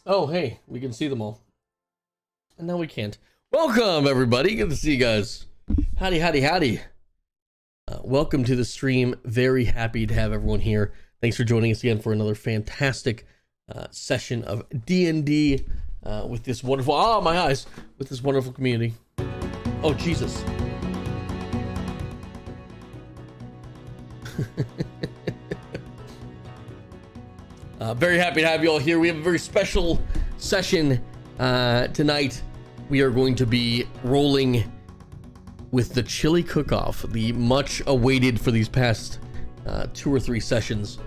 Oh, hey, we can see them all. And now we can't. Welcome, everybody. Good to see you guys. Howdy, howdy, howdy. Welcome to the stream. Very happy to have everyone here. Thanks for joining us again for another fantastic session of D&D with this wonderful, my eyes, with this wonderful community. Oh, Jesus. Very happy to have you all here. We have a very special session tonight. We are going to be rolling with the Chili Cook-Off, the much awaited for these past 2 or 3 sessions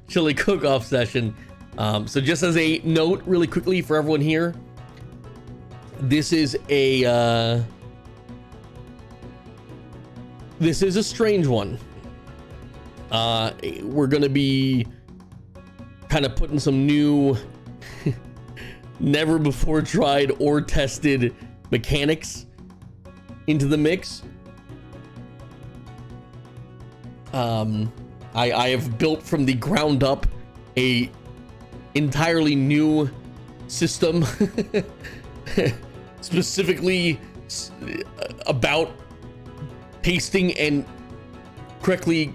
Chili Cook-Off session. So just as a note really quickly for everyone here, this is a strange one. We're gonna be kind of putting some new never before tried or tested mechanics into the mix. I have built from the ground up a entirely new system specifically about tasting and correctly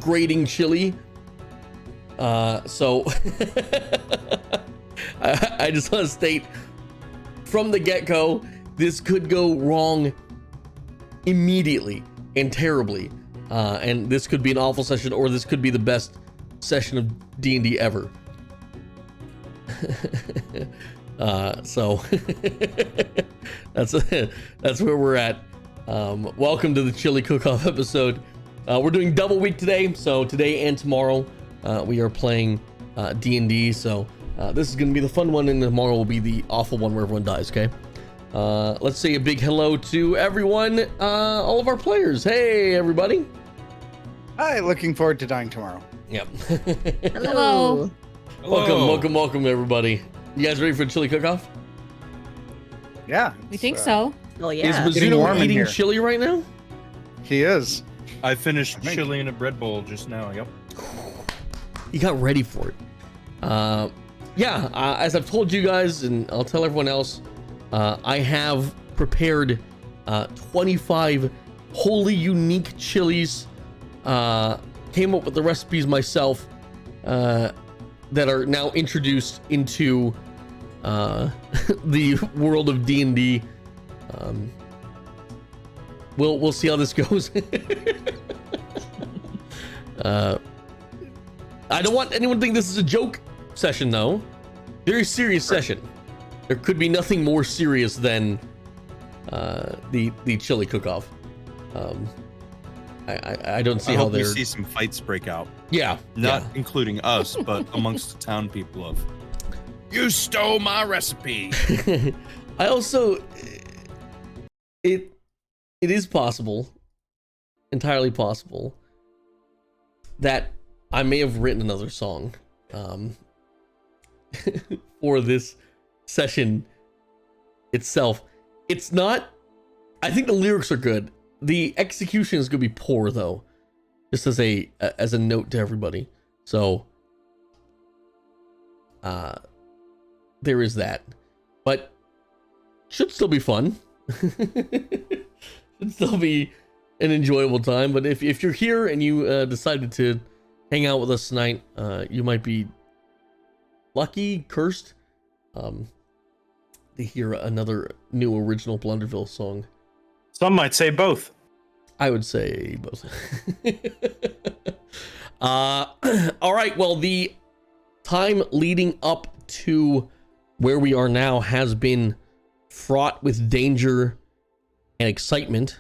grading chili. So I just want to state from the get-go, this could go wrong immediately and terribly. And this could be an awful session, or this could be the best session of D&D ever. So that's where we're at. Welcome to the Chili Cook-Off episode. We're doing double week today, so today and tomorrow we are playing D&D. So this is going to be the fun one, and tomorrow will be the awful one where everyone dies. Okay. Let's say a big hello to everyone, all of our players. Hey, everybody. Hi, looking forward to dying tomorrow. Yep. Hello. Welcome, everybody. You guys ready for Chili Cook-Off? Yeah. We think so. Oh Is yeah. Getting warm Mizuno in eating here. chili right now? He is. I finished I think. chili in a bread bowl just now. Yep. He got ready for it. As I've told you guys, and I'll tell everyone else, I have prepared 25 wholly unique chilies. Came up with the recipes myself that are now introduced into the world of D&D. We'll see how this goes. I don't want anyone to think this is a joke session, though. Very serious session. There could be nothing more serious than the chili cook-off. I don't see I how hope we they're. see some fights break out. Yeah, Not including us, but amongst the town people of. You stole my recipe. yeah. I also, it is possible, entirely possible, that I may have written another song for this session itself. It's not. I think the lyrics are good. The execution is gonna be poor, though. Just as a note to everybody. So, there is that, but should still be fun. Should still be an enjoyable time. But if you're here and you decided to hang out with us tonight, you might be lucky, cursed, to hear another new original Blunderville song. Some might say both. I would say both. All right. Well, the time leading up to where we are now has been fraught with danger and excitement.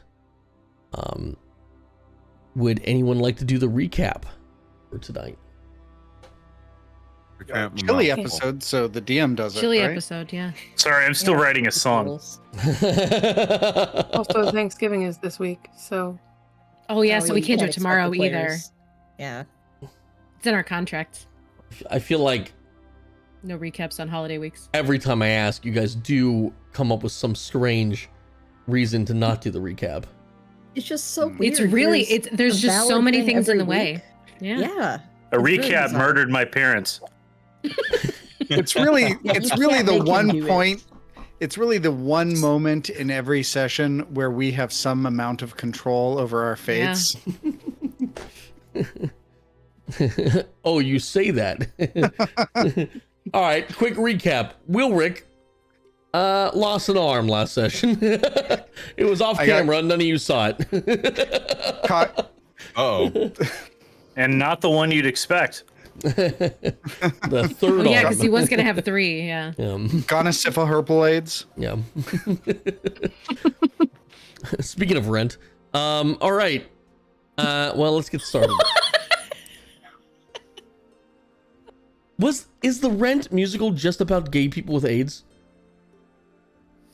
Would anyone like to do the recap for tonight? Chili episode, so the DM does it. Chili right? episode, yeah. Sorry, I'm still writing a song. Also, Thanksgiving is this week, so Oh yeah, so we can't do it expect tomorrow the either. players. Yeah. It's in our contract. I feel like No recaps on holiday weeks. every time I ask, you guys do come up with some strange reason to not do the recap. It's just so weird. It's really there's a just so valid many thing things in every the way. week. Yeah. Yeah. A It's really recap bizarre. murdered my parents. It's really Yeah, it's you really can't the make him one do it. point. It's really the one moment in every session where we have some amount of control over our fates. Oh, you say that. All right, quick recap. Wilrick lost an arm last session. It was off camera. None of you saw it. Caught, Oh, And not the one you'd expect. The third Oh, yeah, arm. because he was going to have 3. Yeah. gonosyphil herpalades. Yeah. Speaking of rent, all right. Well, let's get started. Is the Rent musical just about gay people with AIDS?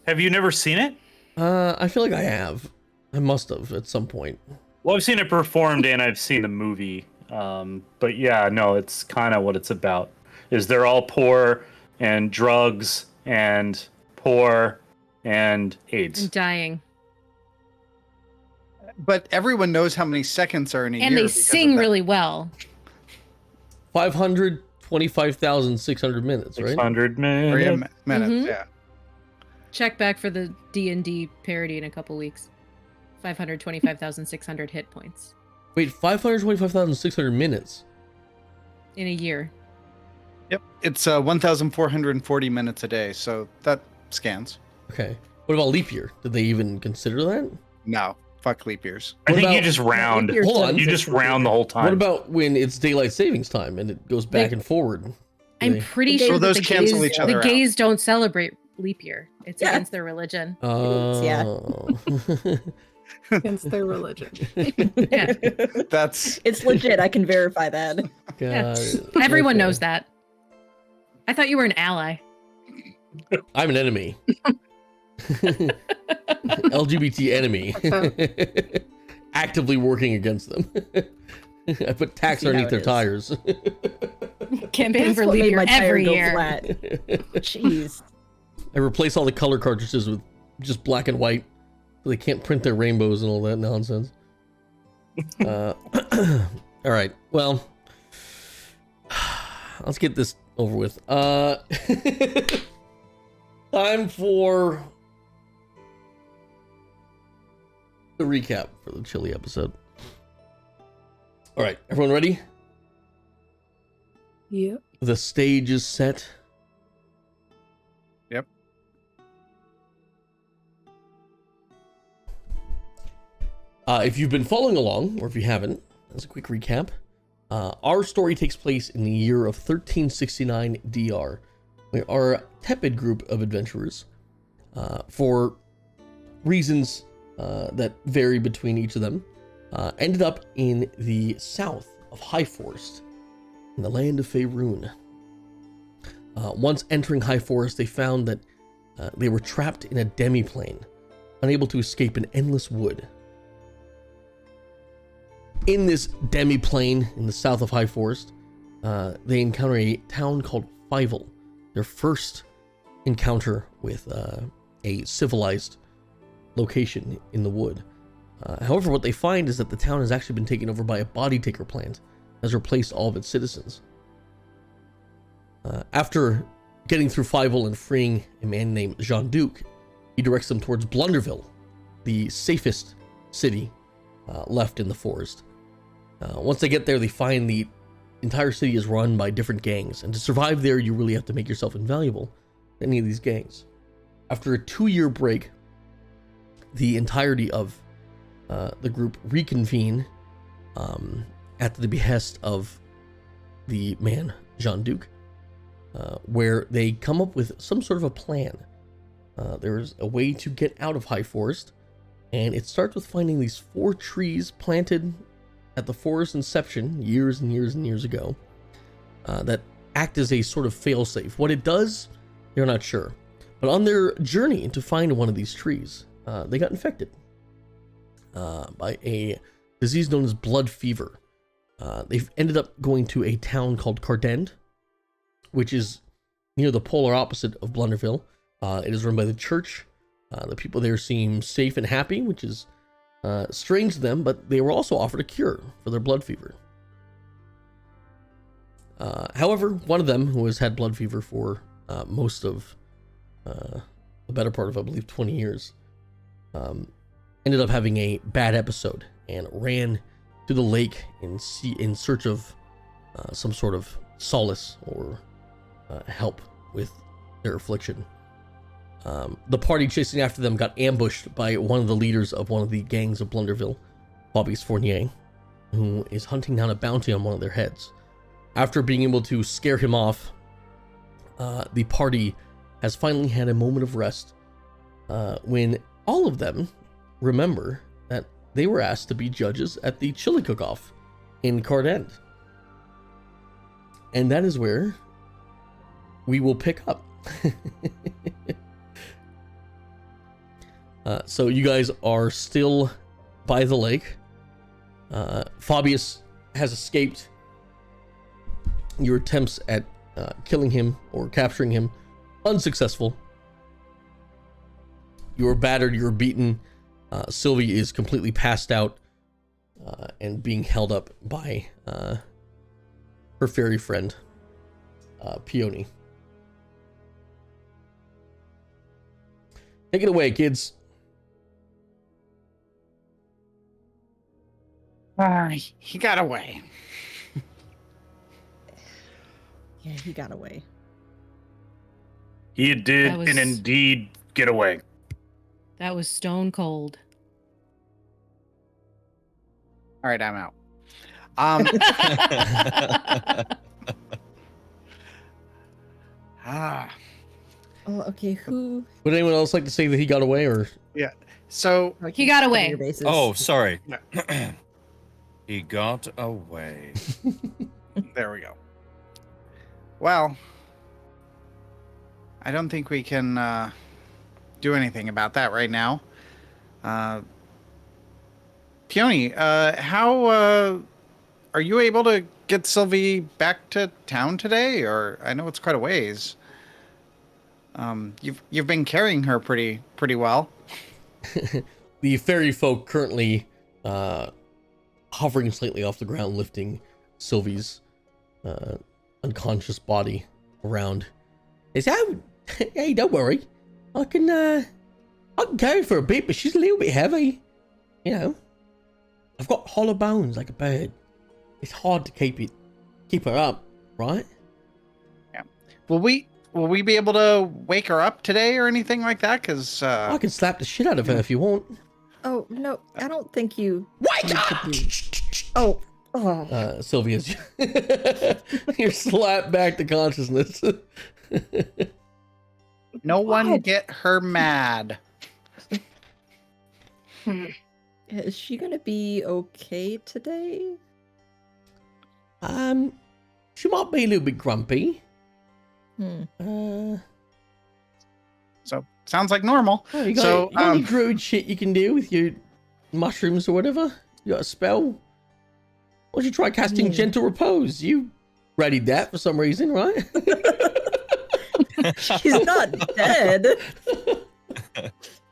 Have you never seen it? I feel like I have. I must have at some point. Well, I've seen it performed and I've seen the movie. But yeah, no, it's kind of what it's about. Is they're all poor and drugs and poor and AIDS. And dying. But everyone knows how many seconds are in a year. And they because of sing that. really well. 525,600 minutes, right? 600 Or, yeah, minutes. minutes. Mhm. Yeah. Check back for the D&D parody in a couple weeks. 525,600 hit points Wait, 525,600 minutes. in a year. Yep. It's 1,440 minutes a day, so that scans. Okay. What about leap year? Did they even consider that? No, fuck leap years. I What think you about- just round. Leap year's Hold on. You just round the whole time. What about when it's daylight savings time and it goes back They- and forward? Do I'm they- pretty So sure that those the cancel gays, each other the out. gays don't celebrate leap year. It's Yeah. against their religion. Yeah. Against their religion. Yeah. That's It's legit. I can verify that. Yeah. God. Everyone Okay. knows that. I thought you were an ally. I'm an enemy. LGBT enemy. Actively working against them. I put tax See how underneath it their is. tires. Campaign That's for what leap made year my tire every go year. flat. Jeez. I replace all the color cartridges with just black and white so they can't print their rainbows and all that nonsense. All right, well, let's get this over with. Time for the recap for the chilly episode. All right, everyone ready? Yep. The stage is set. Yep. If you've been following along, or if you haven't, as a quick recap, our story takes place in the year of 1369 DR. We are a tepid group of adventurers for reasons that vary between each of them, ended up in the south of High Forest, in the land of Faerun. Once entering High Forest, they found that they were trapped in a demiplane, unable to escape an endless wood. In this demiplane in the south of High Forest, they encounter a town called Fievel, their first encounter with a civilized location in the wood. However, what they find is that the town has actually been taken over by a body taker plant, has replaced all of its citizens. After getting through Fievel and freeing a man named Jean-Duc, he directs them towards Blunderville, the safest city left in the forest. Once they get there, they find the entire city is run by different gangs, and to survive there, you really have to make yourself invaluable to any of these gangs. After a 2-year break, the entirety of the group reconvene at the behest of the man, Jean-Duc, where they come up with some sort of a plan. There's a way to get out of High Forest, and it starts with finding these 4 trees planted at the forest inception years and years and years ago that act as a sort of failsafe. What it does, they're not sure. But on their journey to find one of these trees, they got infected by a disease known as blood fever. They've ended up going to a town called Cardend, which is near the polar opposite of Blunderville. It is run by the church. The people there seem safe and happy, which is strange to them, but they were also offered a cure for their blood fever. However, one of them, who has had blood fever for most of the better part of, I believe, 20 years, ended up having a bad episode and ran to the lake in search of some sort of solace or help with their affliction. The party chasing after them got ambushed by one of the leaders of one of the gangs of Blunderville, Fabius Fournier, who is hunting down a bounty on one of their heads. After being able to scare him off, the party has finally had a moment of rest when all of them remember that they were asked to be judges at the chili cook-off in Cardend. And that is where we will pick up. So you guys are still by the lake. Fabius has escaped your attempts at killing him or capturing him. Unsuccessful. You're battered, you're beaten. Sylvie is completely passed out and being held up by her fairy friend, Peony. Take it away, kids. He got away. Yeah, he got away. He did That was- and indeed get away. That was stone cold. All right, I'm out. Oh, okay. Who? Would anyone else like to say that he got away, or So He got Cover away. your bases. Oh, sorry. He got away. there we go. Well, I don't think we can do anything about that right now. Peony, how are you able to get Sylvie back to town today? Or I know it's quite a ways. You've been carrying her pretty well. the fairy folk currently hovering slightly off the ground, lifting Sylvie's unconscious body around. Is that? Hey, don't worry. I can carry her for a bit, but she's a little bit heavy. You know, I've got hollow bones like a bird. It's hard to keep her up, right? Yeah. Will we be able to wake her up today or anything like that? Because I can slap the shit out of her if you want. Oh no, I don't think you. Wake up! Oh. Oh. Sylvia's you're slapped back to consciousness. no one What? get her mad. Is she gonna be okay today? She might be a little bit grumpy. Hmm. So sounds like normal. Oh, you got, So, you got any druid shit you can do with your mushrooms or whatever? You got a spell? Why don't you try casting Gentle Repose? You readied that for some reason, right? She's not dead.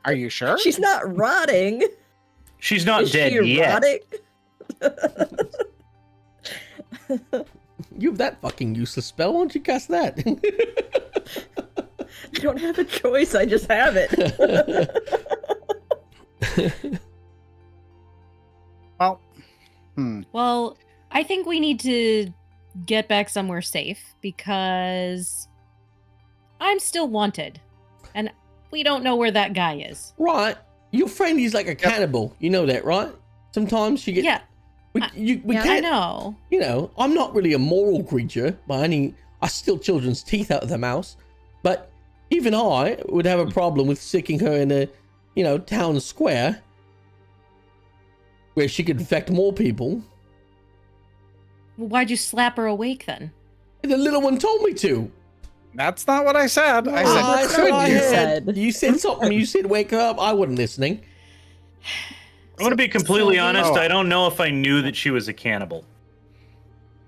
Are you sure? She's not rotting. She's not Is dead she yet. erotic? You have that fucking useless spell. Why don't you cast that? I don't have a choice. I just have it. Well, Well, I think we need to get back somewhere safe because I'm still wanted. And we don't know where that guy is. Right. Your friend is like a cannibal. You know that, right? Sometimes you get... Yeah, We I can't... know. You know, I'm not really a moral creature by any... I steal children's teeth out of their mouths. But even I would have a problem with sticking her in a, you know, town square where she could infect more people. Well, why'd you slap her awake then? The little one told me to. that's not what I said. I Well, said I that's said what I you heard. said. You said something. You said wake her up. I wasn't listening. I'm gonna be completely So- honest. Oh. I don't know if I knew that she was a cannibal.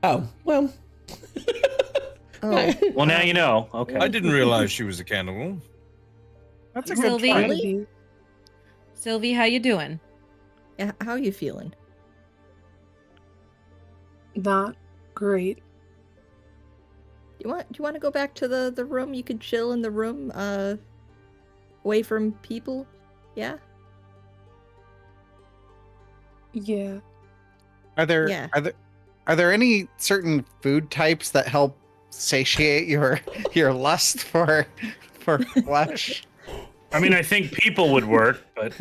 Oh, well. Oh. Well, now you know. Okay. I didn't realize she was a cannibal. that's a good Sylvie? point. Really? Sylvie, how you doing? Yeah, how are you feeling? Not great. Do you want to go back to the room? You could chill in the room, away from people. Yeah. Yeah. Are there Yeah. are there any certain food types that help satiate your lust for flesh? I mean, I think people would work, but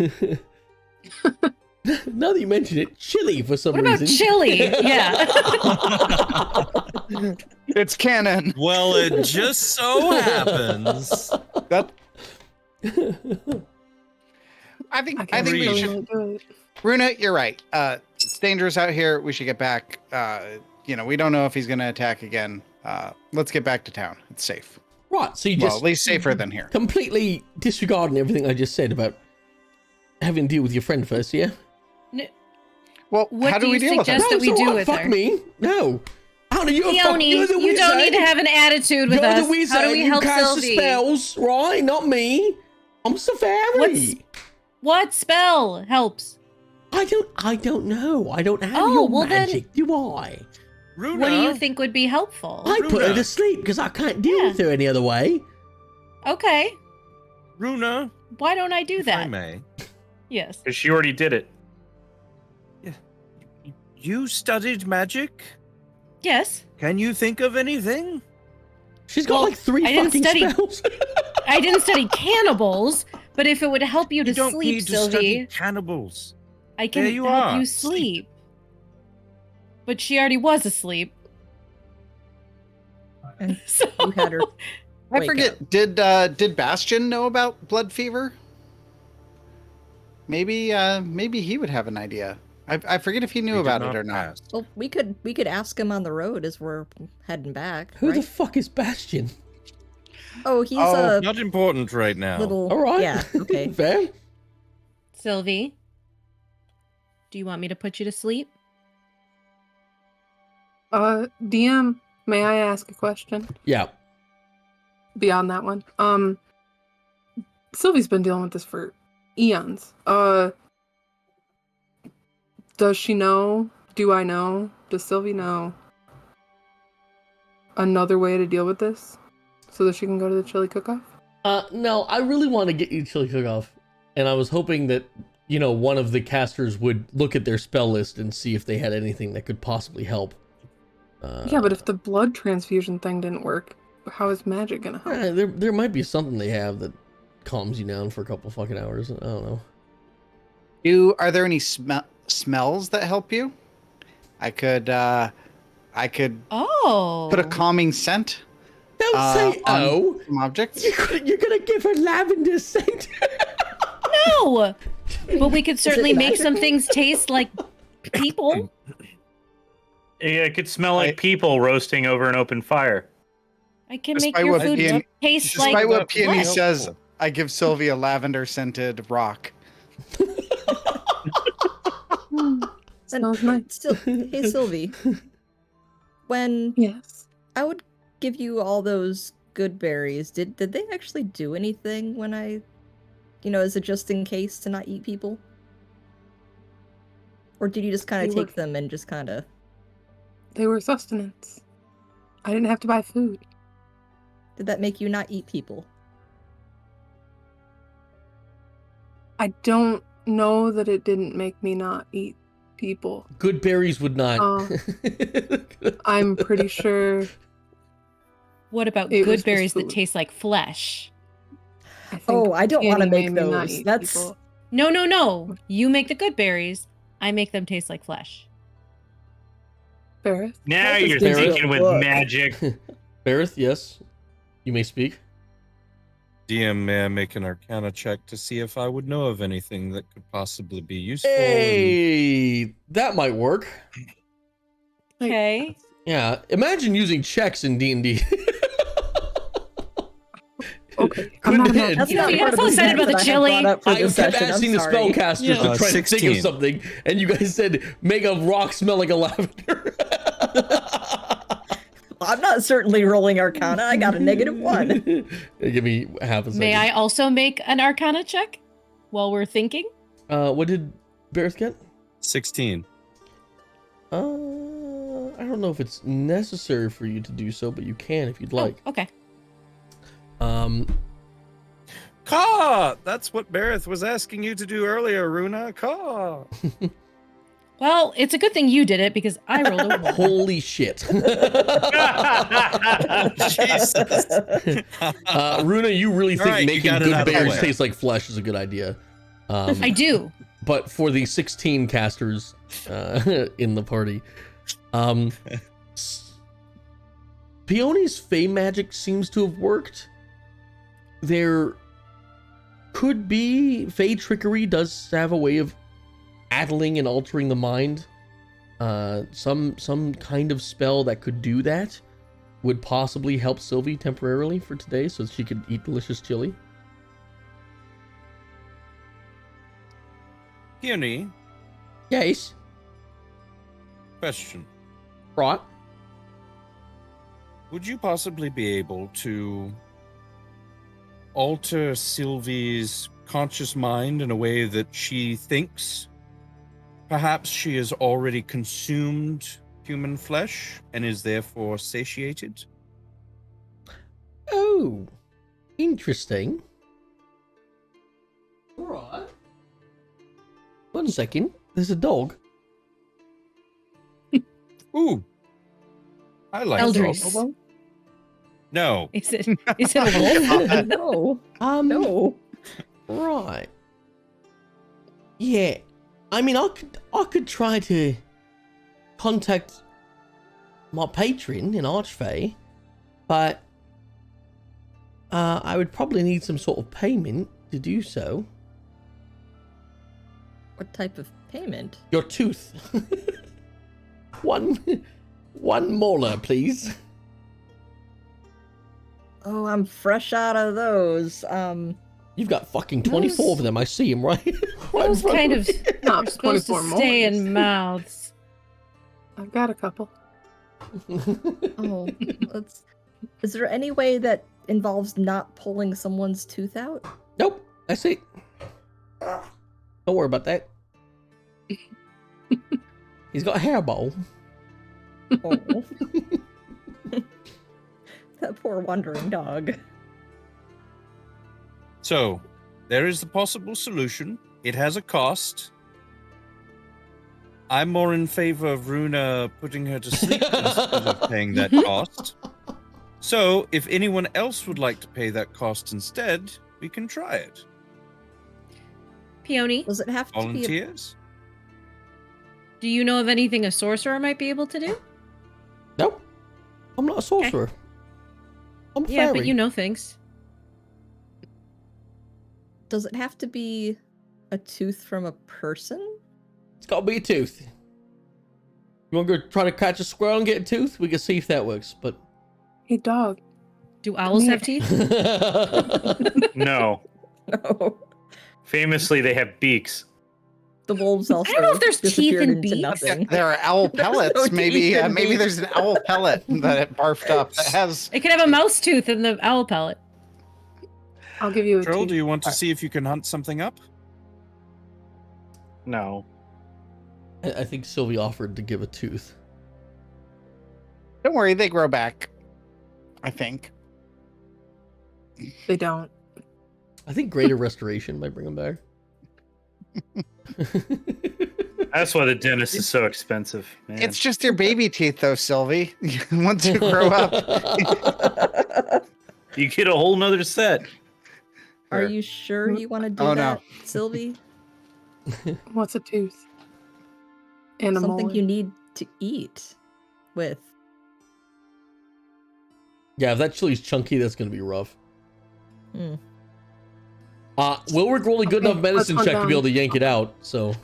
Now that you mention it, chili for some What about reason. chili? Yeah. It's canon. Well, it just so happens. That I think can't we really should. do it. Runa, you're right. It's dangerous out here. We should get back. We don't know if he's going to attack again. Let's get back to town. It's safe. Right, so you Well, just at least safer than here. completely disregarding everything I just said about having to deal with your friend first, yeah? Well, What how do do we you deal with suggest it? that we it's do all right, with fuck her? me. No. How do you Peony, you're the you don't wizard. need to have an attitude with You're us. the wizard. How do we you help cast Sylvie? the spells, right? Not me. I'm Safari. What spell helps? I don't know. I don't have Oh, your well then- magic, do I? Runa, What do you think would be helpful? I put her Runa. to sleep because I can't deal Yeah. with her any other way. Okay. Runa, Why don't I do if I that? may. Yes. because she already did it. You studied magic? Yes. Can you think of anything? She's got Well, like 3 I didn't fucking study- spells. I didn't study cannibals, but if it would help you to You don't sleep, need to study Sylvie, cannibals. I can There you help are. you sleep. But she already was asleep. And So you had her. I wake forget. up. Did Bastion know about blood fever? Maybe he would have an idea. I forget if he knew We did about it or not. pass. Well, we could ask him on the road as we're heading back. Who the right? fuck is Bastion? Oh, he's Oh, a Not important right now. little. All right. Yeah. Okay. Fair. Sylvie, do you want me to put you to sleep? DM, may I ask a question Yeah. beyond that one? Sylvie's been dealing with this for eons. Does she know? Do I know? Does Sylvie know another way to deal with this so that she can go to the chili cook-off? No, I really want to get you chili cook-off, and I was hoping that one of the casters would look at their spell list and see if they had anything that could possibly help. Yeah, but if the blood transfusion thing didn't work, how is magic gonna help? There might be something they have that calms you down for a couple fucking hours. I don't know. Are there any smells that help you? I could Oh. put a calming scent Don't say on oh. some objects. You're gonna give her lavender scent. No. But we could certainly make magical? some things taste like people. Yeah, it could smell like people roasting over an open fire. I can Despite make your what food Peony- taste Despite like what Peony flesh. says, I give Sylvie a lavender scented rock. Smells nice. Still, hey Sylvie. When Yes. I would give you all those good berries, did they actually do anything when I, is it just in case to not eat people? Or did you just kind They of were- take them and just kind of? They were sustenance. I didn't have to buy food. Did that make you not eat people? I don't know that it didn't make me not eat people. Good berries would not. I'm pretty sure. What about It was good just berries that food. taste like flesh? I think Oh, I don't want to Peony make made me not those. eat That's people. No. You make the good berries. I make them taste like flesh. Ferris. Now That you're just gives you a thinking with look. magic. Bareth, yes, you may speak. DM, may I make an Arcana check to see if I would know of anything that could possibly be useful? and- Hey, that might work. Okay. Yeah, imagine using checks in D&D. Okay. Good I'm not head. That's You know, not you're part of so the excited stats about the that I have chili. brought up for I this kept session, I'm asking the sorry. spellcasters Yeah. to try to think 16. of something, and you guys said make a rock smell like a lavender. I'm not certainly rolling Arcana. I got a -1. Give me half a second. May I also make an Arcana check while we're thinking? What did Bareth get? 16. I don't know if it's necessary for you to do so, but you can if you'd like. Oh, okay. Caw! That's what Bareth was asking you to do earlier, Runa. Caw! Well, it's a good thing you did it because I rolled a 1. Holy shit. Jesus. Runa, you really think All right, you making got it out good of the berries way. taste like flesh is a good idea. I do. But for the 16 casters in the party, Peony's Fey magic seems to have worked. There could be Fey trickery does have a way of addling and altering the mind. Some kind of spell that could do that would possibly help Sylvie temporarily for today, so she could eat delicious chili. Peony, Yes, question. right. Would you possibly be able to alter Sylvie's conscious mind in a way that she thinks perhaps she has already consumed human flesh and is therefore satiated? Oh, interesting. Right. 1 second. There's a dog. Ooh. I like Eldris. dogs. No. Is it a wolf? No. No. Right. Yeah. I mean, I could try to contact my patron in Archfey, but I would probably need some sort of payment to do so. What type of payment? Your tooth. one molar, please. Oh, I'm fresh out of those. You've got fucking 24 of them. I see them, right? Right in Those front kind me. of Not are supposed to 24 stay molars. in mouths. I've got a couple. Oh, is there any way that involves not pulling someone's tooth out? Nope. That's it. Don't worry about that. He's got a hairball. Oh. That poor wandering dog. So, there is the possible solution. It has a cost. I'm more in favor of Runa putting her to sleep instead of paying that cost. So, if anyone else would like to pay that cost instead, we can try it. Peony, Does it have to be a Volunteers? do you know of anything a sorcerer might be able to do? Nope. I'm not a sorcerer. I'm a Yeah, fairy. but you know things. Does it have to be a tooth from a person? It's got to be a tooth. You want to go try to catch a squirrel and get a tooth? We can see if that works, but... Hey, dog. Do owls have teeth? No. No. Famously, they have beaks. The wolves also I don't know if there's teeth disappeared in into beaks. nothing. There are owl There's pellets. no maybe teeth in maybe beaks. there's an owl pellet that it barfed up that has. It could have a mouse tooth in the owl pellet. I'll give you a Troll, tooth. do you want to see if you can hunt something up? No. I think Sylvie offered to give a tooth. Don't worry, they grow back. I think. They don't. I think Greater Restoration might bring him back. That's why the dentist is so expensive, man. It's just your baby teeth, though, Sylvie. Once you grow up. You get a whole nother set. Are you sure you want to do Oh, no. that, Sylvie? What's a tooth? And a Something molar. you need to eat with. Yeah, if that chili's chunky, that's going to be rough. Hmm. Wilrick rolled a good Okay, enough medicine let's check hunt to be able to down. yank it out, so...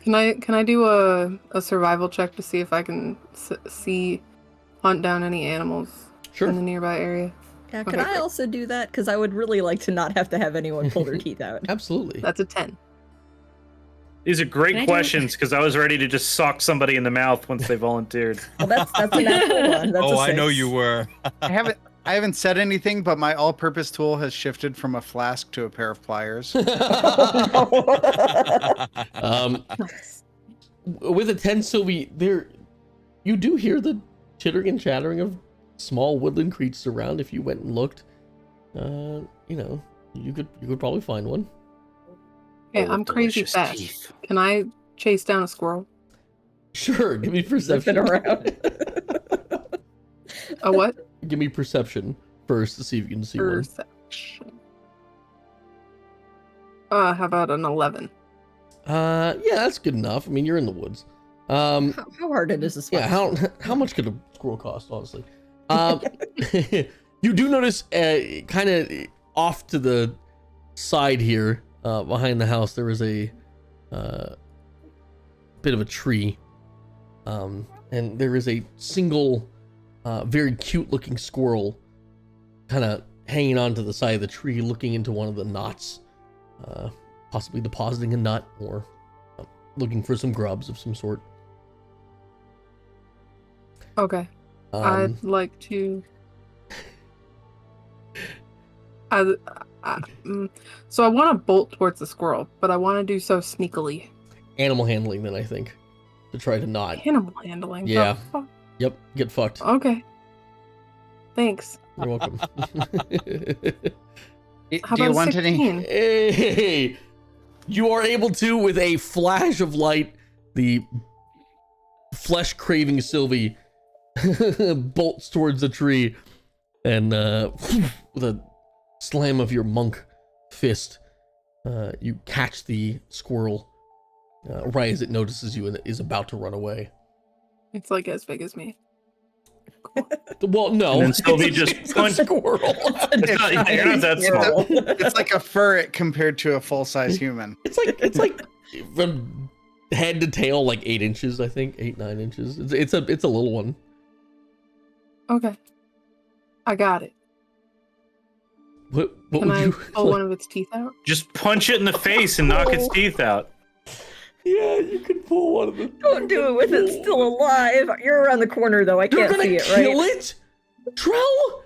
Can I do a survival check to see if I can hunt down any animals Sure. in the nearby area? Yeah, could Okay, I great. also do that? Because I would really like to not have to have anyone pull their teeth out. Absolutely. That's a 10. These are Can I great do- questions because I was ready to just sock somebody in the mouth once they volunteered. Well, that's a natural one. That's Oh, a I know 6. you were. I haven't said anything, but my all-purpose tool has shifted from a flask to a pair of pliers. Um, Nice. with a 10, Sylvie, you do hear the chittering and chattering of small woodland creatures around. If you went and looked, you know, you could probably find one. Okay, Oh, I'm crazy delicious fast. teeth. Can I chase down a squirrel? Sure, give me perception. Zipping around. A what? Give me perception first to see if you can see one. Perception. How about an 11? Yeah, that's good enough. I mean, you're in the woods. How hard it is to spot? Yeah, how much could a squirrel cost, honestly? You do notice, kind of off to the side here, behind the house, there is a bit of a tree, and there is a single, very cute-looking squirrel, kind of hanging onto the side of the tree, looking into one of the knots, possibly depositing a nut or looking for some grubs of some sort. Okay. I'd like to. So I want to bolt towards the squirrel, but I want to do so sneakily. Animal handling, then, I think, to try to not. Animal handling. Yeah. The fuck? Yep, get fucked. Okay. Thanks. You're welcome. How Do you about want any? 16? Hey, you are able to, with a flash of light, the flesh-craving Sylvie bolts towards the tree, and with a slam of your monk fist, you catch the squirrel right as it notices you and is about to run away. It's like as big as me. Well, no. And then Sylvie just it's a punch- squirrel. It's not, you're not that small. It's like a ferret compared to a full-size human. It's like from head to tail, like 8 inches, I think, 8-9 inches. It's a little one. Okay. I got it. What Can would I you? pull one of its teeth out? Just punch it in the face and knock its teeth out. Yeah, you could pull one of them. Don't do it with it still alive. You're around the corner though. I You're can't gonna see it, kill right? it, Trell?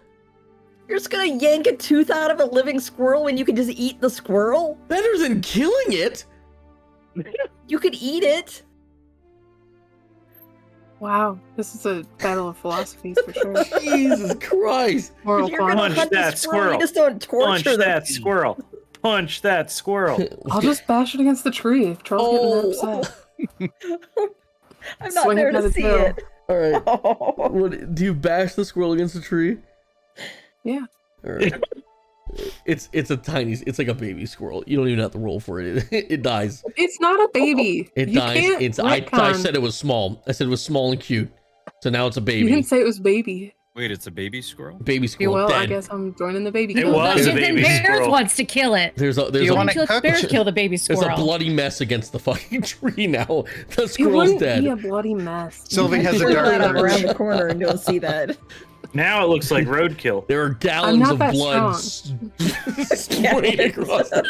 You're just gonna yank a tooth out of a living squirrel when you can just eat the squirrel? Better than killing it. You could eat it. Wow, this is a battle of philosophies for sure. Jesus Christ! Moral If you're gonna quandary. Punch hunt the that squirrel. You just don't Punch torture them. that squirrel. Punch that squirrel. I'll just bash it against the tree if Charles getting upset. I'm not Swing it there by to the see tail. it. All right. Oh. What, do you bash the squirrel against the tree? Yeah. All right. It's like a baby squirrel. You don't even have to roll for it. It dies. It's not a baby. It You dies. can't I retcon. said it was small. I said it was small and cute. So now it's a You baby. didn't say it was baby. Wait, it's a baby squirrel? Baby Yeah, squirrel well, dead. I guess I'm joining the baby It club. was a Then baby Bears squirrel. wants to kill it. There's a you want Until it cooked? Bears kill the baby there's squirrel. a bloody mess against the fucking tree now. The It squirrel's wouldn't dead. be a bloody mess. Sylvie has a We're dark glad I'm around nurse. the corner and don't see that. Now it looks like roadkill. There are gallons not of that blood spraying across the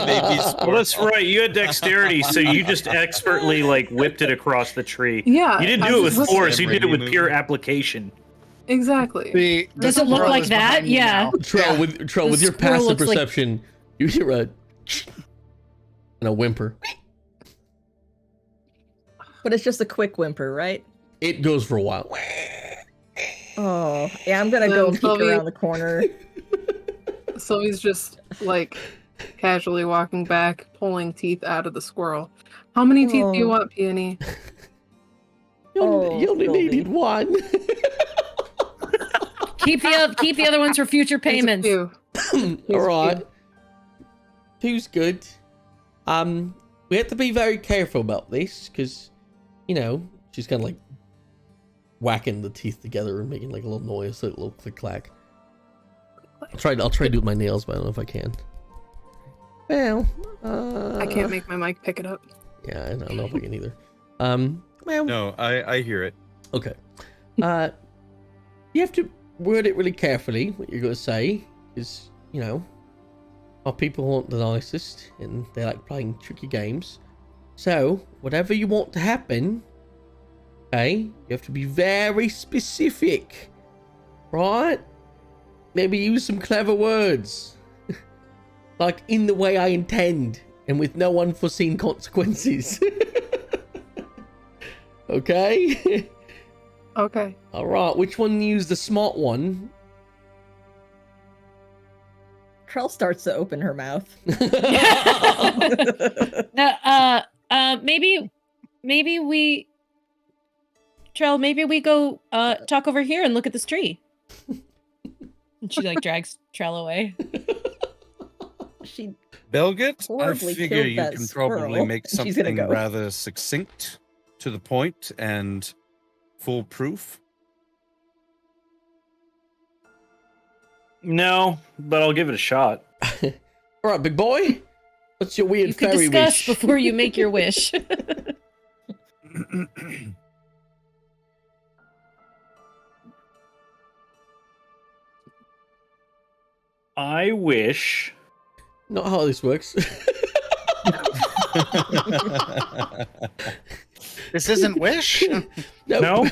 Baby Well, squirrel. that's right. You had dexterity, so you just expertly like whipped it across the tree. Yeah. You didn't I do it was with listening. force. You did it with Movie. pure application. Exactly. The Does it look squirrel like is that? behind you Yeah. now. Trell, with The your squirrel passive looks like- perception, you hear a and a whimper. But it's just a quick whimper, right? It goes for a while. Oh, yeah, I'm gonna go and peek Sylvie- around the corner. Sylvie's just like casually walking back, pulling teeth out of the squirrel. How many teeth do you Oh. want, Peony? You only Sylvie. needed one. Keep the other ones for future Here's a payments. few. All right. Two's good. We have to be very careful about this because, you know, she's kind of like whacking the teeth together and making like a little noise, a little click clack. I'll try to do it with my nails, but I don't know if I can. Well, I can't make my mic pick it up. Yeah, I don't know if I can either. Well, No, I hear it. okay. You have to word it really carefully what you're going to say, because, you know, our people aren't the nicest and they like playing tricky games. So, whatever you want to happen, okay, you have to be very specific, right? Maybe use some clever words, like in the way I intend, and with no unforeseen consequences. Okay? Okay. Alright, which one used the smart one? Trell starts to open her mouth. Maybe we Trell, maybe we go talk over here and look at this tree. And she like drags Trell away. She Belgit, I horribly figure killed you that can probably squirrel. make She's gonna something go. rather succinct, to the point, and foolproof. No, but I'll give it a shot. Alright, big boy. What's your weird You could fairy discuss wish? before you make your wish. I wish. Not how this works. This isn't Wish? Nope. No?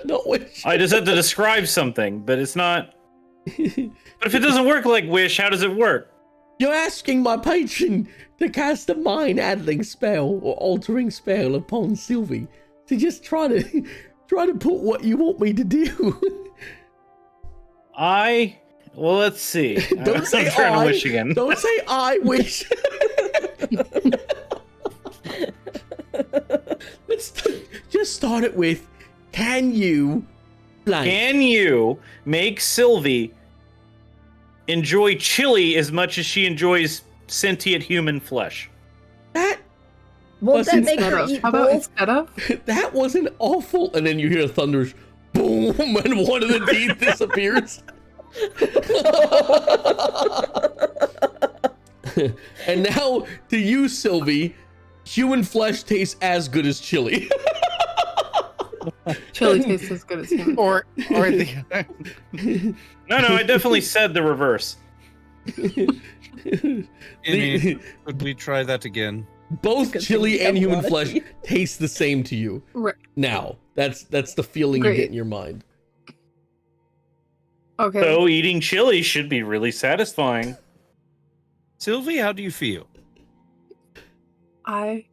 Not wish. I just had to describe something, but it's not. But if it doesn't work like wish, how does it work? You're asking my patron to cast a mind-addling spell or altering spell upon Sylvie to just try to put what you want me to do. Well, let's see. Don't say I'm trying I. to wish again. Don't say I wish. Let's just start it with, can you blank? Can you make Sylvie enjoy chili as much as she enjoys sentient human flesh? That Won't that Listen, make her How eat about both? instead of? that was an awful. And then you hear thunders, boom, and one of the teeth disappears. And now, to you, Sylvie, human flesh tastes as good as chili. Chili tastes as good as human. or the No, I definitely said the reverse. Any, could we try that again? Both Because chili we and have a human lot of flesh teeth. taste the same to you. Right. Now, that's the feeling you Great. get in your mind. Okay. So eating chili should be really satisfying. Sylvie, how do you feel? I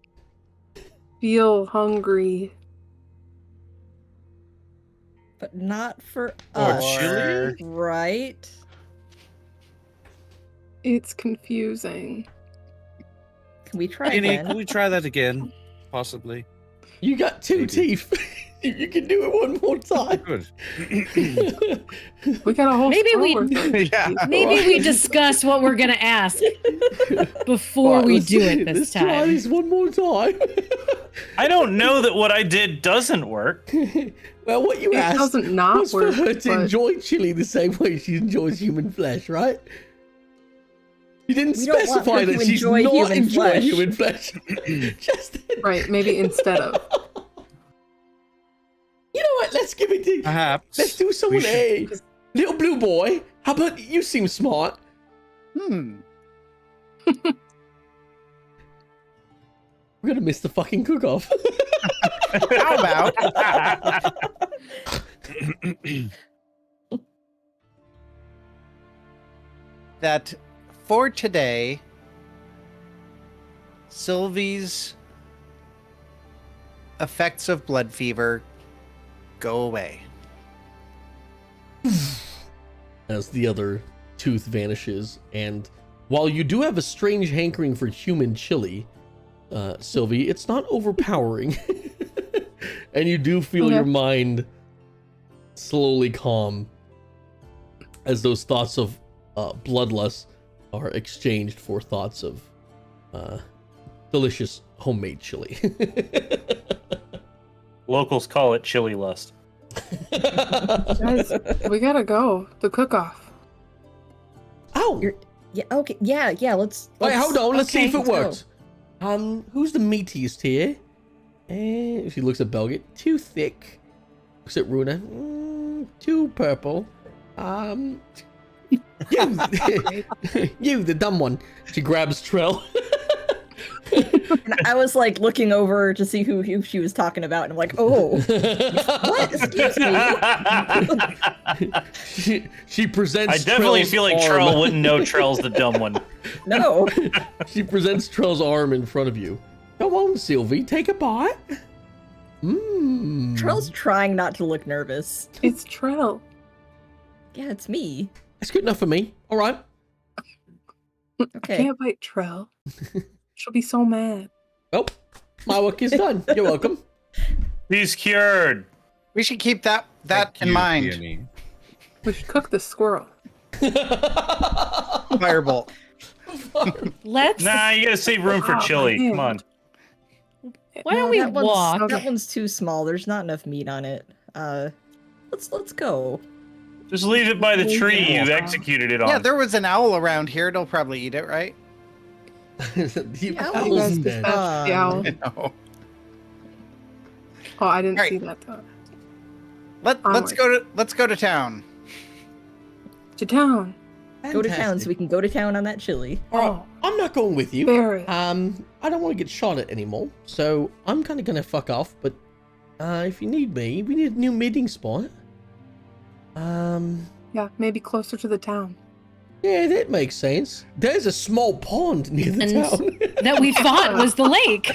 feel hungry. But not for Or us, chili? right? It's confusing. Can we try Any, again? can we try that again? Possibly. You got two Maybe. teeth. You can do it one more time. Good. We got a whole Maybe we- scroll worth of Yeah. teeth. Maybe we discuss what we're gonna ask before Right, we let's- do it this let's try time. this one more time. I don't know that what I did doesn't work. Well, what you It asked doesn't not was for work, her to but- enjoy chili the same way she enjoys human flesh, right? You didn't We don't want specify her to that she's enjoy not human enjoying flesh. human flesh. Just, Right, maybe instead of. you know what? Let's give it to. Perhaps. Let's do someone should- a little blue boy. How about you? Seem smart. Hmm. We're gonna miss the fucking cook-off. How about that for today, Sylvie's effects of blood fever go away. As the other tooth vanishes, and while you do have a strange hankering for human chili, Sylvie, it's not overpowering. And you do feel Okay. your mind slowly calm as those thoughts of bloodlust are exchanged for thoughts of delicious homemade chili. Locals call it chili lust. Guys, we gotta go. The cook-off. Ow! Yeah, okay, yeah, let's Wait, hold on. Let's see okay, if it let's go. works. Who's the meatiest here? And she looks at Belgit. Too thick. Looks at Runa. Too purple. You, you, the dumb one. She grabs Trell. And I was like looking over to see who she was talking about, and I'm like, oh, what? Excuse me. she presents. I definitely Trell's feel like arm. Trell wouldn't know Trell's the dumb one. No. She presents Trell's arm in front of you. Come on, Sylvie, take a bite. Mmm. Trell's trying not to look nervous. It's Trell. Yeah, it's me. That's good enough for me. All right. I Okay. can't bite Trell. She'll be so mad. Well, my work is done. You're welcome. He's cured. We should keep that Thank in you, mind. Peony. We should cook the squirrel. Firebolt. Let's. Nah, you gotta save room for Oh, chili. man. Come on. Why don't we that walk? One's, that one's too small. There's not enough meat on it. Let's go. Just leave it by the tree you Yeah. executed it on. Yeah, there was an owl around here. It'll probably eat it, right? The Yeah, owl's You guys dead. dispatched the owl. No. Oh, I didn't Alright. see that though. Let's go to town. To town. Go to town so we can go to town on that chili. All right, I'm not going with you. Barrett. I don't want to get shot at anymore, so I'm kind of gonna fuck off. But if you need me, we need a new meeting spot. Yeah, maybe closer to the town. Yeah, that makes sense. There's a small pond near the And town. that we thought was the lake.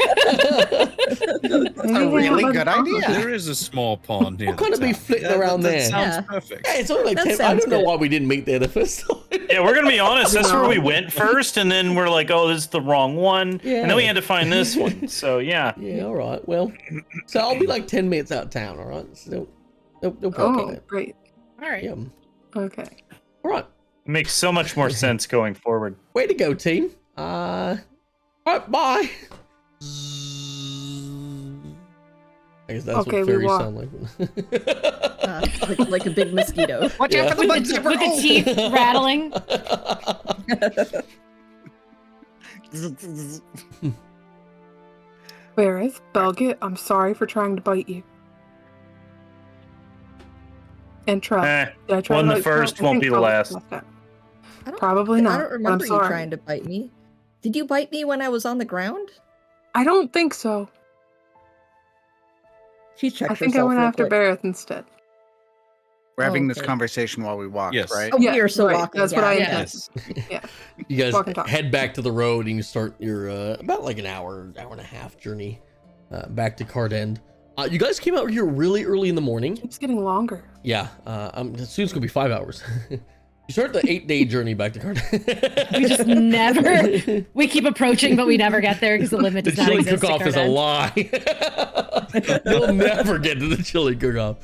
That's a really good idea. There is a small pond near We'll kind the of be town. flitting Yeah, around that there. Sounds Yeah. perfect. Yeah, it's only like That 10. I sounds don't know good. why we didn't meet there the first time. Yeah, we're gonna be honest. That's where we No. went first, and then we're like, "Oh, this is the wrong one," and then we Yeah. had to find this one. So yeah, Yeah, all right. Well, so I'll be like 10 minutes out of town. All right. So no problem. Oh, great. All right. Yeah. Okay. All right. it makes so much more sense going forward. Way to go, team. All right, bye. I guess that's Okay, what we fairies walk. sound like. Like a big mosquito. Watch out for the bugs. With the teeth rattling. Barrett, Belgit, I'm sorry for trying to bite you. And Trell. Eh, Did I try one to the bite Trell? first I won't think be the Trell last. was that. I don't, Probably I not. don't but I'm remember you sorry. trying to bite me. Did you bite me when I was on the ground? I don't think so. She checked I think I herself went real after quick. Barrett instead. We're having this Okay. conversation while we walk, Yes. right? Oh, Yeah, we are still right, walking. that's what I yeah. intended. Yes. You guys Walk and talk. head back to the road and you start your about like an hour and a half journey back to Cardend. You guys came out here really early in the morning. Keeps getting longer. Yeah, soon it's gonna be 5 hours. You start the 8-day journey back to Cardend. We just never. We keep approaching, but we never get there because the limit The does not chili exist. cook-off at is a Cardend. lie. You'll never get to the chili cook-off.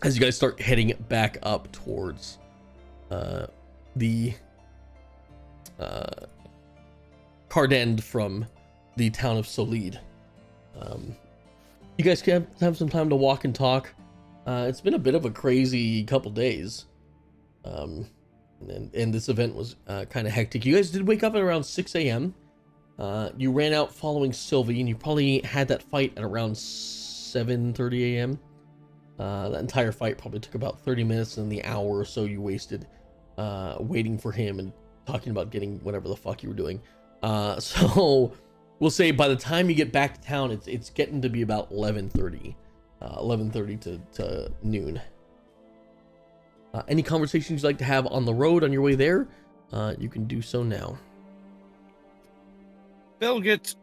As you guys start heading back up towards the Cardend from the town of Solid. You guys can have some time to walk and talk. It's been a bit of a crazy couple days. And this event was kind of hectic. You guys did wake up at around 6 a.m. You ran out following Sylvie, and you probably had that fight at around 7:30 a.m. That entire fight probably took about 30 minutes, and the hour or so you wasted waiting for him and talking about getting whatever the fuck you were doing. So we'll say by the time you get back to town, it's getting to be about 11:30 to noon. Any conversations you'd like to have on the road on your way there, you can do so now. Belgit,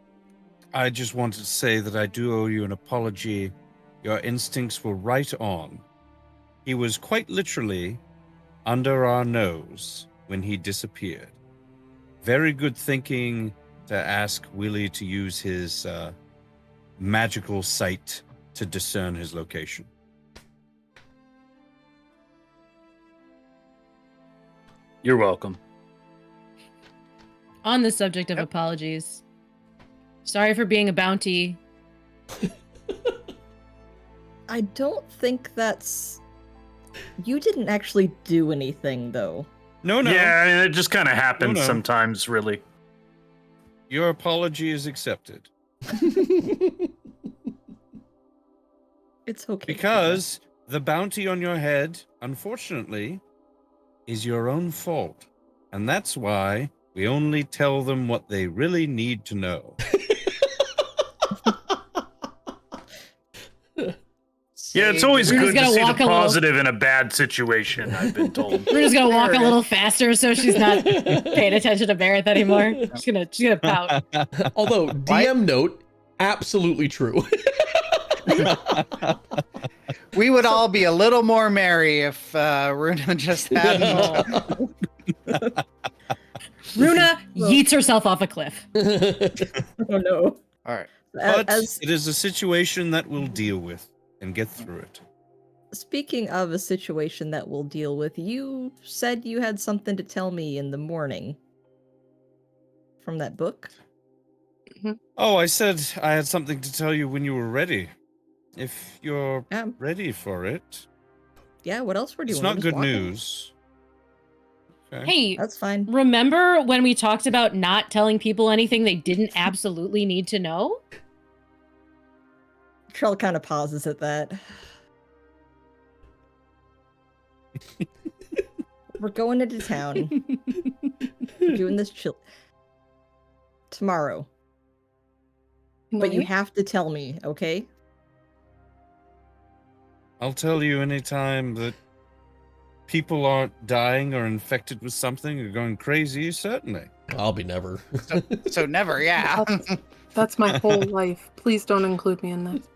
I just wanted to say that I do owe you an apology. Your instincts were right on. He was quite literally under our nose when he disappeared. Very good thinking to ask Willie to use his magical sight to discern his location. You're welcome. On the subject of apologies, sorry for being a bounty. I don't think that's. You didn't actually do anything, though. No. Yeah, I mean, it just kind of happens No. sometimes, really. Your apology is accepted. It's okay. Because the bounty on your head, unfortunately, is your own fault. And that's why We only tell them what they really need to know. Yeah, it's always Runa's good to gonna see the walk a little- positive in a bad situation, I've been told. We're just gonna walk a little faster so she's not paying attention to Barrett anymore. She's gonna pout. Although, DM note, absolutely true. We would all be a little more merry if Runa just hadn't. Runa yeets herself off a cliff. Oh no. All right. But As it is a situation that we'll deal with and get through it. speaking of a situation that we'll deal with, you said you had something to tell me in the morning from that book. Oh, I said I had something to tell you when you were ready. If you're ready for it. Yeah, what else were you It's doing? not good news. Okay. Hey, That's fine. remember when we talked about not telling people anything they didn't absolutely need to know? Trell kind of pauses at that. We're going into town. We're doing this chill tomorrow. But you have to tell me, okay? I'll tell you anytime that people aren't dying or infected with something or going crazy, certainly. I'll be never. So never, yeah. That's my whole life. Please don't include me in this.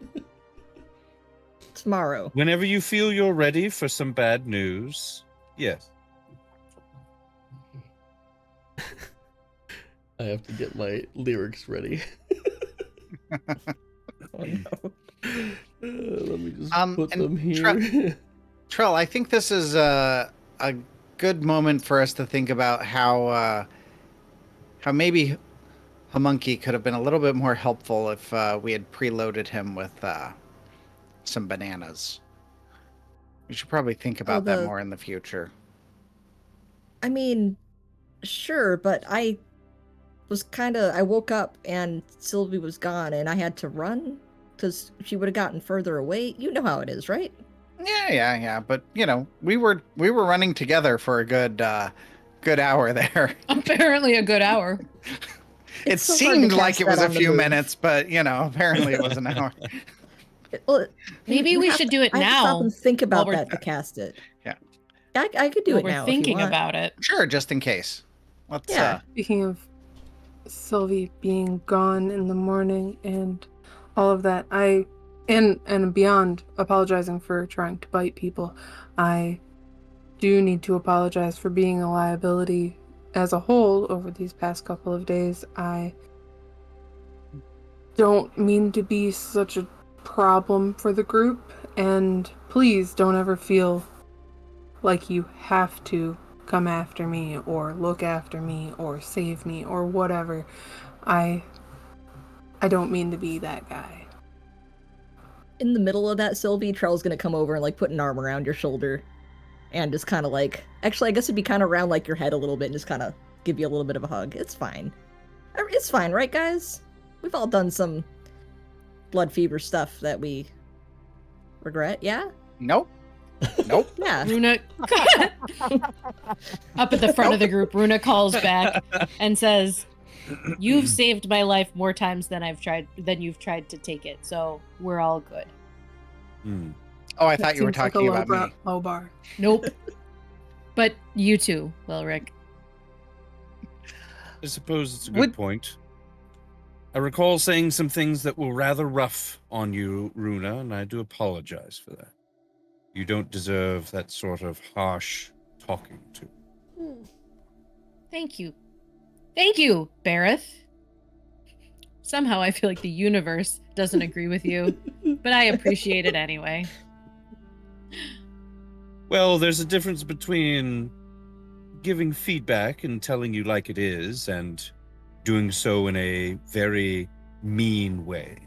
Tomorrow. Whenever you feel you're ready for some bad news, yes. I have to get my lyrics ready. Oh no. Let me just put and them here. Trell, I think this is a good moment for us to think about how maybe Homunky could have been a little bit more helpful if we had preloaded him with some bananas. We should probably think about that more in the future. I mean, sure, but I woke up and Sylvie was gone and I had to run because she would have gotten further away. You know how it is, right? Yeah. But you know, we were running together for a good hour there. Apparently a good hour. It so hard to seemed like cast it was that a on the few move. minutes, but you know, apparently it was an hour. Well, Maybe you we have should to- do it I have to stop now and think about we're- that to cast it. Yeah. I could do while it we're now if you thinking want. about it. Sure, just in case. Let's Yeah. Speaking of Sylvie being gone in the morning and all of that, and beyond apologizing for trying to bite people, I do need to apologize for being a liability as a whole over these past couple of days. I don't mean to be such a problem for the group, and please don't ever feel like you have to come after me or look after me or save me or whatever. I don't mean to be that guy. In the middle of that, Sylvie, Trell's gonna come over and like put an arm around your shoulder and just kind of like, actually, I guess it'd be kind of around like your head a little bit and just kind of give you a little bit of a hug. It's fine. It's fine, right, guys? We've all done some blood fever stuff that we regret, yeah? Nope. Yeah. Runa up at the front of the group, Runa calls back and says, "You've saved my life more times than you've tried to take it, so we're all good." Oh, I That thought you were seems like talking a about me. low bar. Nope. But you too, Lilric. I suppose it's a good point. I recall saying some things that were rather rough on you, Runa, and I do apologize for that. You don't deserve that sort of harsh talking to. Thank you. Thank you, Bareth. Somehow I feel like the universe doesn't agree with you, but I appreciate it anyway. Well, there's a difference between giving feedback and telling you like it is and doing so in a very mean way.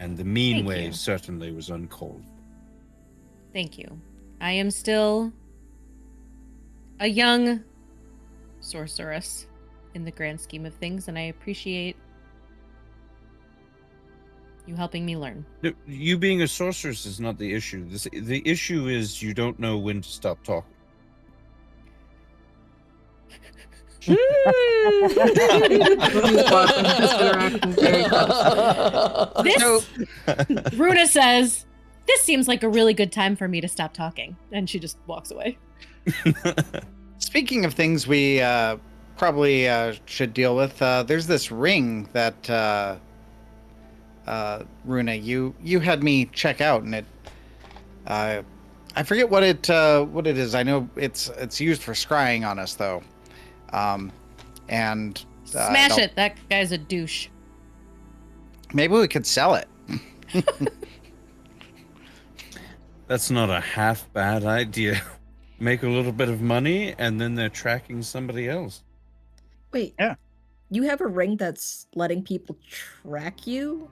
And the mean Thank way you. certainly was uncalled. Thank you. I am still a young sorceress in the grand scheme of things, and I appreciate you helping me learn. No, you being a sorceress is not the issue. The issue is you don't know when to stop talking. These blossoms just interacting very close. This Runa says, "This seems like a really good time for me to stop talking," and she just walks away. Speaking of things we probably should deal with, there's this ring that Runa, you had me check out, and it I forget what it is. I know it's used for scrying on us though, and Smash it! That guy's a douche. Maybe we could sell it. That's not a half bad idea. Make a little bit of money, and then they're tracking somebody else. Wait. Yeah. You have a ring that's letting people track you?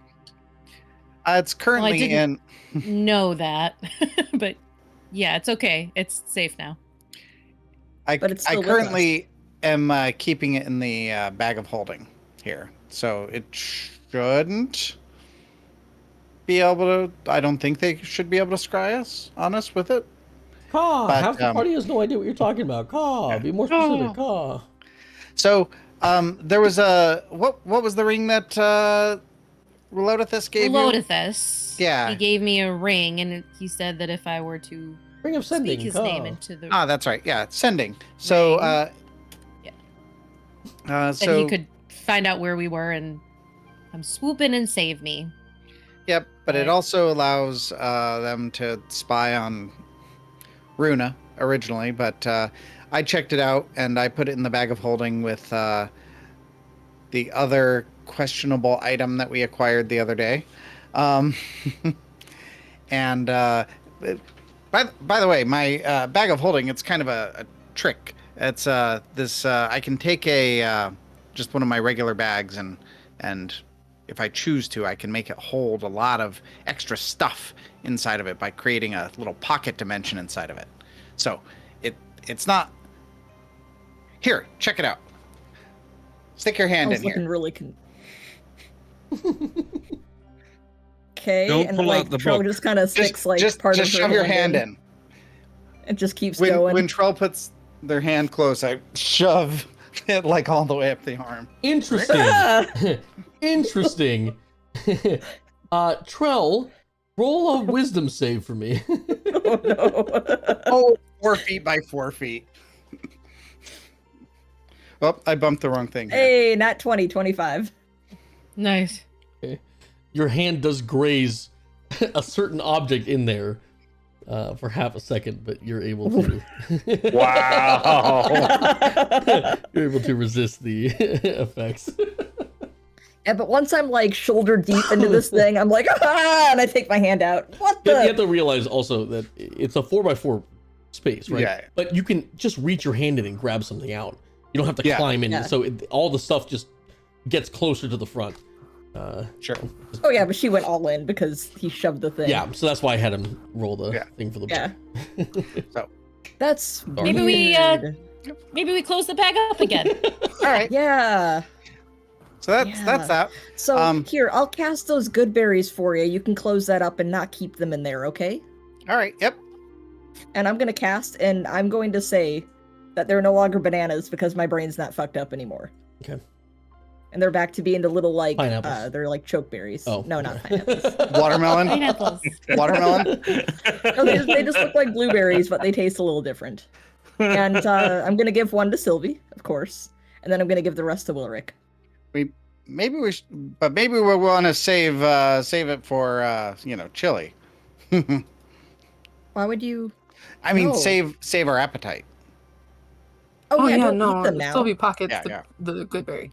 It's currently didn't know that, but yeah, it's okay. It's safe now. But it's still I with currently am keeping it in the bag of holding here, so it shouldn't be able to. I don't think they should be able to scry us on us with it. Caw, But, half the party has no idea what you're talking about. Caw, be more specific. Caw. So there was a what was the ring that Relodithus gave you? Relodithus. Yeah. He gave me a ring, and he said that if I were to Ring of sending. speak his Caw. name into the Ah, that's right. Yeah, sending. So Yeah. so that he could find out where we were and come swoop in and save me. Yep, but it Right. also allows them to spy on Runa originally, but I checked it out and I put it in the bag of holding with the other questionable item that we acquired the other day. And by the way, my bag of holding, it's kind of a trick. It's this I can take a just one of my regular bags and if I choose to, I can make it hold a lot of extra stuff inside of it by creating a little pocket dimension inside of it. So it's not. Here, check it out. Stick your hand I in was looking here. really Okay, Don't and pull like out the Tro book. just kind of sticks like just part of her shove your hand in. It just keeps When going. Trell puts their hand close, I shove it like all the way up the arm. Interesting. Ah! Interesting. Trell, roll a wisdom save for me. Oh no. Oh, 4 feet by 4 feet. Oh, I bumped the wrong thing. Here. Hey, not 20, 25. Nice. Your hand does graze a certain object in there for half a second, but you're able to. Wow. You're able to resist the effects. Yeah, but once I'm like shoulder deep into this thing, I'm like, ah, and I take my hand out. What You the? have to realize also that it's a 4x4 space, right? Yeah. But you can just reach your hand in and grab something out. You don't have to Yeah. climb in, Yeah. so all the stuff just gets closer to the front. Sure. Oh yeah, but she went all in because he shoved the thing. Yeah, so that's why I had him roll the Yeah. thing for the Yeah. So, That's Maybe weird. Maybe we close the bag up again. all right. Yeah. So that's that. So here, I'll cast those good berries for you. You can close that up and not keep them in there, okay? All right. Yep. And I'm gonna cast, and I'm going to say that they're no longer bananas because my brain's not fucked up anymore. Okay. And they're back to being the little like Pineapples. they're like choke berries. Oh, no, not okay. pineapples. Watermelon. Pineapples. Watermelon. No, they just look like blueberries, but they taste a little different. And I'm gonna give one to Sylvie, of course, and then I'm gonna give the rest to Wilric. Maybe we, but maybe we want to save it for chili. Why would you? I mean, No. save our appetite. Oh, yeah, yeah, don't no. eat them now. Sylvie pockets Yeah, the good berry.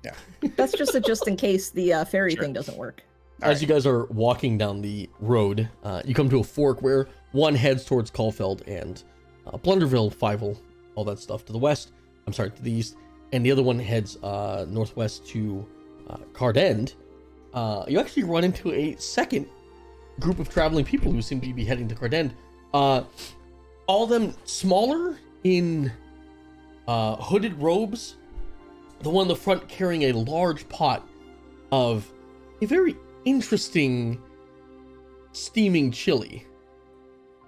That's just in case the fairy Sure. thing doesn't work. All As you guys are walking down the road, you come to a fork where one heads towards Caulfeld and Blunderville, Fievel, all that stuff to the west. I'm sorry, to the east. And the other one heads northwest to Cardend. You actually run into a second group of traveling people who seem to be heading to Cardend. All of them smaller in hooded robes. The one in the front carrying a large pot of a very interesting steaming chili.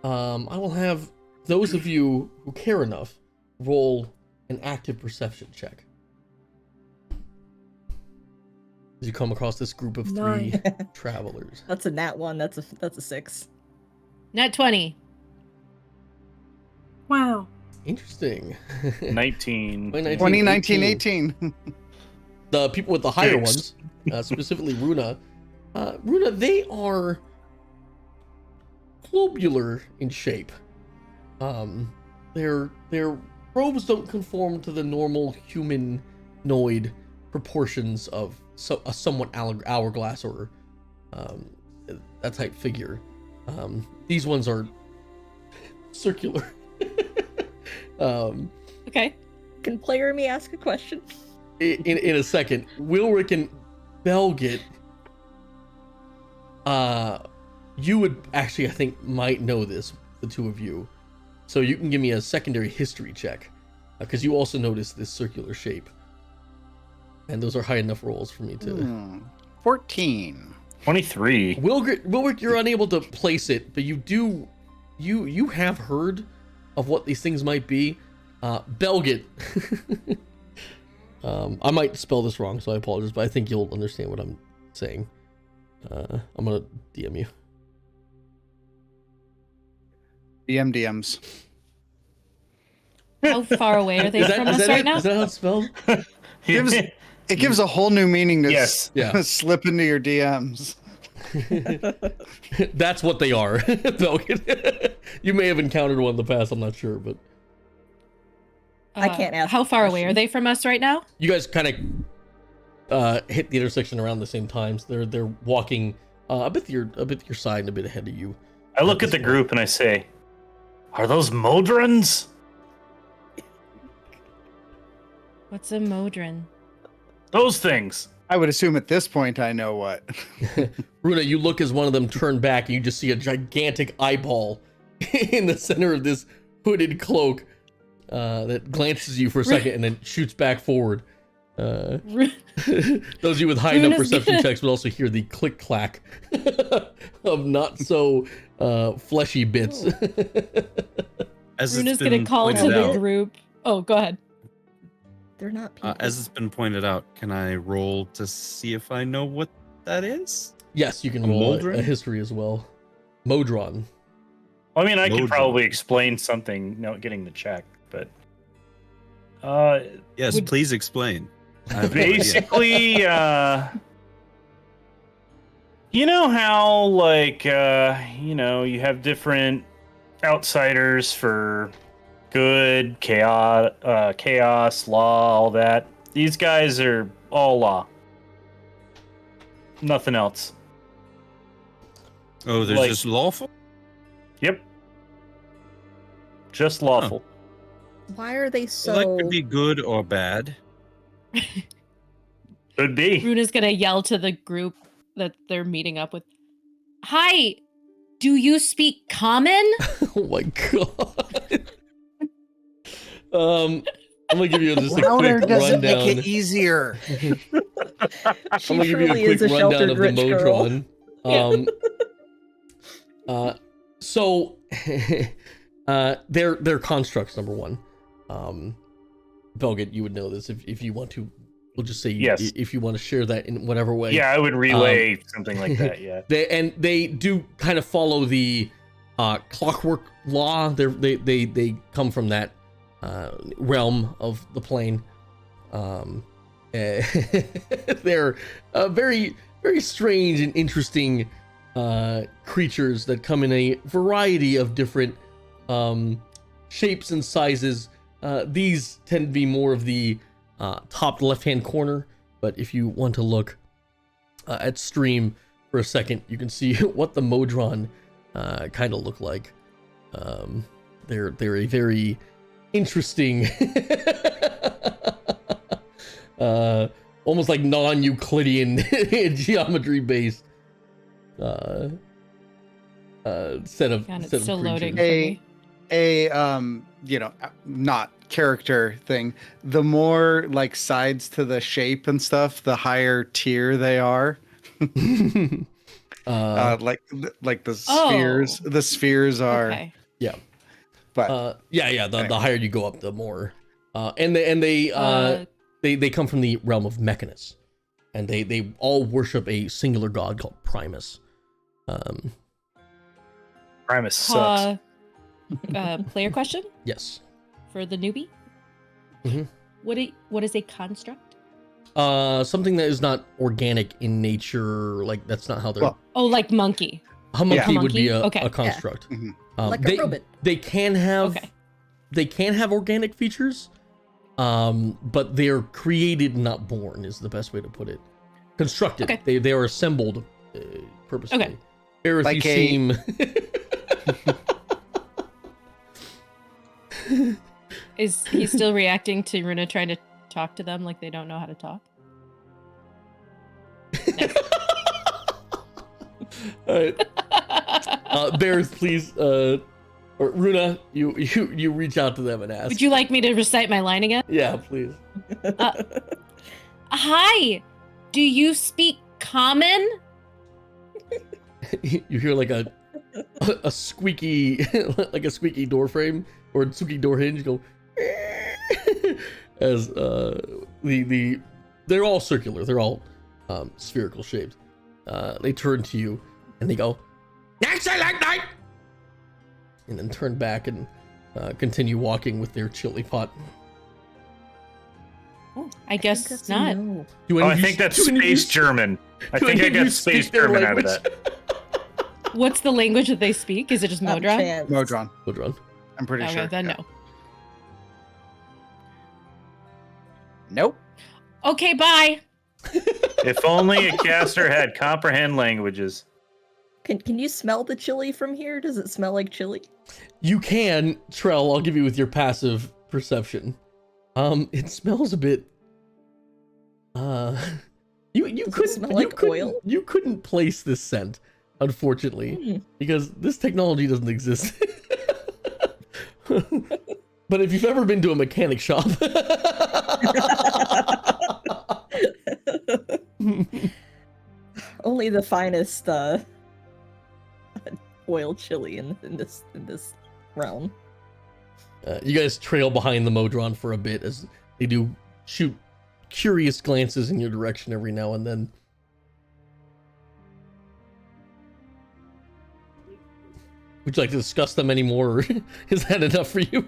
I will have those of you who care enough roll an active perception check. as you come across this group of 3 Nine. travelers. That's a nat 1. That's a 6. Nat 20. Wow. Interesting. 19. 2019, 18. The people with the higher Six. ones, specifically Runa. Runa, they are globular in shape. Their robes don't conform to the normal humanoid proportions of a somewhat hourglass or that type figure. These ones are circular. Okay. Can player me ask a question? In a second, Wilrick and Belgit, you would actually, I think, might know this, the two of you. So you can give me a secondary history check, because you also notice this circular shape. And those are high enough rolls for me to... 14. 23. Wilrick, you're unable to place it, but you have heard of what these things might be. Belgit. I might spell this wrong, so I apologize, but I think you'll understand what I'm saying. I'm gonna DM you. DMs. How far away are they from us right now? Is that how it's spelled? It gives a whole new meaning to Yes. Yeah. slip into your DMs. That's what they are. Belgit. You may have encountered one in the past, I'm not sure, but I can't ask How a far away question. are they from us right now? you guys kind of hit the intersection around the same times. They're walking a bit to your side and a bit ahead of you. I look at the group and I say, "Are those Modrons?" What's a modron? Those things. I would assume at this point I know what. Runa, you look as one of them turn back and you just see a gigantic eyeball in the center of this hooded cloak that glances at you for a second and then shoots back forward. Those of you with high enough Runa's perception gonna- checks would also hear the click clack of not so fleshy bits. As Runa's it's been gonna call to pointed the out, group. Oh, go ahead. They're not people. as it's been pointed out, can I roll to see if I know what that is? Yes, you can A roll Modron? a history as well. Modron. I mean, I could Modron. probably explain something, not getting the check, but Yes, Would- please explain. I have no idea. basically, you know how, like, you have different outsiders for good, chaos, law, all that. These guys are all law. Nothing else. Oh, they're like- just lawful? Yep. Just lawful. Why are they so? Well, that could be good or bad. Could be. Runa's gonna yell to the group that they're meeting up with. Hi, do you speak common? Oh my god. I'm gonna give you just a Louder quick doesn't rundown. make it easier. She I'm gonna give you a truly quick is a rundown sheltered of the rich girl. Modron. So they're constructs, number one. Belgit, you would know this if you want to. We'll just say Yes. if you want to share that in whatever way. Yeah, I would relay something like that, yeah. They do kind of follow the clockwork law. They come from that realm of the plane. They're very very strange and interesting creatures that come in a variety of different shapes and sizes. These tend to be more of the top left-hand corner, but if you want to look at stream for a second, you can see what the Modron kind of look like. They're a very interesting, almost like non-Euclidean geometry based set of God, set it's of still loading. creatures. Not character thing. The more like sides to the shape and stuff, the higher tier they are. Like the spheres. Oh. The spheres are. Okay. But The higher you go up, the more. And they come from the realm of Mechanus. and they all worship a singular god called Primus. Primus sucks. Player question Yes. for the newbie. Mhm. What is a construct? Something that is not organic in nature, like that's not how they're. Well, Oh, like monkey. Homunky Yeah. would be Okay. a construct. Mhm. Like a robot. They can have Okay. they can have organic features, but they're created, not born, is the best way to put it. Constructed. Okay. They are assembled purposefully. Okay. Aerith, Like you seem. Is he still reacting to Runa trying to talk to them like they don't know how to talk? All right, Bears, please. Or Runa, you reach out to them and ask. Would you like me to recite my line again? Yeah, please. Hi, do you speak common? You hear like a squeaky like a squeaky door frame or a squeaky door hinge go as they're all circular, they're all spherical shaped. They turn to you and they go excellent night, and then turn back and continue walking with their chili pot. Oh, I guess that's not. no. Do any Oh, I of you- think that's do any of you- space German. I do think any I of you got space speak their German out of language? that. What's the language that they speak? Is it just Not a Modron? chance. Modron. Modron. I'm pretty Okay, sure. then yeah. no. Nope. Okay, bye. If only a caster had comprehend languages. Can you smell the chili from here? Does it smell like chili? You can, Trell, I'll give you with your passive perception. It smells a bit you Does it couldn't smell you like couldn't- oil? You couldn't place this scent, unfortunately, because this technology doesn't exist. But if you've ever been to a mechanic shop, Only the finest oil chili in this realm. you guys trail behind the Modron for a bit as they do shoot curious glances in your direction every now and then. Would you like to discuss them anymore, or is that enough for you?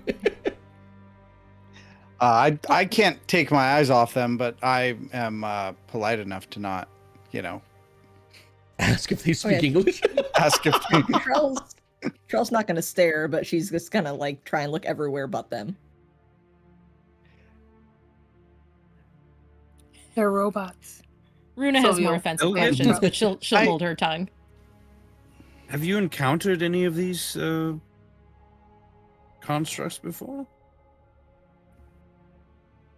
I can't take my eyes off them, but I am polite enough to not, Ask if they speak Okay. English. ask if Trell's not gonna stare, but she's just gonna like try and look everywhere but them. They're robots. Runa has more Sylvia. offensive Okay. questions, but she'll I- hold her tongue. Have you encountered any of these constructs before?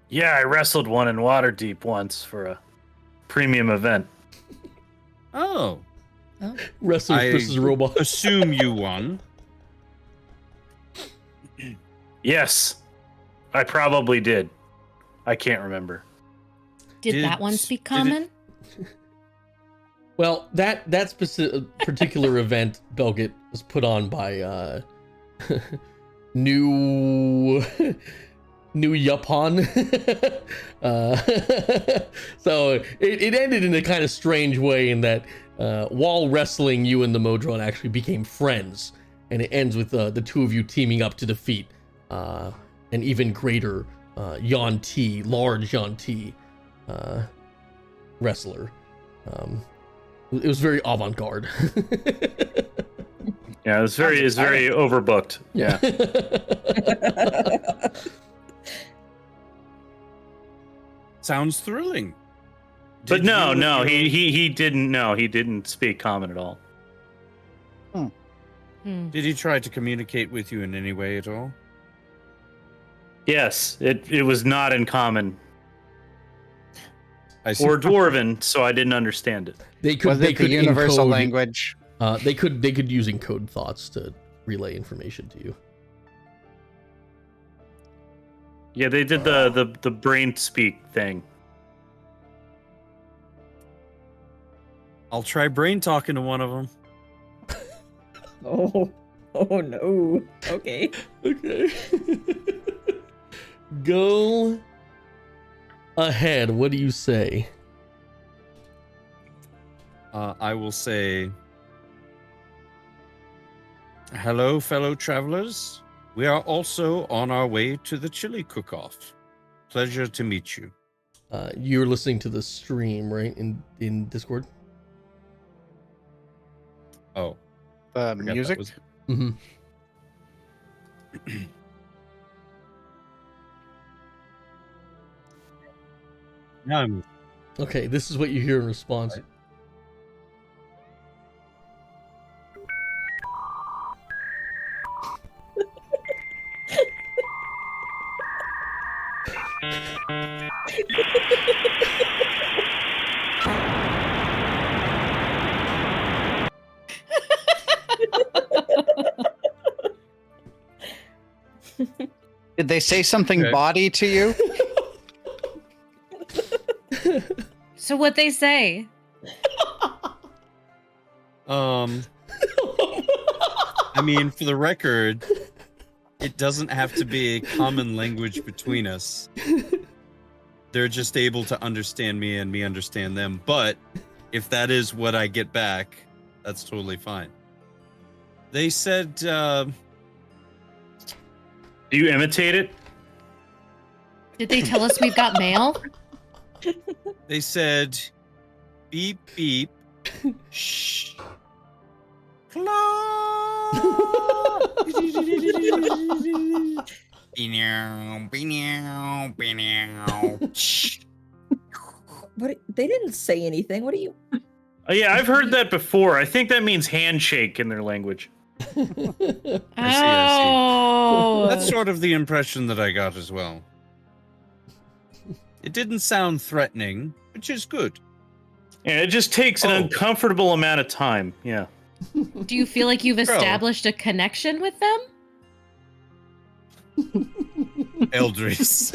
Yeah, I wrestled one in Waterdeep once for a premium event. Oh, Wrestlers I versus robots. assume you won. Yes, I probably did. I can't remember. Did that one Did- speak did it- common? Well, that particular event, Belgit, was put on by New Yuppon. So it ended in a kind of strange way in that while wrestling, you and the Modron actually became friends, and it ends with the two of you teaming up to defeat an even greater large Yuan-Ti wrestler. It was very avant-garde. Yeah, it's very overbooked. Yeah. Sounds thrilling. But Did no, you- no, he didn't. No, he didn't speak common at all. Did he try to communicate with you in any way at all? Yes, it was not in common I see. or dwarven, so I didn't understand it. They could was they it the could universal encode, language? They could use encode thoughts to relay information to you. Yeah, they did the brain speak thing. I'll try brain talking to one of them. Oh no. Okay. Okay. Go ahead. What do you say? I will say, hello, fellow travelers. We are also on our way to the chili cook-off. Pleasure to meet you. You're listening to the stream, right? In Discord? Oh, The forgot that music. was- Mm-hmm. Now I'm Okay, this is what you hear in response. Did they say something Okay. bawdy to you? So what they say? I mean, for the record, it doesn't have to be a common language between us. They're just able to understand me and me understand them. But if that is what I get back, that's totally fine. They said, Do you imitate it? Did they tell us we've got mail? they said, beep, beep, shh. What? They didn't say anything. What are you? Oh, yeah, I've heard that before. I think that means handshake in their language. I see. Oh, That's sort of the impression that I got as well. It didn't sound threatening, which is good. Yeah, it just takes an Oh. uncomfortable amount of time. Yeah. do you feel like you've Bro. established a connection with them? Eldris.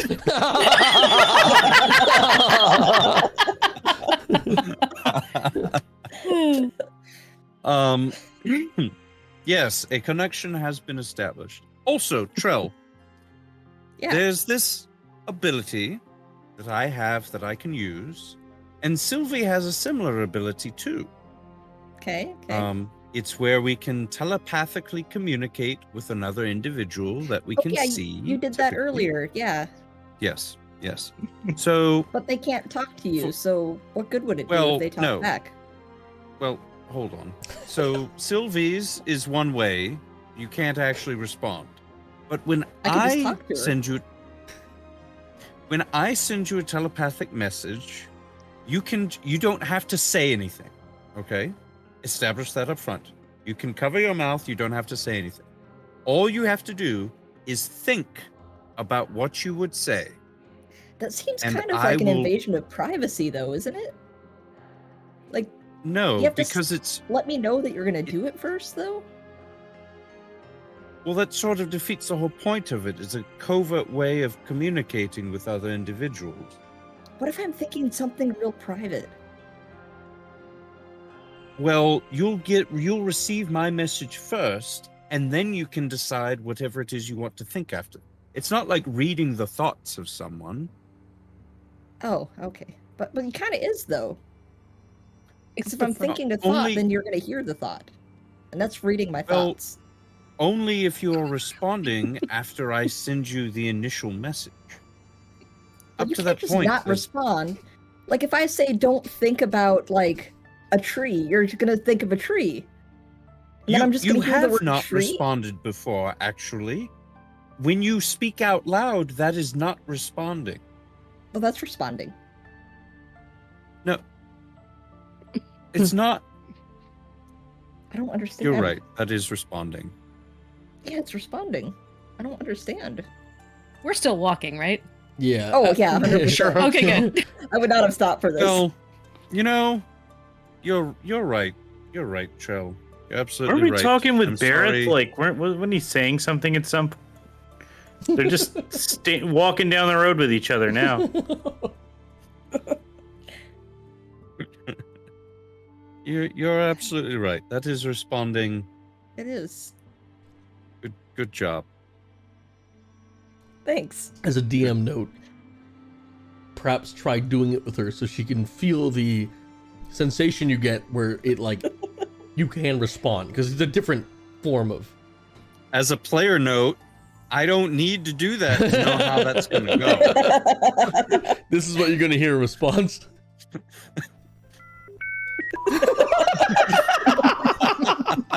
Yes, a connection has been established. Also, Trell, Yeah. there's this ability that I have that I can use, and Sylvie has a similar ability too. Okay. Okay. It's where we can telepathically communicate with another individual that we Oh, can yeah, see. you did that typically. earlier. Yeah. Yes, yes. So, But they can't talk to you. So what good would it do Well, if they talk no. back? well, hold on. So, Sylvie's is one way. You can't actually respond. But when I can just I talk to her. send you a telepathic message, you don't have to say anything. Okay? Establish that up front. You can cover your mouth, you don't have to say anything. All you have to do is think about what you would say. That seems and kind of I like an will- invasion of privacy, though, isn't it? Like, No, you have to because it's let me know that you're going to do it first, though? well, that sort of defeats the whole point of it. It's a covert way of communicating with other individuals. What if I'm thinking something real private? Well, you'll receive my message first, and then you can decide whatever it is you want to think after. It's not like reading the thoughts of someone. Oh, okay. But it kind of is, though. Because if the I'm thought. thinking a thought, Only- then you're going to hear the thought. And that's reading my Well, thoughts. Only if you're responding after I send you the initial message. But Up you to can't that just point, not there's- respond. Like, if I say don't think about, like, a tree, you're going to think of a tree. And then I'm just you going to hear the have word not tree? responded before, actually. When you speak out loud, that is not responding. Well, that's responding. No. It's not. I don't understand. You're right. That is responding. Yeah, it's responding. I don't understand. We're still walking, right? Yeah. Oh, yeah, 100%. Sure. Okay, good. I would not have stopped for this. Well, you know, you're right. You're right, Trell. You're absolutely Weren't we right. talking with I'm Barrett? sorry. Like, wasn't he saying something at some point? They're just walking down the road with each other now. You're absolutely right. That is responding. It is. Good job. Thanks. As a DM note, perhaps try doing it with her so she can feel the sensation you get where it like you can respond because it's a different form of. As a player note, I don't need to do that to know how that's going to go. This is what you're going to hear in response.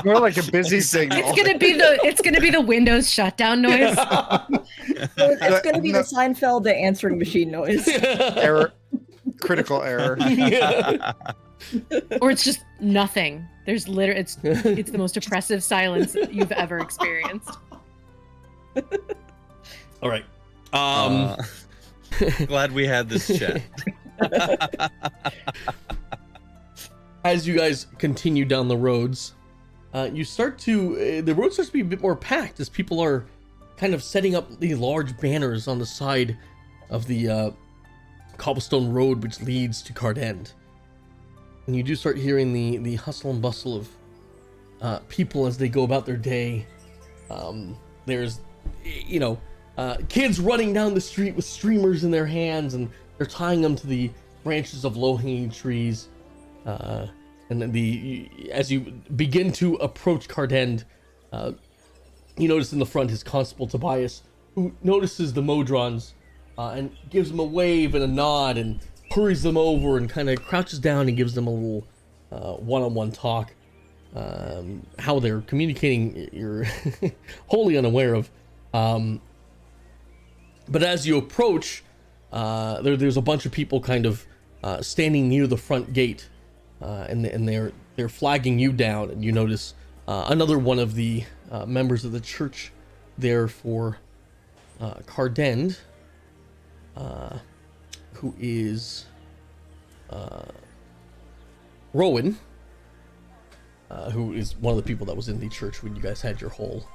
More like a busy signal. It's gonna be the Windows shutdown noise. It's going to be the Seinfeld the answering machine noise. Error. Critical error. Yeah. Or it's just nothing. There's literally it's the most oppressive silence you've ever experienced. All right. Glad we had this chat. As you guys continue down the roads, you start to the road starts to be a bit more packed as people are kind of setting up these large banners on the side of the cobblestone road which leads to Cardend. And you do start hearing the hustle and bustle of people as they go about their day. There's, kids running down the street with streamers in their hands, and they're tying them to the branches of low-hanging trees. And then as you begin to approach Cardend, you notice in the front his constable Tobias, who notices the Modrons and gives them a wave and a nod and hurries them over and kind of crouches down and gives them a little one-on-one talk. How they're communicating, you're wholly unaware of. But as you approach, there's a bunch of people kind of standing near the front gate, and they're flagging you down, and you notice another one of the members of the church there for Cardend, who is Rowan, who is one of the people that was in the church when you guys had your whole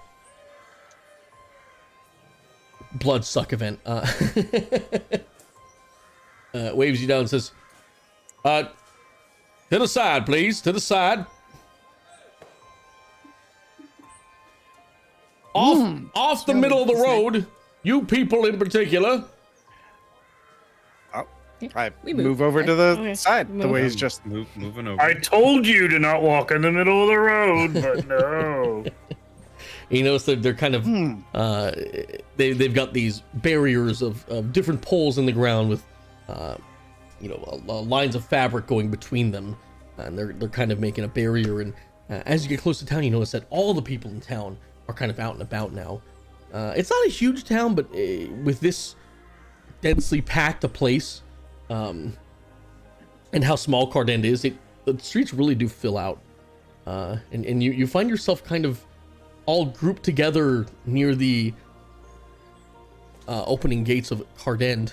blood suck event. Waves you down and says, to the side, please, to the side. Off the middle of the road, you people in particular. I We move over to the Okay. side the way he's just. Moving over. I told you to not walk in the middle of the road, but no. You notice that they're kind of they've got these barriers of different poles in the ground with lines of fabric going between them, and they're kind of making a barrier. And as you get close to town, you notice that all the people in town are kind of out and about now. It's not a huge town, but with this densely packed a place, and how small Cardend is, the streets really do fill out, and you find yourself kind of all grouped together near the opening gates of Cardend.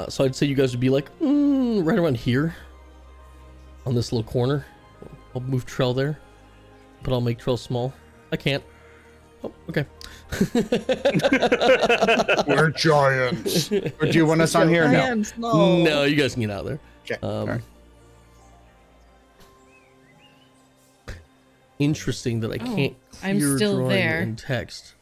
So I'd say you guys would be like right around here on this little corner. I'll move Trell there, but I'll make Trell small. I can't. Oh, okay. We're giants. Or do you want us on here? I No. am small. No, you guys can get out of there. Okay. All right. Interesting that I can't I'm clear still drawing there. in text.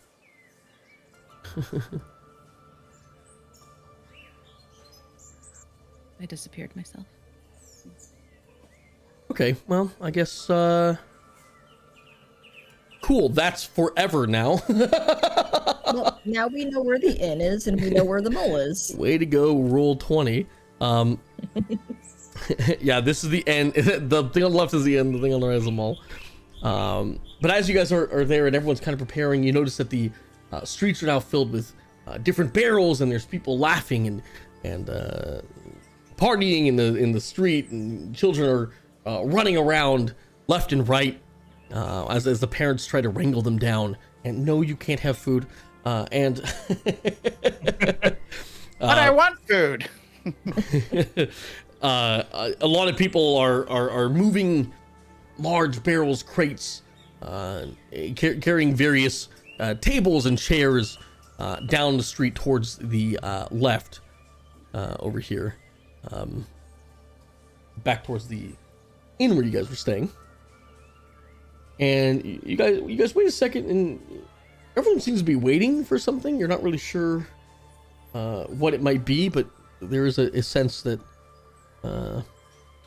I disappeared myself. Okay, well, I guess cool, that's forever now. Well, now we know where the inn is, and we know where the mole is. Way to go, roll 20. Yeah, this is the end. The thing on the left is the end, the thing on the right is the mall. But as you guys are there and everyone's kind of preparing, you notice that the streets are now filled with different barrels, and there's people laughing and partying in the street, and children are running around left and right as the parents try to wrangle them down. And no, you can't have food. And But I want food. a lot of people are moving large barrels, crates, carrying various tables and chairs down the street towards the left over here, back towards the inn where you guys were staying. And you guys wait a second, and everyone seems to be waiting for something. You're not really sure what it might be, but there is a sense that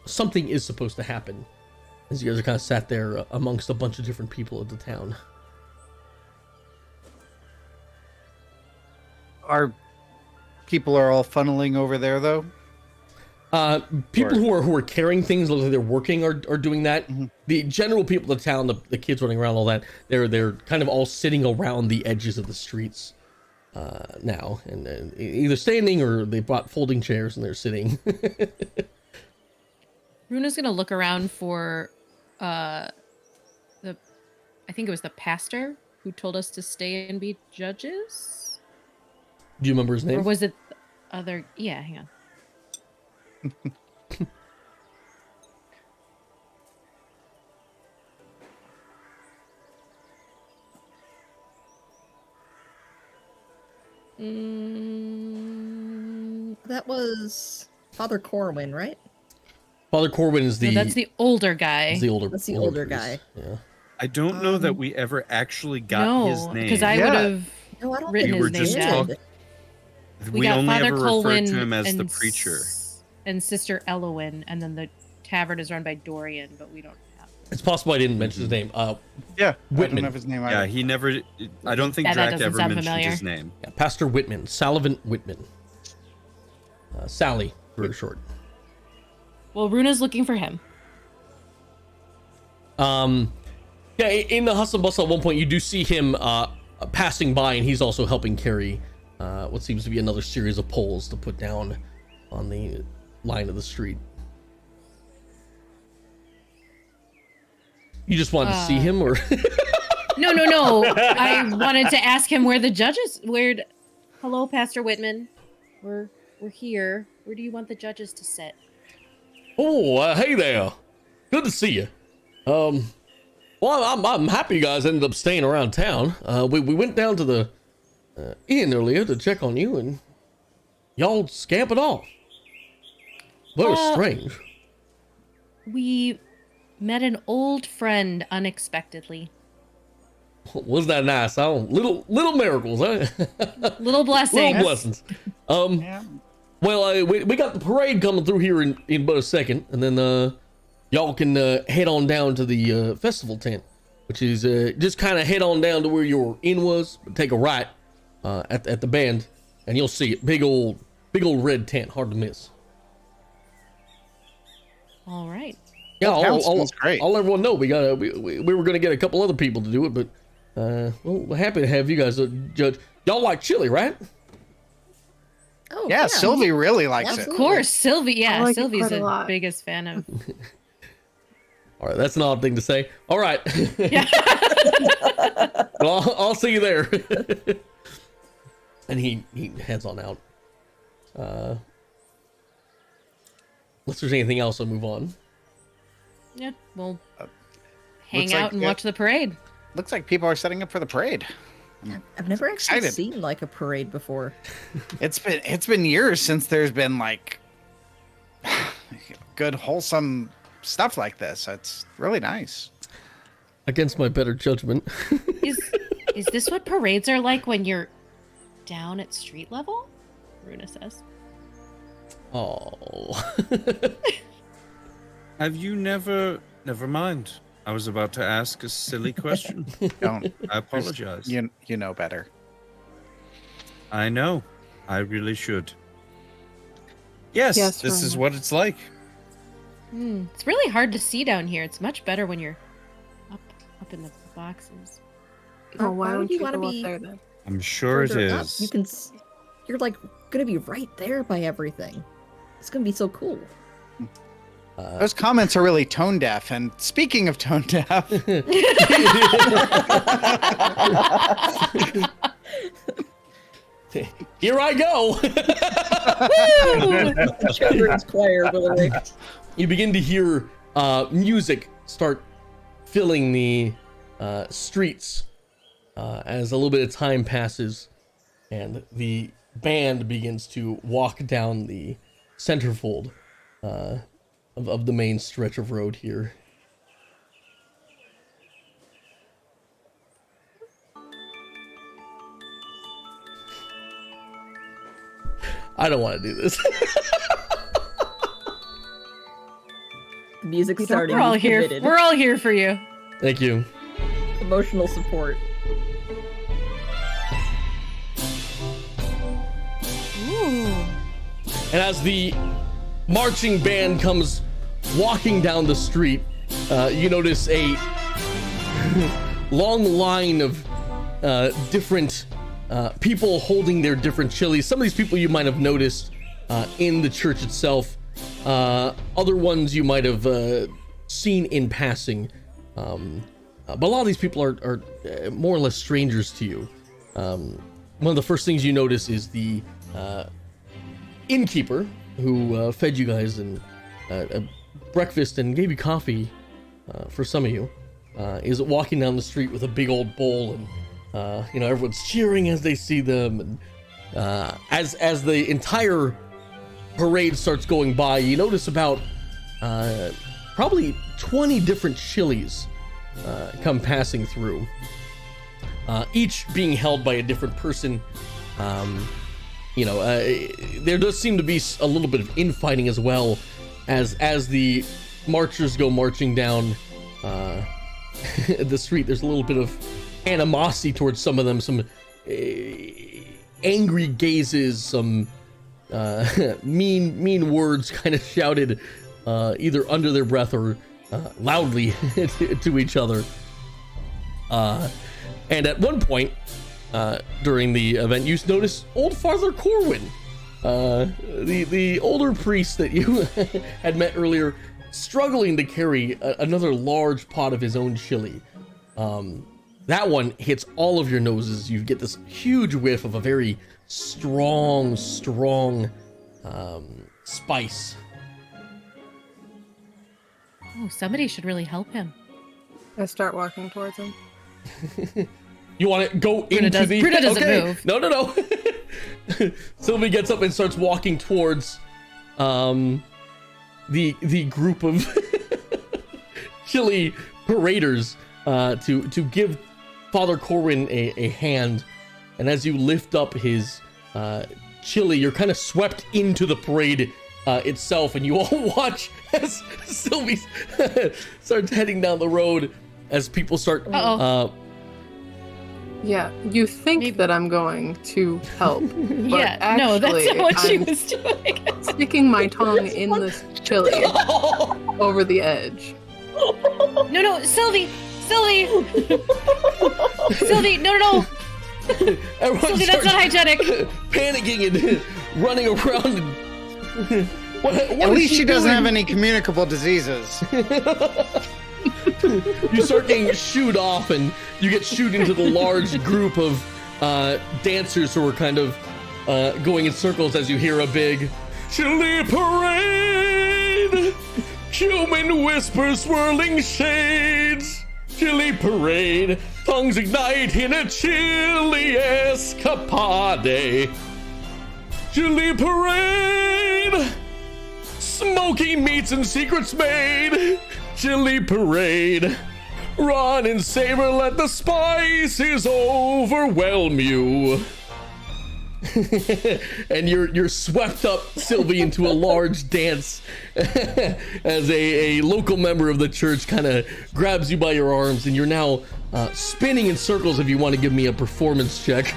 something is supposed to happen as you guys are kind of sat there amongst a bunch of different people of the town. Our people are all funneling over there, though. People who are carrying things, look like they're working, are doing that. Mhm. The general people of the town, the kids running around, all that, they're kind of all sitting around the edges of the streets now, and either standing or they brought folding chairs and they're sitting. Runa's gonna look around for I think it was the pastor who told us to stay and be judges. Do you remember his name? Or was it the other? Yeah, hang on. That was Father Corwin, right? Father Corwin is the. No, that's the older guy. is the older. That's the older priest. guy. Yeah. I don't know that we ever actually got his No, name. because I Yeah. would have No, I don't written think We his were name just down. talking. We We got only Father ever Colwyn referred to him as the and preacher. and Sister Elowyn, and then the tavern is run by Dorian, but we don't have. It's possible I didn't mention his name. Yeah, I Whitman. don't know if his name. Yeah, either. he never. I don't think That Drac doesn't ever sound mentioned familiar. his name. Yeah, Pastor Whitman, Sullivan Whitman. Sally, for short. Well, Runa's looking for him. Yeah, in the hustle bustle at one point, you do see him passing by, and he's also helping carry what seems to be another series of poles to put down on the line of the street. You just wanted to see him, or? No. I wanted to ask him where the judges. Hello, Pastor Whitman. We're here. Where do you want the judges to sit? Oh, hey there. Good to see you. Well, I'm happy you guys ended up staying around town. We went down to the inn earlier to check on you, and y'all scampered off. Very strange. We met an old friend unexpectedly. Was that nice? Little miracles, huh? Little blessings. Little blessings. Yeah. Well, we got the parade coming through here in about a second, and then y'all can head on down to the festival tent, which is just kind of head on down to where your inn was, take a right at the bend, and you'll see it. Big old red tent, hard to miss. All right. Yeah, That sounds great. I'll let everyone know we were gonna get a couple other people to do it, but well, we're happy to have you guys judge. Y'all like chili, right? Oh, Yeah, Sylvie really likes Of it. Absolutely. course, Sylvie. Yeah, I like it Sylvie's quite a the lot. biggest fan of. All right, that's an odd thing to say. All right. Yeah. Well, I'll see you there. And he heads on out. Unless there's anything else, I'll move on. Yeah, we'll hang looks out like and it- watch the parade. Looks like people are setting up for the parade. I've never actually Excited. seen like a parade before. It's been years since there's been like good wholesome stuff like this. It's really nice. Against my better judgment. Is this what parades are like when you're down at street level? Runa says. Oh. Have you never? Never mind. I was about to ask a silly question. Don't I apologize. you know better. I know. I really should. Yes, Yes, this is Roma. what it's like. It's really hard to see down here. It's much better when you're up in the boxes. Oh, why would don't you you want to go be up there then? I'm sure it further up? is. You can. You're like gonna be right there by everything. It's gonna be so cool. Those comments are really tone deaf. And speaking of tone deaf, Here I go. Children's choir, really. You begin to hear music start filling the streets as a little bit of time passes, and the band begins to walk down the centerfold of the main stretch of road here. I don't want to do this. The music's starting. We're all He's here. committed. We're all here for you. Thank you. Emotional support. Ooh. And as the marching band comes walking down the street, you notice a long line of different people holding their different chilies. Some of these people you might have noticed in the church itself. Other ones you might have seen in passing. But a lot of these people are more or less strangers to you. One of the first things you notice is the innkeeper who fed you guys and breakfast and gave you coffee for some of you, is walking down the street with a big old bowl, and everyone's cheering as they see them. And as the entire parade starts going by, you notice about probably 20 different chilies come passing through, each being held by a different person. There does seem to be a little bit of infighting as well, as the marchers go marching down the street. There's a little bit of animosity towards some of them, some angry gazes, some mean words kind of shouted either under their breath or loudly to each other. And at one point during the event, you notice old Father Corwin, the older priest that you had met earlier, struggling to carry another large pot of his own chili. That one hits all of your noses. You get this huge whiff of a very strong spice. Oh, somebody should really help him. I start walking towards him. You want to go into the... Bruna doesn't okay. move. No. Sylvie gets up and starts walking towards the group of chili paraders to give Father Corwin a hand. And as you lift up his chili, you're kind of swept into the parade itself, and you all watch as Sylvie starts heading down the road as people start... Yeah, you think that I'm going to help, but Yeah, no, that's actually, not what she I'm was doing. sticking my tongue in this chili over the edge. No, Sylvie! Sylvie, no. Everyone Sylvie, that's not hygienic. panicking and running around. And what At is least she doesn't doing? have any communicable diseases. You start getting shooed off, and you get shooed into the large group of dancers who are kind of going in circles as you hear a big chili parade, human whispers swirling shades, chili parade, tongues ignite in a chili escapade, chili parade, smoky meats and secrets made, chili parade, run and savor, let the spices overwhelm you. And you're swept up, Sylvie, into a large dance as a local member of the church kind of grabs you by your arms, and you're now spinning in circles. If you want to give me a performance check.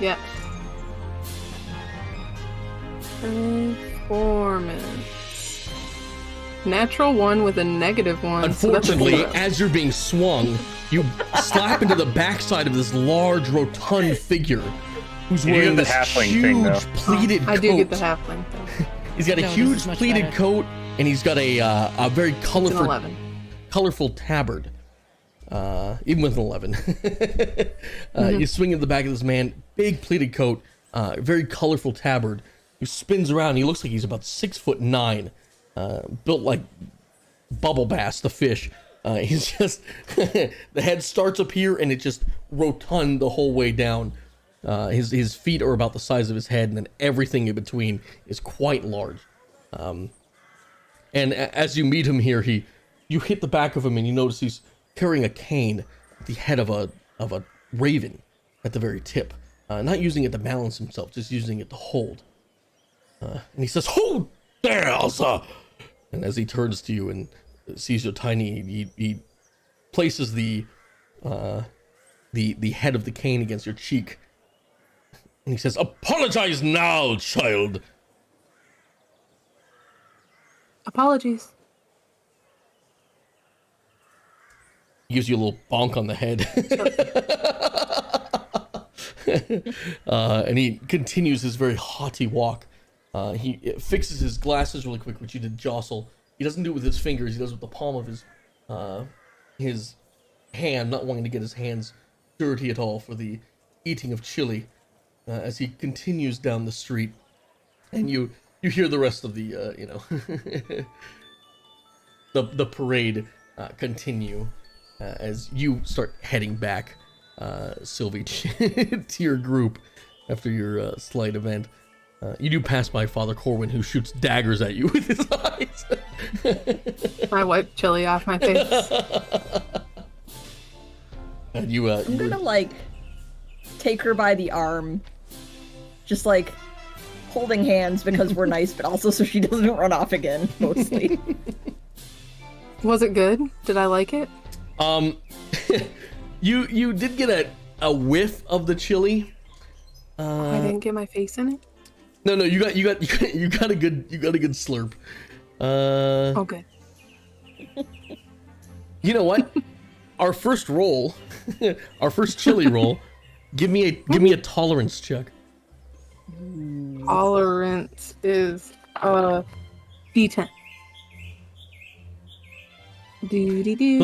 Yeah. Performance. Natural 1 with a -1. Unfortunately, so that's a 0. as you're being swung, you slap into the backside of this large, rotund figure who's You wearing get the this halfling thing, huge though. pleated coat. I do get the halfling thing. He's got a No, this huge is much pleated better. coat, and he's got a very It's an colorful 11. tabard. Even with an 11. You swing in the back of this man, big pleated coat, very colorful tabard, who spins around. He looks like he's about 6'9", built like Bubble Bass, the fish. He's just, the head starts up here, and it just rotund the whole way down. His feet are about the size of his head, and then everything in between is quite large. And as you meet him here, you hit the back of him, and you notice he's carrying a cane at the head of a raven at the very tip. not using it to balance himself, just using it to hold. And he says, "Hold there, Elsa!" And as he turns to you and sees you tiny, he places the head of the cane against your cheek. And he says, "Apologize now, child." Apologies. He gives you a little bonk on the head. And he continues his very haughty walk. He fixes his glasses really quick, which he did jostle. He doesn't do it with his fingers. He does it with the palm of his hand, not wanting to get his hands dirty at all for the eating of chili. As he continues down the street, and you hear the rest of the the parade continue as you start heading back, Sylvie, to your group after your slight event. You do pass by Father Corwin, who shoots daggers at you with his eyes. I wipe chili off my face. And you, I'm gonna like take her by the arm, just like holding hands because we're nice, but also so she doesn't run off again. Mostly. Was it good? Did I like it? You did get a whiff of the chili. I didn't get my face in it. No, you got a good slurp. Okay. You know what? Our first roll, our first chili roll. Give me a tolerance check. Tolerance is D10. For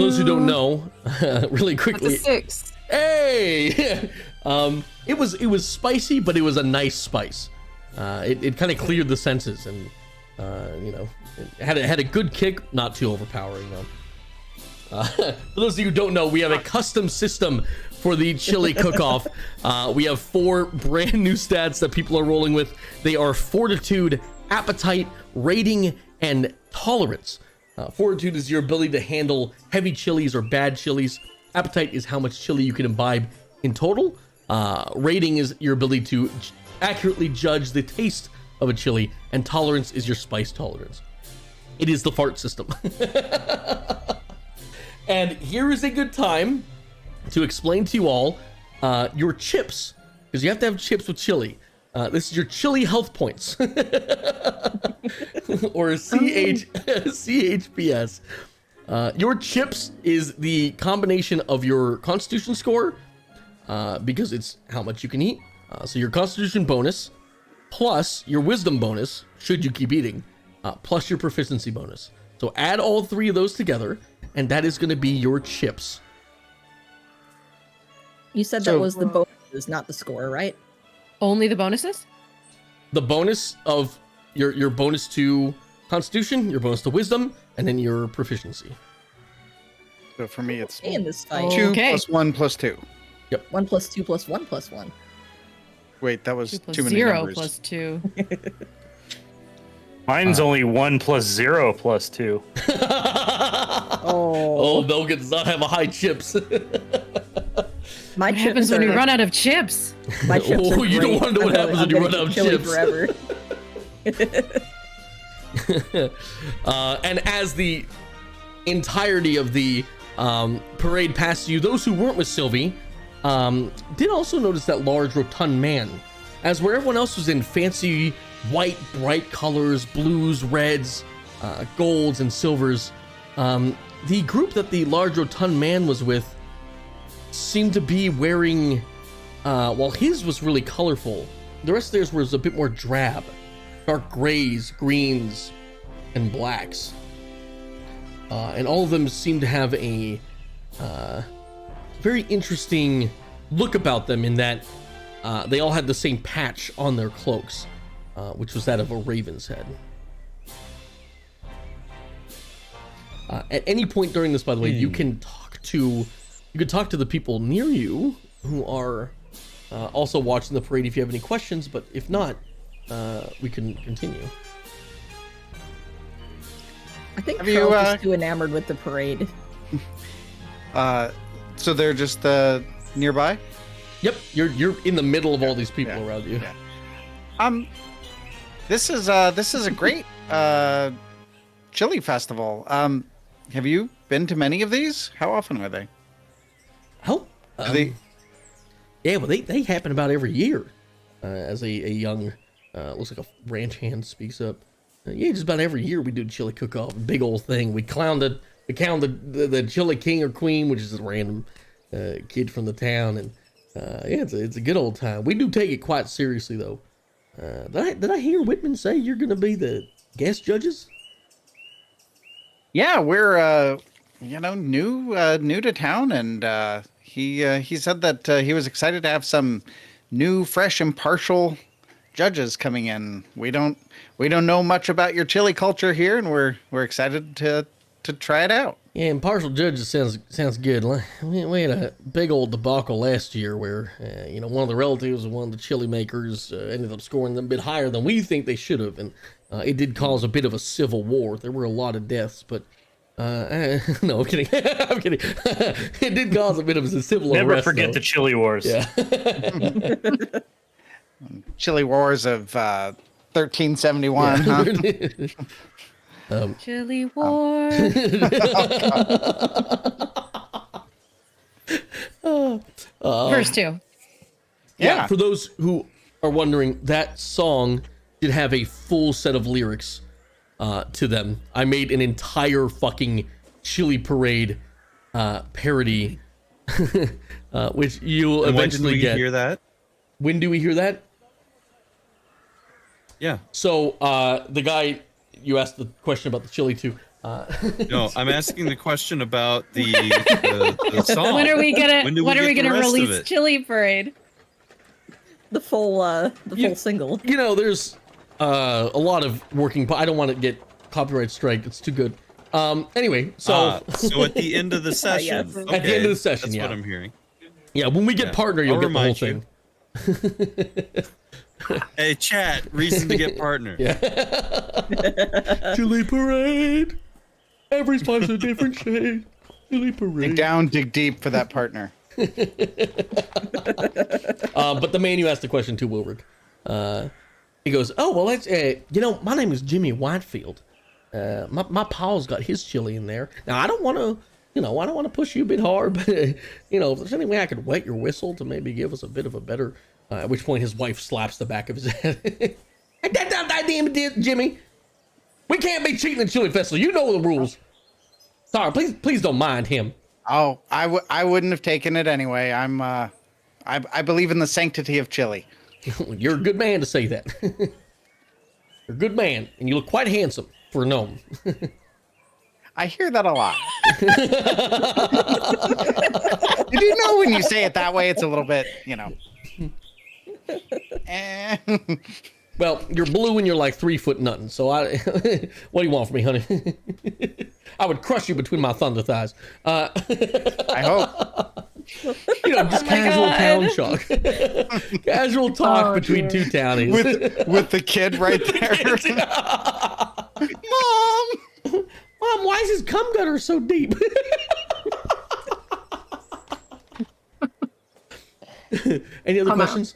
those who don't know, really quickly. That's a 6. Hey, it was spicy, but it was a nice spice. It kind of cleared the senses, and it had a good kick, not too overpowering though. For those of you who don't know, we have a custom system for the chili cook-off. We have 4 brand new stats that people are rolling with. They are fortitude, appetite, rating, and tolerance. Fortitude is your ability to handle heavy chilies or bad chilies. Appetite is how much chili you can imbibe in total. Rating is your ability to accurately judge the taste of a chili, and tolerance is your spice tolerance. It is the fart system. And here is a good time to explain to you all your chips, because you have to have chips with chili. This is your chili health points, or CHPS. Your chips is the combination of your Constitution score, because it's how much you can eat. So your Constitution bonus, plus your Wisdom bonus, should you keep eating, plus your Proficiency bonus. So add all 3 of those together, and that is going to be your chips. You said that was the bonuses, not the score, right? Only the bonuses? The bonus of your bonus to Constitution, your bonus to Wisdom, and then your Proficiency. So for me, it's In this fight. 2 Okay. plus 1 plus 2. 1 plus 2 plus 1 plus 1. Wait, that was 2 plus too many 0 numbers. plus 2. Mine's only 1 plus 0 plus 2. Oh, Belga does not have a high chips. My What happens when are, you run out of chips? My chips Oh, are you don't great. wanna know what happens when you run out of chili chips. Forever. And as the entirety of the parade passed you, those who weren't with Sylvie did also notice that large rotund man. As where everyone else was in fancy white, bright colors, blues, reds, golds, and silvers, the group that the large rotund man was with seemed to be wearing, while his was really colorful, the rest of theirs was a bit more drab. Dark grays, greens, and blacks. And all of them seem to have a very interesting look about them in that they all had the same patch on their cloaks, which was that of a raven's head. At any point during this, by the way, you can talk to the people near you who are also watching the parade if you have any questions, but if not, we can continue. I think Have you, Charles is too enamored with the parade. So they're just nearby? Yep, you're in the middle of all these people Yeah. around you. Yeah. This is a great chili festival. Have you been to many of these? How often are they? Oh, Do they? yeah, well, they happen about every year. As a young, looks like a ranch hand speaks up. Yeah, just about every year we do chili cook-off, big old thing. We clown the chili king or queen, which is a random kid from the town, and yeah, it's a good old time. We do take it quite seriously though. Did I hear Whitman say you're gonna be the guest judges? Yeah, we're new to town, and he said that he was excited to have some new, fresh, impartial judges coming in. We don't know much about your chili culture here, and we're excited to try it out. Yeah, impartial judges sounds good. We had a big old debacle last year where one of the relatives of one of the chili makers ended up scoring them a bit higher than we think they should have, and it did cause a bit of a civil war. There were a lot of deaths, but no, I'm kidding. I'm kidding. It did cause a bit of a civil Never unrest, forget though. the chili wars. Yeah. Chili wars of 1371, huh? Chili war. Verse 2. Yeah. For those who are wondering, that song did have a full set of lyrics to them. I made an entire fucking Chili Parade parody, which you'll And when eventually did we get. hear that? When do we hear that? Yeah. So the guy you asked the question about the chili too. No, I'm asking the question about the song. When are we gonna When do we when are get we the gonna rest of release it? Chili Parade? The full single. There's a lot of working. I don't want to get copyright strike. It's too good. Anyway, so so at the end of the session. Yes. Okay, At the end of the session, that's yeah. what I'm hearing. yeah, when we get Yeah. partner, you'll I'll get the whole remind thing. Hey, chat. Reason to get partner. Yeah. Chili Parade. Every spice a different shade. Chili Dig Parade. down, dig deep for that partner. But the man you asked the question to, Wilrick, he goes, "Oh well, that's my name is Jimmy Whitefield. My pa's got his chili in there. Now I don't want to, I don't want to push you a bit hard, but if there's any way I could wet your whistle to maybe give us a bit of a better." At which point his wife slaps the back of his head. Damn it, Jimmy. We can't be cheating the chili festival. You know the rules. Sorry, please don't mind him. Oh, I wouldn't have taken it anyway. I believe in the sanctity of chili. You're a good man to say that. You're a good man, and you look quite handsome for a gnome. I hear that a lot. You do know when you say it that way, it's a little bit, Eh. Well, you're blue and you're like 3 foot nothing. So what do you want from me, honey? I would crush you between my thunder thighs. I hope. Just casual town talk. Casual talk between two townies. With the kid right there. Mom, why is his cum gutter so deep? Any other I'm out. questions?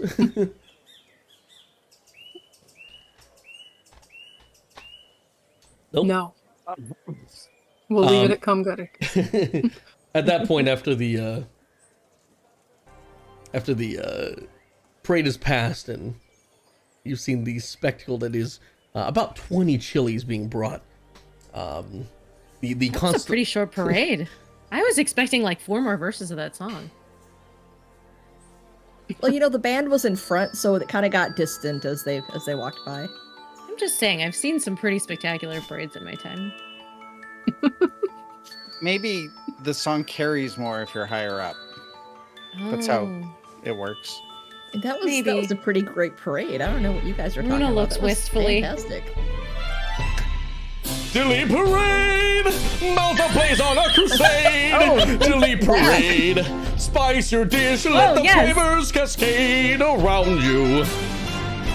Nope. No. We'll leave it at cum gutter. At that point, after the parade is passed and you've seen the spectacle that is about 20 chilies being brought, the It's a constant. pretty short parade. I was expecting like 4 more verses of that song. Well, the band was in front, so it kind of got distant as they walked by. I'm just saying, I've seen some pretty spectacular parades in my time. Maybe the song carries more if you're higher up. That's how Oh. it works. That Maybe. was a pretty great parade. I don't know what you guys are talking Luna about. looks That was wistfully. fantastic. Chili Parade! Malta plays on a crusade! Oh, Chili Parade! Spice your dish, let the yes. flavors cascade around you.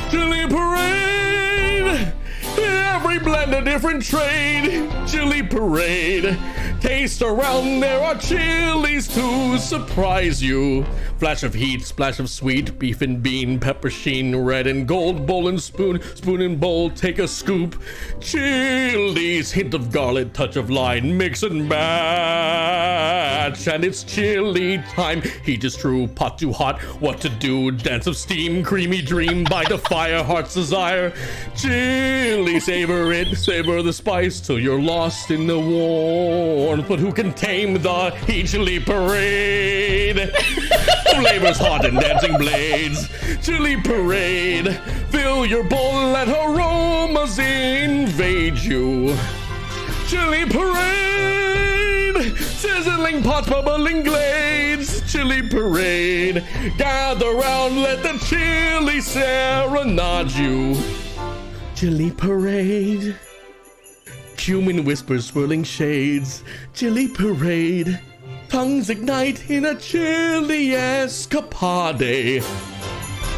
Chili Parade! Every blend a different trade. Chili Parade! Taste around, there are chilies to surprise you. Flash of heat, splash of sweet, beef and bean, pepper sheen, red and gold, bowl and spoon, spoon and bowl, take a scoop. Chilies, hint of garlic, touch of lime, mix and match. And it's chili time, heat is true, pot too hot, what to do? Dance of steam, creamy dream, bite of fire, heart's desire. Chili, savor it, savor the spice till you're lost in the warmth. But who can tame the heat chili parade? Flavors hot and dancing blades. Chili parade, fill your bowl, let aromas invade you. Chili parade, sizzling pots, bubbling glades. Chili parade, gather round, let the chili serenade you. Chili parade, cumin whispers, swirling shades. Chili parade, tongues ignite in a chili escapade.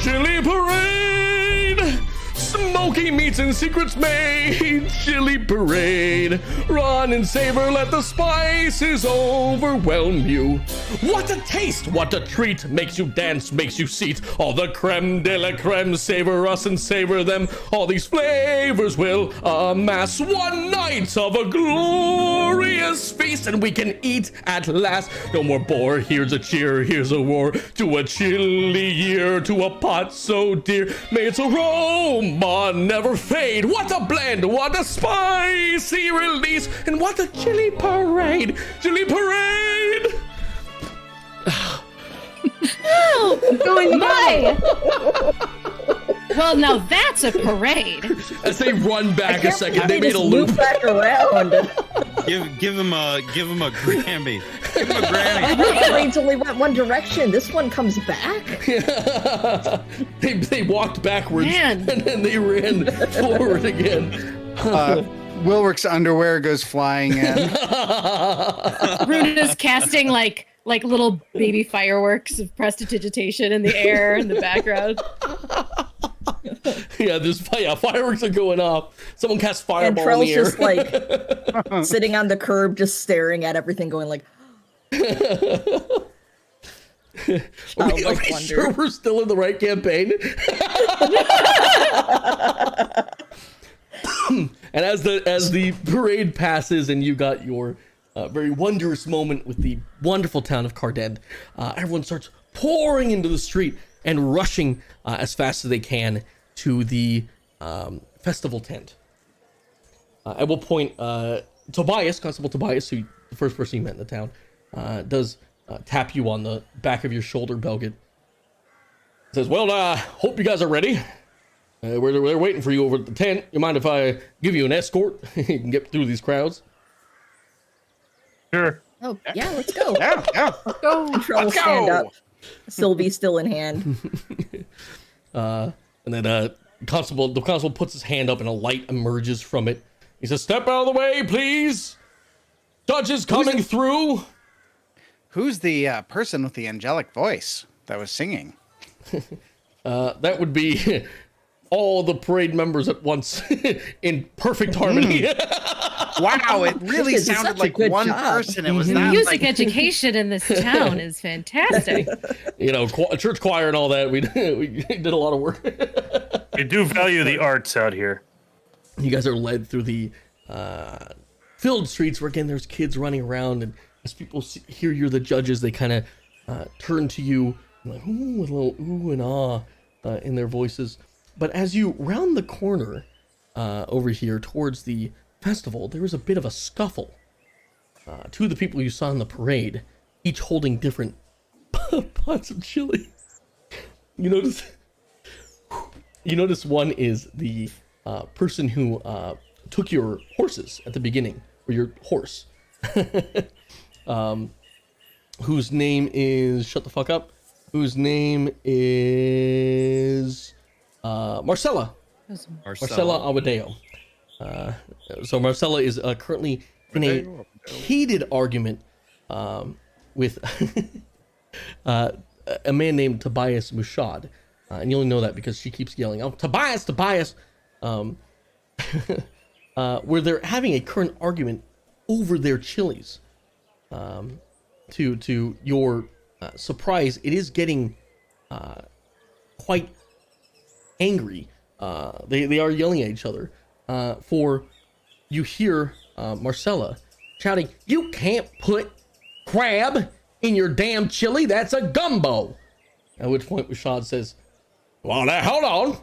Chili parade, smoky meats and secrets made. Chili parade, run and savor, let the spices overwhelm you. What a taste, what a treat, makes you dance, makes you seat. All the creme de la creme, savor us and savor them. All these flavors will amass one night of a glorious feast, and we can eat at last. No more bore, here's a cheer, here's a roar, to a chilly year, to a pot so dear. May its aroma never fade. What a blend, what a spicy release, and what a chili parade. Chili parade. Oh my! Well, now that's a parade. As they run back a second, they made a loop loop. back around. Give him a Grammy. Give him a Grammy. I really wait until they went one direction. This one comes back. they walked backwards. Man. And then they ran forward again. Wilrick's underwear goes flying in. Runa's casting like little baby fireworks of prestidigitation in the air in the background. Yeah, fireworks are going off. Someone cast And fireball in the Trell's air. just like sitting on the curb, just staring at everything, going like, Are we sure we're still in the right campaign? And as the parade passes and you got your very wondrous moment with the wonderful town of Cardend, everyone starts pouring into the street and rushing as fast as they can to the festival tent. I will point Tobias, Constable Tobias, who the first person you met in the town, does tap you on the back of your shoulder, Belgid. Says, well, hope you guys are ready. We're waiting for you over at the tent. You mind if I give you an escort? You can get through these crowds. Sure. oh, yeah, let's go. Yeah. Go. Trell will stand up, Sylvie still in hand. And then the constable puts his hand up and a light emerges from it. He says, step out of the way, please. Judges coming through. Who's the person with the angelic voice that was singing? That would be all the parade members at once in perfect harmony. Wow, it really This is sounded such a like good one job. person. It was The not music like education in this town is fantastic. You know, church choir and all that. We did a lot of work. We do value the arts out here. You guys are led through the filled streets where, again, there's kids running around, and as people hear you're the judges, they kind of turn to you like, ooh, with a little ooh and ah in their voices. But as you round the corner over here towards the festival, there was a bit of a scuffle. Two of the people you saw in the parade, each holding different pots of chili. You notice one is the person who took your horses at the beginning, or your horse, whose name is, shut the fuck up, whose name is Marcella. Marcella Awadeo. So Marcella is currently in a heated argument with a man named Tobias Mushad. And you only know that because she keeps yelling, oh, Tobias! Where they're having a current argument over their chilies. to your surprise, it is getting quite angry. They are yelling at each other. For you hear Marcella shouting, "You can't put crab in your damn chili. That's a gumbo." At which point Rashad says, "Well, now hold on.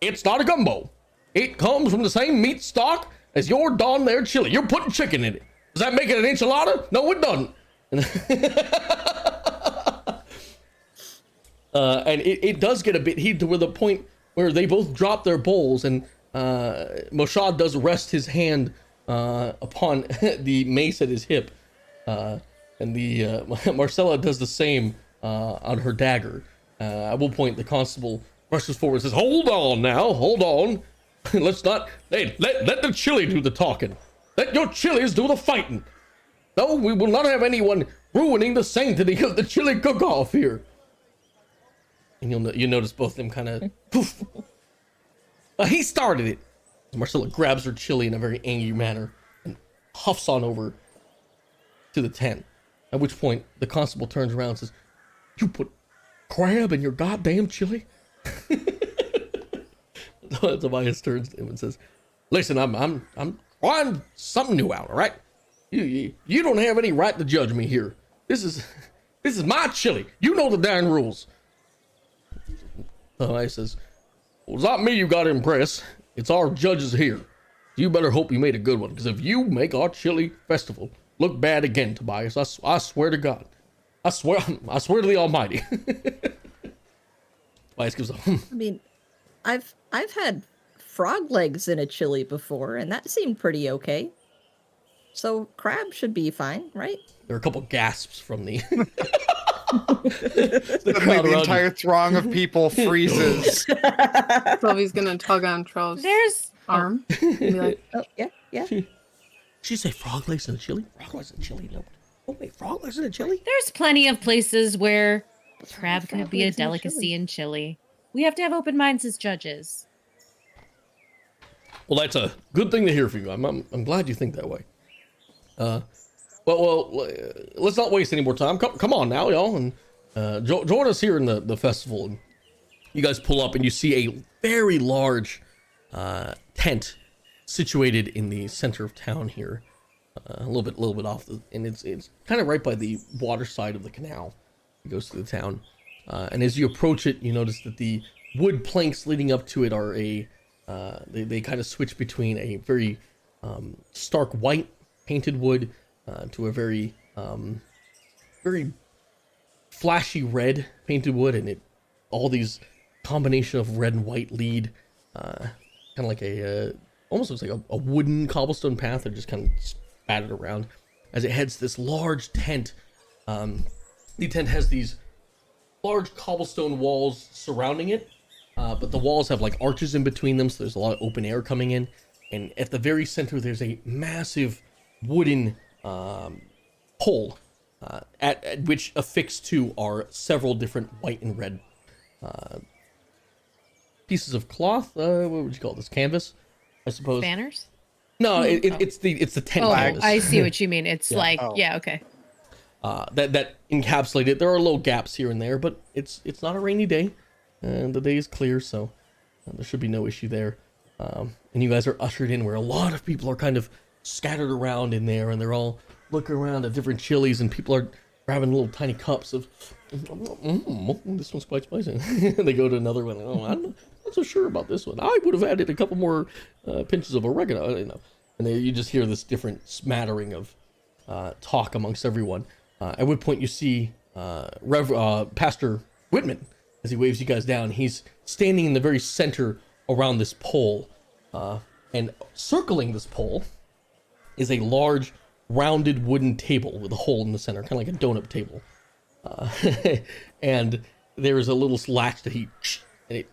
It's not a gumbo. It comes from the same meat stock as your darn there chili. You're putting chicken in it. Does that make it an enchilada? No, it doesn't." And it does get a bit heated to the point where they both drop their bowls, and Moshad does rest his hand upon the mace at his hip, and the Marcella does the same on her dagger. At one point, the constable rushes forward and says, "Hold on now, hold on. Let's not, hey, let the chili do the talking. Let your chilies do the fighting. No, we will not have anyone ruining the sanctity of the chili cook-off here." And you notice both of them kind of poof. He started it. Marcella grabs her chili in a very angry manner and huffs on over to the tent. At which point the constable turns around and says, "You put crab in your goddamn chili?" Tobias turns to him and says, "Listen, I'm trying something new out, all right? You don't have any right to judge me here. This is my chili. You know the darn rules." Tobias says, "Well, it's not me you got to impress. It's our judges here. You better hope you made a good one, because if you make our chili festival look bad again, Tobias, I swear to God. I swear to the Almighty." Tobias gives a I mean, I've had frog legs in a chili before, and that seemed pretty okay. So crab should be fine, right? There are a couple gasps from the Suddenly the entire throng of people freezes. Sylvie's gonna tug on Troll's There's arm and be like, Oh, yeah. She say frog legs in a chili? Frog legs in a chili? No. Oh wait, frog legs in a chili? there's plenty of places where crab frog could be a legs in a delicacy chili? in Chile. We have to have open minds as judges. Well, that's a good thing to hear from you. I'm glad you think that way. Well, let's not waste any more time. Come on now, y'all, and join us here in the festival. And you guys pull up and you see a very large tent situated in the center of town here, a little bit off, and it's kind of right by the water side of the canal. It goes to the town, and as you approach it, you notice that the wood planks leading up to it are they kind of switch between a very stark white painted wood to a very flashy red painted wood, and all these combination of red and white lead, kind of like almost looks like a wooden cobblestone path that just kind of spattered around as it heads to this large tent. The tent has these large cobblestone walls surrounding it, but the walls have like arches in between them, so there's a lot of open air coming in. And at the very center, there's a massive wooden pole, at which affixed to are several different white and red pieces of cloth. What would you call this? Canvas, I suppose. Banners? No, it's the tent Oh, canvas. I see what you mean. It's Yeah. like, Oh. yeah, okay. That encapsulate it. There are little gaps here and there, but it's not a rainy day, and the day is clear, so there should be no issue there. And you guys are ushered in where a lot of people are kind of scattered around in there, and they're all looking around at different chilies, and people are grabbing little tiny cups of, this one's quite spicy. They go to another one. Oh, I'm not so sure about this one. I would have added a couple more pinches of oregano, you know. And then you just hear this different smattering of talk amongst everyone. At what point you see Pastor Whitman as he waves you guys down. He's standing in the very center around this pole, and circling this pole is a large rounded wooden table with a hole in the center, kind of like a donut table. And there's a little latch that and it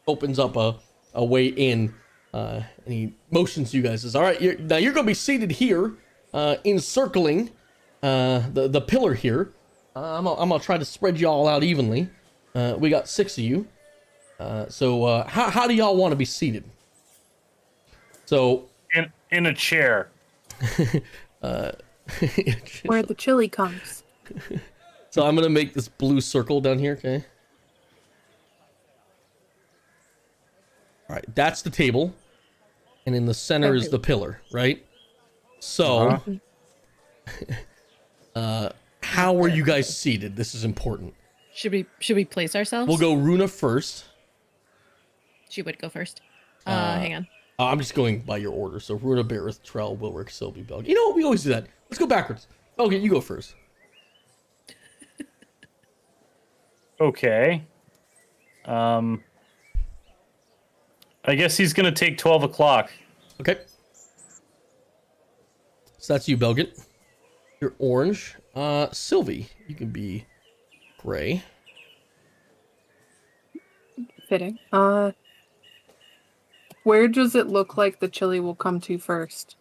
opens up a way in, and he motions to you guys, says, "All right, now you're going to be seated here, encircling the pillar here. I'm gonna try to spread you all out evenly. We got 6 of you. So how do y'all want to be seated?" So In a chair. Where the chili comes. So I'm gonna make this blue circle down here, okay? All right, that's the table, and in the center is the pillar, right? So, how are you guys seated? This is important. Should we place ourselves? We'll go Runa first. She would go first. Hang on. I'm just going by your order. So Runa, Berith, Trell, Wilrick, Sylvie, Belg. You know what? We always do that. Let's go backwards. Okay, you go first. Okay. I guess he's gonna take 12 o'clock. Okay. So that's you, Belgit. You're orange. Sylvie, you can be gray. Fitting. Where does it look like the chili will come to first?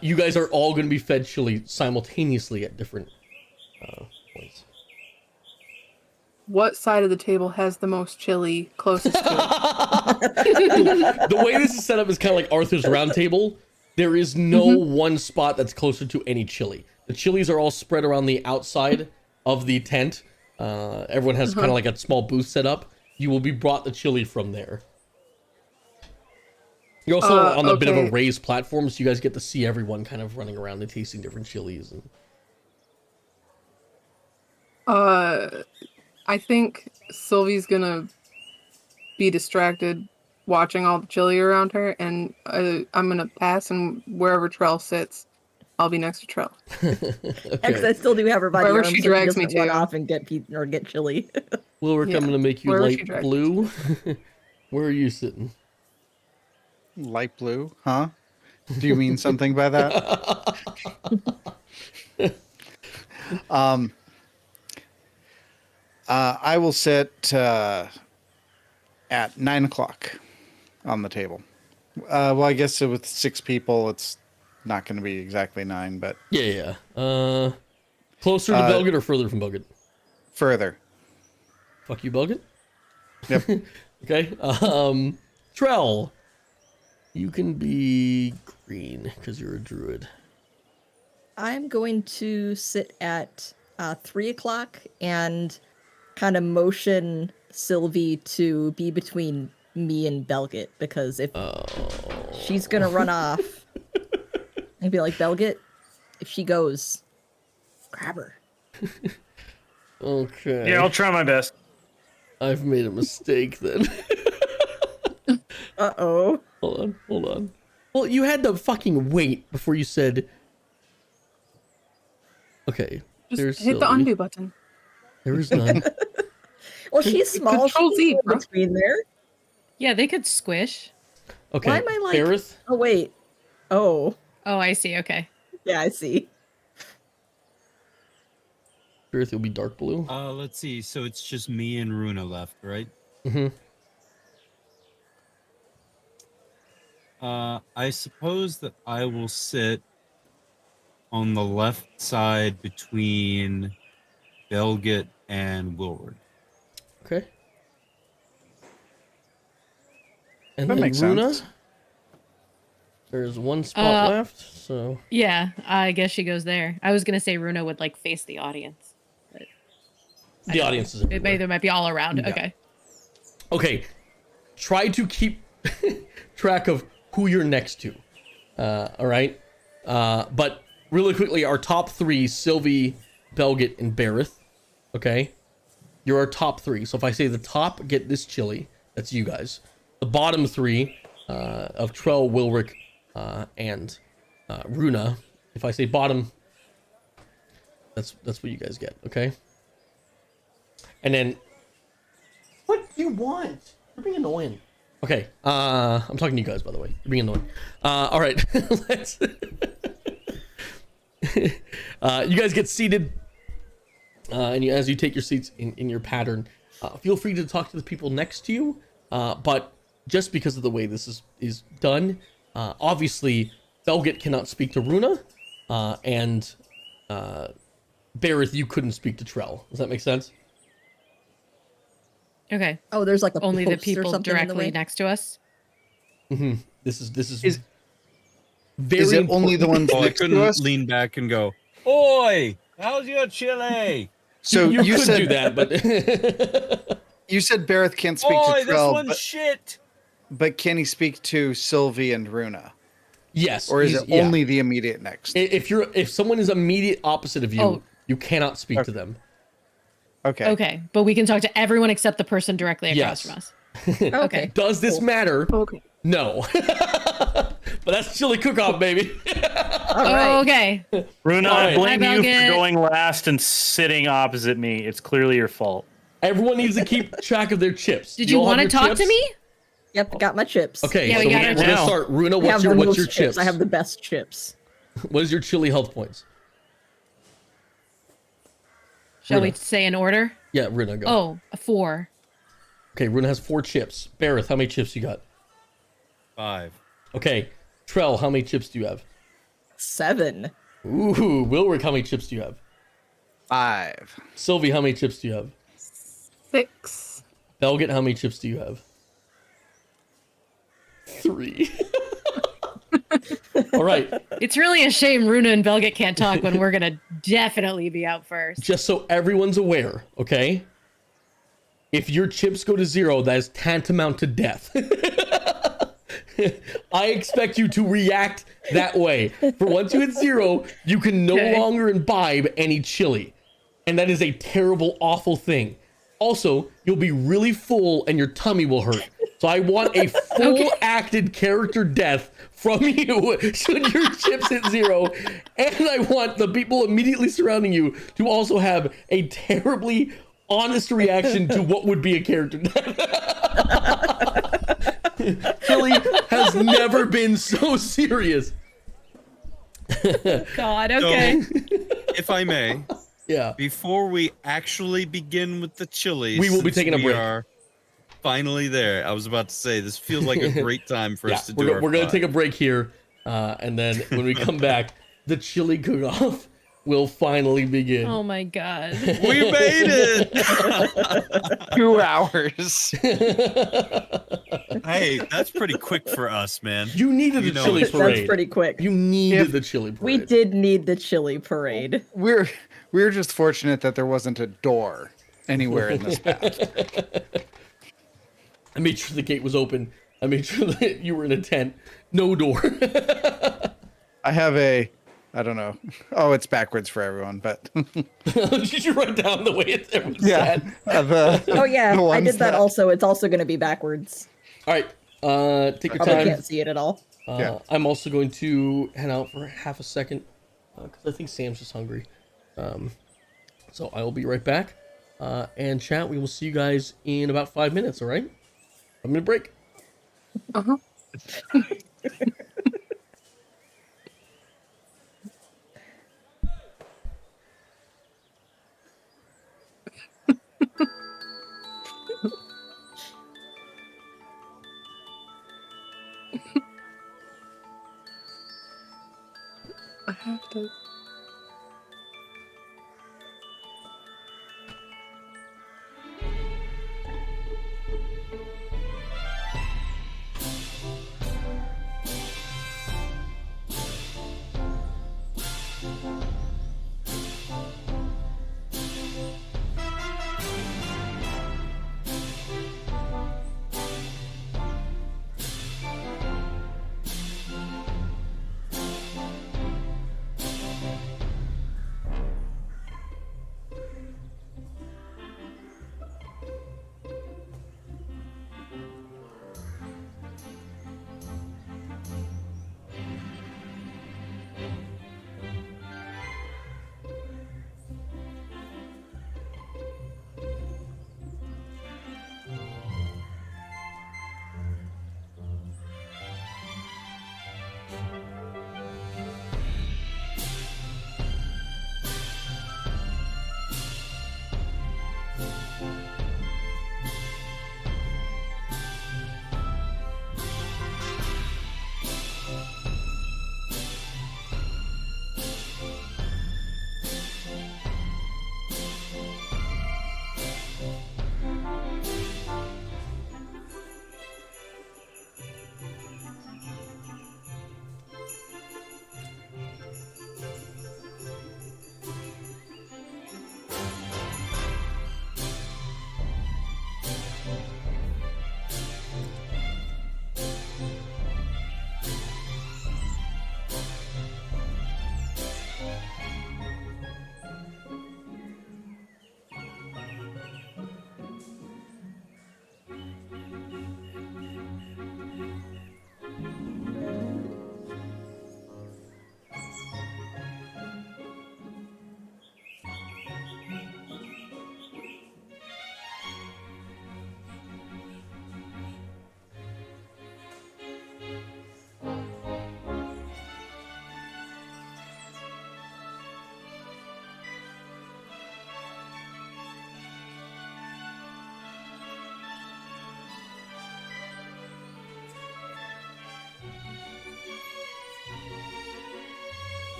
You guys are all going to be fed chili simultaneously at different points. What side of the table has the most chili closest to The way this is set up is kind of like Arthur's Round Table. There is no one spot that's closer to any chili. The chilies are all spread around the outside of the tent. Everyone has kind of like a small booth set up. You will be brought the chili from there. You're also on a bit of a raised platform, so you guys get to see everyone kind of running around and tasting different chilies. And... I think Sylvie's gonna be distracted watching all the chili around her, and I'm gonna pass, and wherever Trell sits, I'll be next to Trell. Because I still do have her body Wherever arm, she so drags doesn't me run to. off and get chili. Wilrick, I'm going to make you Wherever she light drags blue. Where are you sitting? Light blue, huh? Do you mean something by that? I will sit at 9 o'clock on the table. Well, I guess with 6 people, it's not going to be exactly 9, but Yeah. Closer to Belgit or further from Belgit? further. Fuck you, Belgit. Yep. Okay. Trell, you can be green because you're a druid. I'm going to sit at 3 o'clock and kind of motion Sylvie to be between me and Belgit, because if she's going to run off, I'd be like, Belgit, if she goes, grab her. Okay. Yeah, I'll try my best. I've made a mistake then. Uh-oh. Hold on. Well, you had to fucking wait before you said... Okay, Just there's hit the Sylvie. undo button. There is none. Well, she's small. Control Z, She's bro. between there. Yeah, they could squish. Okay, Why am I like... Aerith? Oh, wait. Oh. Oh, I see. Okay. Yeah, I see. Aerith will be dark blue. Let's see. So it's just me and Runa left, right? Mm-hmm. I suppose that I will sit on the left side between Belgit and Wilward. Okay. And That then makes Runa, sense. there's one spot left, so... Yeah, I guess she goes there. I was gonna say Runa would like face the audience. But I The don't audience is know. everywhere. There might be all around. Yeah. Okay. Okay, try to keep track of who you're next to. All right? But really quickly, our top 3, Sylvie, Belgit, and Berith. Okay? You're our top 3. So if I say the top, get this chili. That's you guys. The bottom 3 of Trell, Wilrick, and Runa. If I say bottom, that's what you guys get. Okay? And then... What do you want? You're being annoying. Okay, I'm talking to you guys, by the way. You're being annoying. All right, let's... you guys get seated, and as you take your seats in your pattern, feel free to talk to the people next to you, but just because of the way this is done, obviously, Belgit cannot speak to Runa, and Berith, you couldn't speak to Trell. Does that make sense? Okay. Oh, there's like a Only the post or people something in the directly way? next to us. Mm-hmm. This is Very Is it only the ones Oh, I next to couldn't us? lean back and go, "Oi, how's your chili?" So you you could said do that, but you said Bareth can't speak Oi, to this Trell, one's shit. but can he speak to Sylvie and Runa? yes. Or is he's- it yeah. only the immediate next? If someone is immediate opposite of you, Oh. you cannot speak to them. Okay. Okay, but we can talk to everyone except the person directly across Yes. from us. Okay. Does this Cool. matter? Okay. No. But that's chili cook-off, baby. All right. Okay. Runa, All I right. blame Hi, you for Belgit. going last and sitting opposite me. It's clearly your fault. Everyone needs to keep track of their chips. Did you all have want to your talk to chips? me? Yep, got my chips. Okay, Yeah, so we we're got our gonna chips. start. Runa, I have what's the your most chips? I have the best chips. What is your chili health points? Shall Runa. we say in order? Yeah, Runa, go. Oh, a 4. Okay, Runa has 4 chips. Bareth, how many chips you got? 5. Okay, Trell, how many chips do you have? 7. Ooh, Wilrick, how many chips do you have? 5. Sylvie, how many chips do you have? 6. Belgit, how many chips do you have? 3. All right, It's really a shame Runa and Belgit can't talk when we're gonna definitely be out first. just so everyone's aware, okay? If your chips go to 0, that is tantamount to death. I expect you to react that way. For once you hit 0, you can no Okay. longer imbibe any chili. And that is a terrible, awful thing. Also, you'll be really full and your tummy will hurt. So I want a full acted character death from you should your chips hit 0. And I want the people immediately surrounding you to also have a terribly honest reaction to what would be a character death. Chili has never been so serious. God, okay. So, if I may, Yeah. before we actually begin with the chili, We will be since taking a we break. are finally there. I was about to say this feels like a great time for Yeah, us to do our we're gonna five. take a break here, and then when we come back, the chili cook-off will finally begin. Oh my god. We made it. 2 hours. Hey, that's pretty quick for us, man. You needed You the know chili it's- parade. That's pretty quick. You needed If the chili We parade. did need the chili parade. We're just fortunate that there wasn't a door anywhere in this path. I made sure the gate was open. I made sure that you were in a tent. No door. I have I don't know. Oh, it's backwards for everyone, but Did you write down the way it was yeah. said? Oh yeah, the I ones did that that- also. It's also going to be backwards. All right. Take your Probably time. can't see it at all. Yeah. I'm also going to head out for half a second because I think Sam's just hungry. So I will be right back. And chat, we will see you guys in about 5 minutes, all right? I'm going to break. Uh-huh. I have to.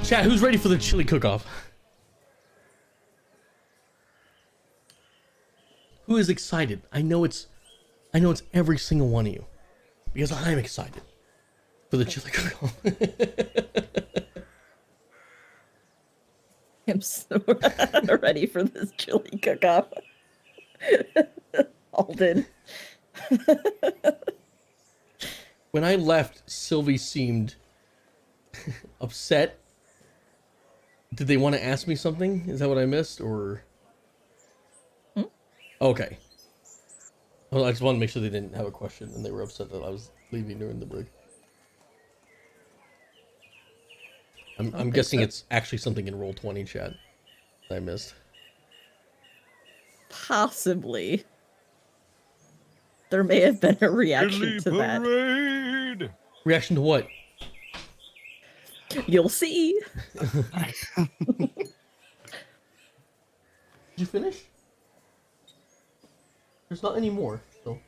Chat, who's ready for the chili cook-off? Who is excited? I know it's every single one of you. Because I'm excited for the chili cook-off. I'm so ready for this chili cook-off. Alden. When I left, Sylvie seemed upset. Did they want to ask me something? Is that what I missed, or? Okay. Well, I just wanted to make sure they didn't have a question and they were upset that I was leaving during the break. I'm guessing so. it's actually something in Roll20 chat that I missed. Possibly. There may have been a reaction to that. Parade! Reaction to what? You'll see. Did you finish? There's not any more, so.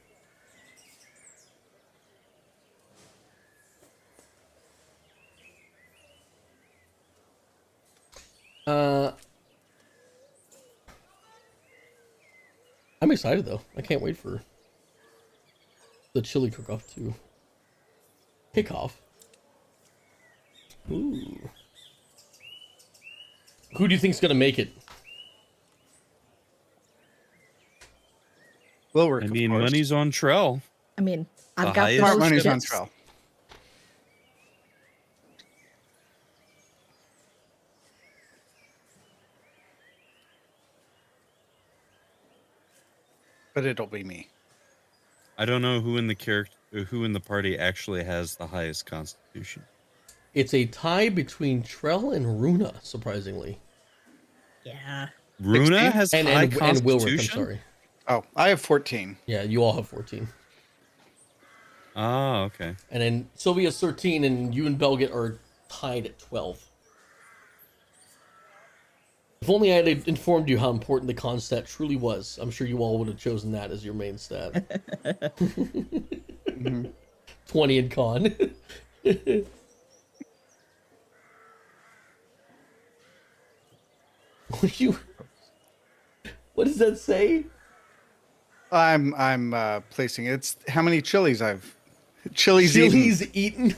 I'm excited though. I can't wait for the chili cook-off to kick off. Ooh. Who do you think's gonna make it? Will work. I of mean, course. money's on Trell. I mean, I've The got highest- the Smart most money's on chips. Trell. But it'll be me. I don't know who in the party actually has the highest constitution. It's a tie between Trell and Runa, surprisingly. Yeah. Runa 16? has And, high and, and Wilrick, I'm constitution. sorry. Oh, I have 14. Yeah, you all have 14. Ah, okay. And then Sylvia's 13, and you and Belgit are tied at 12. If only I had informed you how important the con stat truly was, I'm sure you all would have chosen that as your main stat. 20 in con. What does that say? I'm placing it. It's how many chilies I've chilies Eaten.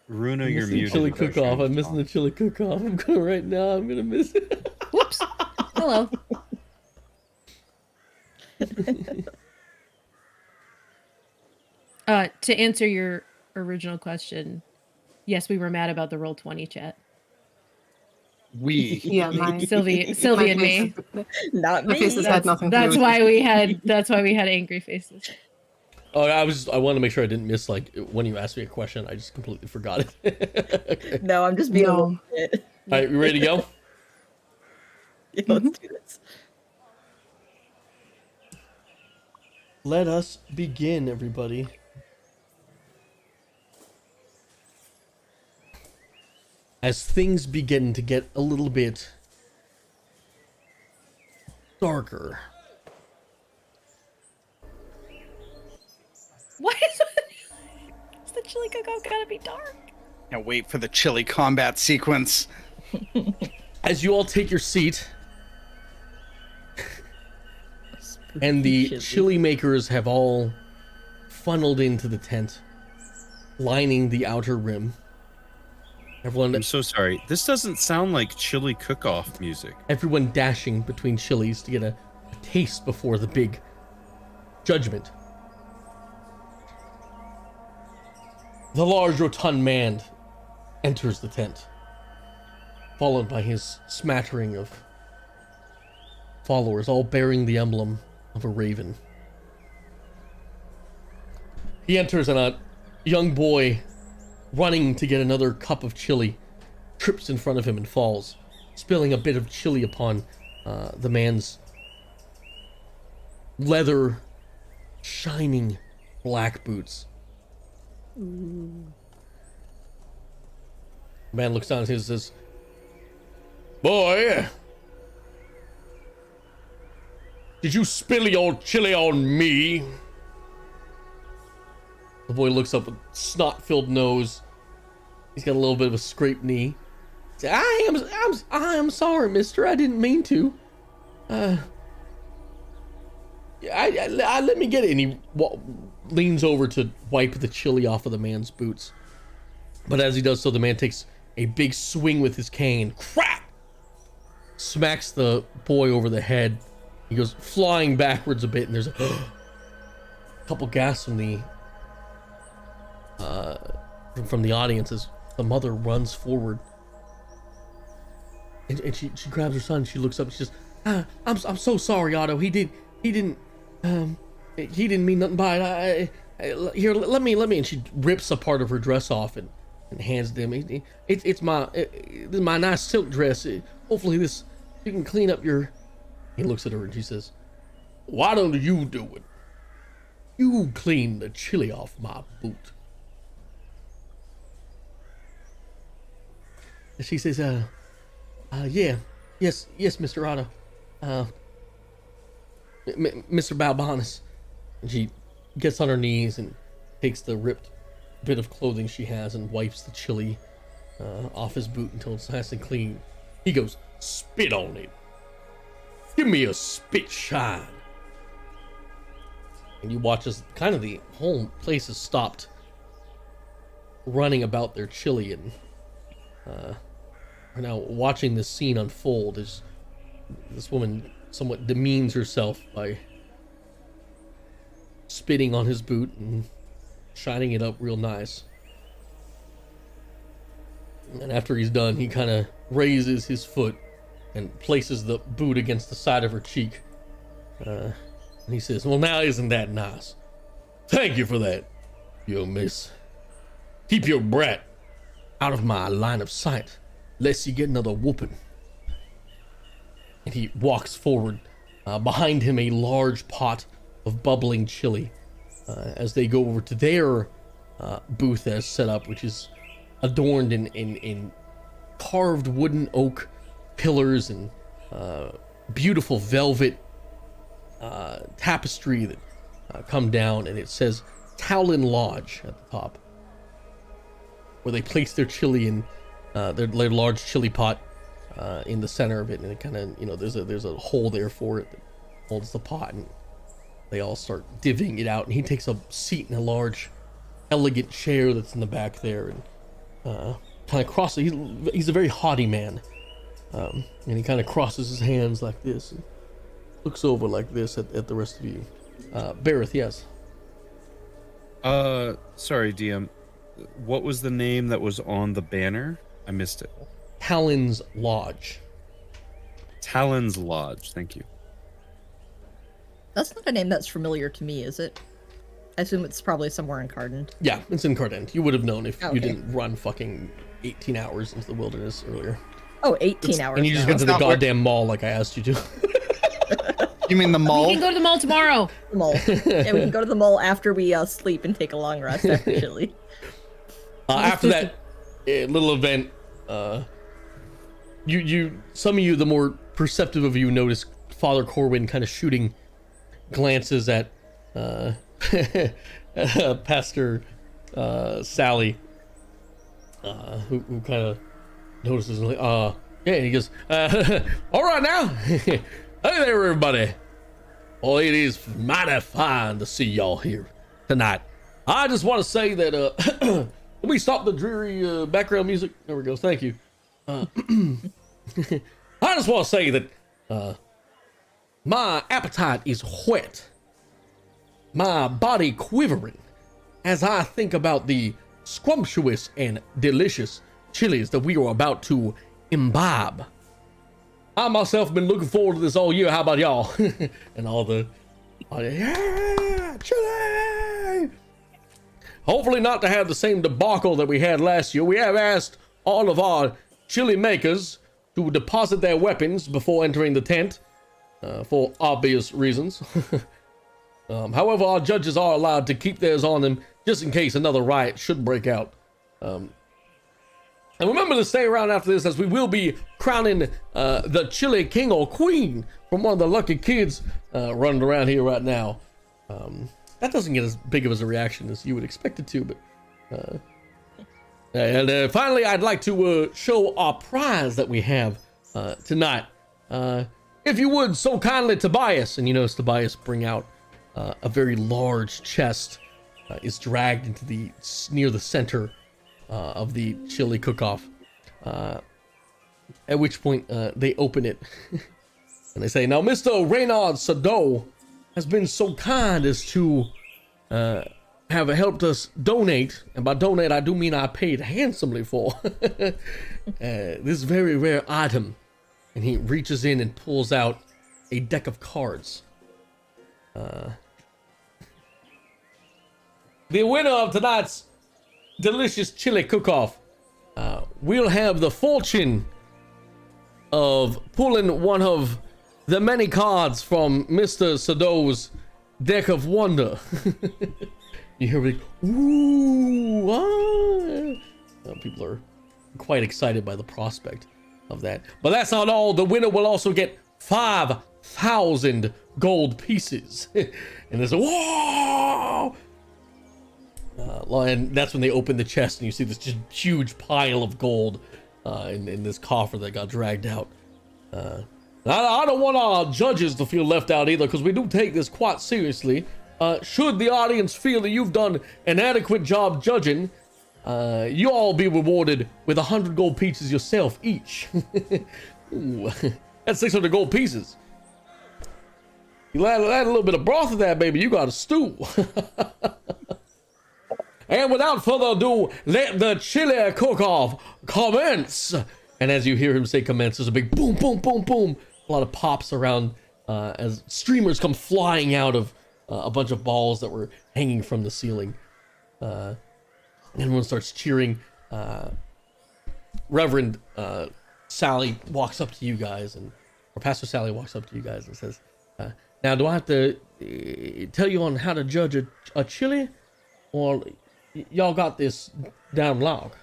Runa, I'm you're missing muted. chili if you're cook off. trying to I'm missing the talk. chili cook off. I'm going right now. I'm gonna miss it. Whoops. Hello. To answer your original question, yes, we were mad about the Roll20 chat. we. Yeah, my Sylvie my and me. faces- Not My me. faces had nothing to do That's with why we had angry faces. Oh, I wanted to make sure I didn't miss, like, when you asked me a question, I just completely forgot it. Okay. No, I'm just being a No. little bit. All right, you ready to go? Yeah, let's do this. Let us begin, everybody. As things begin to get a little bit darker. Why is the chili cook-off gotta be dark? Now wait for the chili combat sequence. As you all take your seat, and the chili makers have all funneled into the tent, lining the outer rim. I'm so sorry. This doesn't sound like chili cook-off music. Everyone dashing between chilies to get a taste before the big judgment. The large rotund man enters the tent, followed by his smattering of followers, all bearing the emblem of a raven. He enters, and a young boy, running to get another cup of chili, trips in front of him and falls, spilling a bit of chili upon the man's leather, shining black boots. The man looks down at his and says, "Boy, did you spill your chili on me?" The boy looks up with snot-filled nose. He's got a little bit of a scraped knee. He says, I am sorry, mister. I didn't mean to. Let me get it. And he leans over to wipe the chili off of the man's boots. But as he does so, the man takes a big swing with his cane. Crack! Smacks the boy over the head. He goes flying backwards a bit, and there's a couple gasps from the audience as the mother runs forward. And she grabs her son. She looks up. And she says, "I'm so sorry, Otto. He didn't mean nothing by it. Here, let me." And she rips a part of her dress off and hands it to him. It's my nice silk dress. Hopefully you can clean up your. He looks at her and she says, "Why don't you do it? You clean the chili off my boot." And she says, yes, Mr. Otto, Mr. Balbanis." And she gets on her knees and takes the ripped bit of clothing she has and wipes the chili off his boot until it's nice and clean. He goes, "Spit on it. Give me a spit shine." And you watch as kind of the whole place has stopped running about their chili, and are now watching this scene unfold as this woman somewhat demeans herself by spitting on his boot and shining it up real nice. And after he's done, he kind of raises his foot and places the boot against the side of her cheek. And he says, "Well, now isn't that nice? Thank you for that, young miss. Keep your brat out of my line of sight, lest you get another whooping." And he walks forward. Behind him, a large pot of bubbling chili. As they go over to their booth as set up, which is adorned in carved wooden oak pillars and beautiful velvet tapestry that come down, and it says Talon Lodge at the top, where they place their chili in their large chili pot in the center of it, and it kind of, there's a hole there for it that holds the pot, and they all start divvying it out, and he takes a seat in a large elegant chair that's in the back there, and kind of crosses. He's a very haughty man, and he kind of crosses his hands like this and looks over like this at the rest of you. Bareth, yes. Sorry, DM. What was the name that was on the banner? I missed it. Talon's Lodge. Talon's Lodge. Thank you. That's not a name that's familiar to me, is it? I assume it's probably somewhere in Cardent. Yeah, it's in Cardent. You would have known if Okay. you didn't run fucking 18 hours into the wilderness earlier. Oh, 18 hours. And you just now. went to the That's not what- goddamn mall like I asked you to. You mean the We mall? can go to the mall tomorrow. The mall. Yeah, we can go to the mall after we sleep and take a long rest after chili. After that little event, some of you, the more perceptive of you, notice Father Corwin kind of shooting glances at Pastor Sally, who kind of notices, like, yeah, and he goes, "All right now, hey there, everybody. Well, it is mighty fine to see y'all here tonight. I just want to say that, let me stop the dreary background music. There we go. Thank you. I just want to say that my appetite is whet, my body quivering, as I think about the scrumptious and delicious chilies that we are about to imbibe. I myself have been looking forward to this all year. How about y'all?" And all the yeah, chili! Hopefully not to have the same debacle that we had last year. We have asked all of our chili makers to deposit their weapons before entering the tent, for obvious reasons. However, our judges are allowed to keep theirs on them just in case another riot should break out. And remember to stay around after this, as we will be crowning the chili king or queen from one of the lucky kids running around here right now. that doesn't get as big of a reaction as you would expect it to, but and finally, I'd like to show our prize that we have tonight. If you would, so kindly, Tobias. And you notice Tobias bring out a very large chest. Is dragged into near the center of the chili cook-off. At which point they open it and they say, "Now, Mr. Reynard Sado has been so kind as to have helped us donate, and by donate I do mean I paid handsomely for this very rare item." And he reaches in and pulls out a deck of cards. The winner of tonight's delicious chili cook-off will have the fortune of pulling one of the many cards from Mr. Sado's deck of wonder. You hear me, ooh, ah. People are quite excited by the prospect of that. But that's not all. The winner will also get 5,000 gold pieces. And there's a whoa! And that's when they open the chest and you see this just huge pile of gold in this coffer that got dragged out. I don't want our judges to feel left out either, because we do take this quite seriously. Should the audience feel that you've done an adequate job judging, you all be rewarded with 100 gold pieces yourself each. Ooh, that's 600 gold pieces. You add a little bit of broth to that, baby, you got a stew. And without further ado, let the chili cook-off commence. And as you hear him say commence, there's a big boom, boom, boom, boom. A lot of pops around as streamers come flying out of a bunch of balls that were hanging from the ceiling. Everyone starts cheering. Reverend Sally walks up to you guys, or Pastor Sally walks up to you guys and says, "Now, do I have to tell you on how to judge a chili, or y'all got this down log?"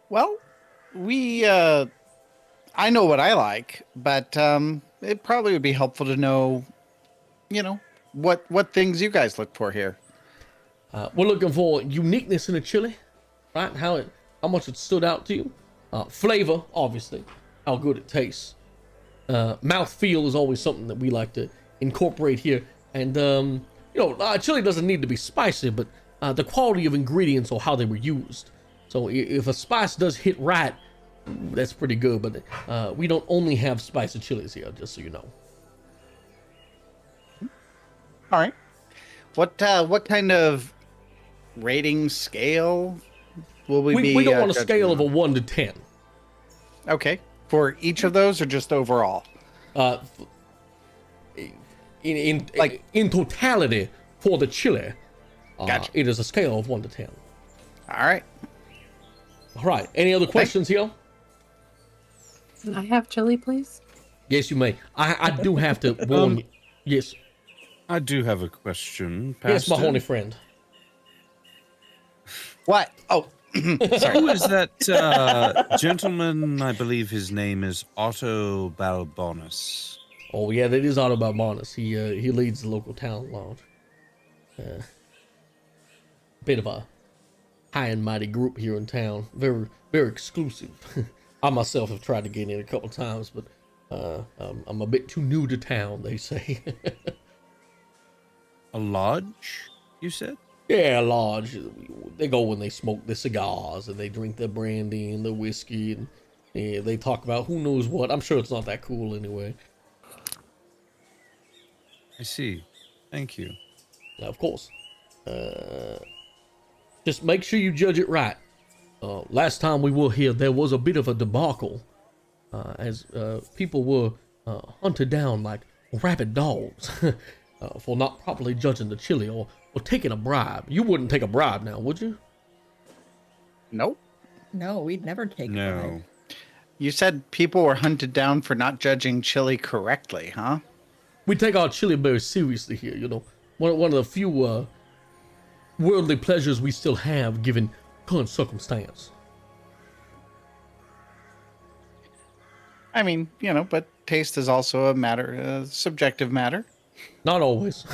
Well, I know what I like, but it probably would be helpful to know, what things you guys look for here. We're looking for uniqueness in a chili, right? How much it stood out to you. Flavor, obviously, how good it tastes. Mouthfeel is always something that we like to incorporate here. And, chili doesn't need to be spicy, but the quality of ingredients or how they were used. So if a spice does hit right, that's pretty good. But we don't only have spicy chilies here, just so you know. All right. What kind of rating scale will we be? We go on a judging scale of a on? 1 to 10. Okay. For each of those, or just overall? In totality for the chili, Gotcha. it is a scale of 1 to 10. All right. All right. Any other questions here? Can I have chili, please? Yes, you may. I do have to warn you. Yes. I do have a question, Pastor. Yes, my horny friend. What? Oh, sorry. Who is that gentleman? I believe his name is Otto Balbonus. Oh yeah, that is Otto Balbonus. He leads the local town lodge. Bit of a high and mighty group here in town. Very, very exclusive. I myself have tried to get in a couple times, but I'm a bit too new to town, they say. A lodge, you said? Yeah, lodge. They go when they smoke the cigars and they drink the brandy and the whiskey and they talk about who knows what. I'm sure it's not that cool anyway. I see. Thank you. Now, of course. Just make sure you judge it right. Last time we were here, there was a bit of a debacle as people were hunted down like rabid dogs for not properly judging the chili or taking a bribe. You wouldn't take a bribe now, would you? Nope. No, we'd never take No. one. You said people were hunted down for not judging chili correctly, huh? We take our chili very seriously here, you know. One of the few worldly pleasures we still have given current circumstance. I mean, but taste is also a subjective matter. Not always.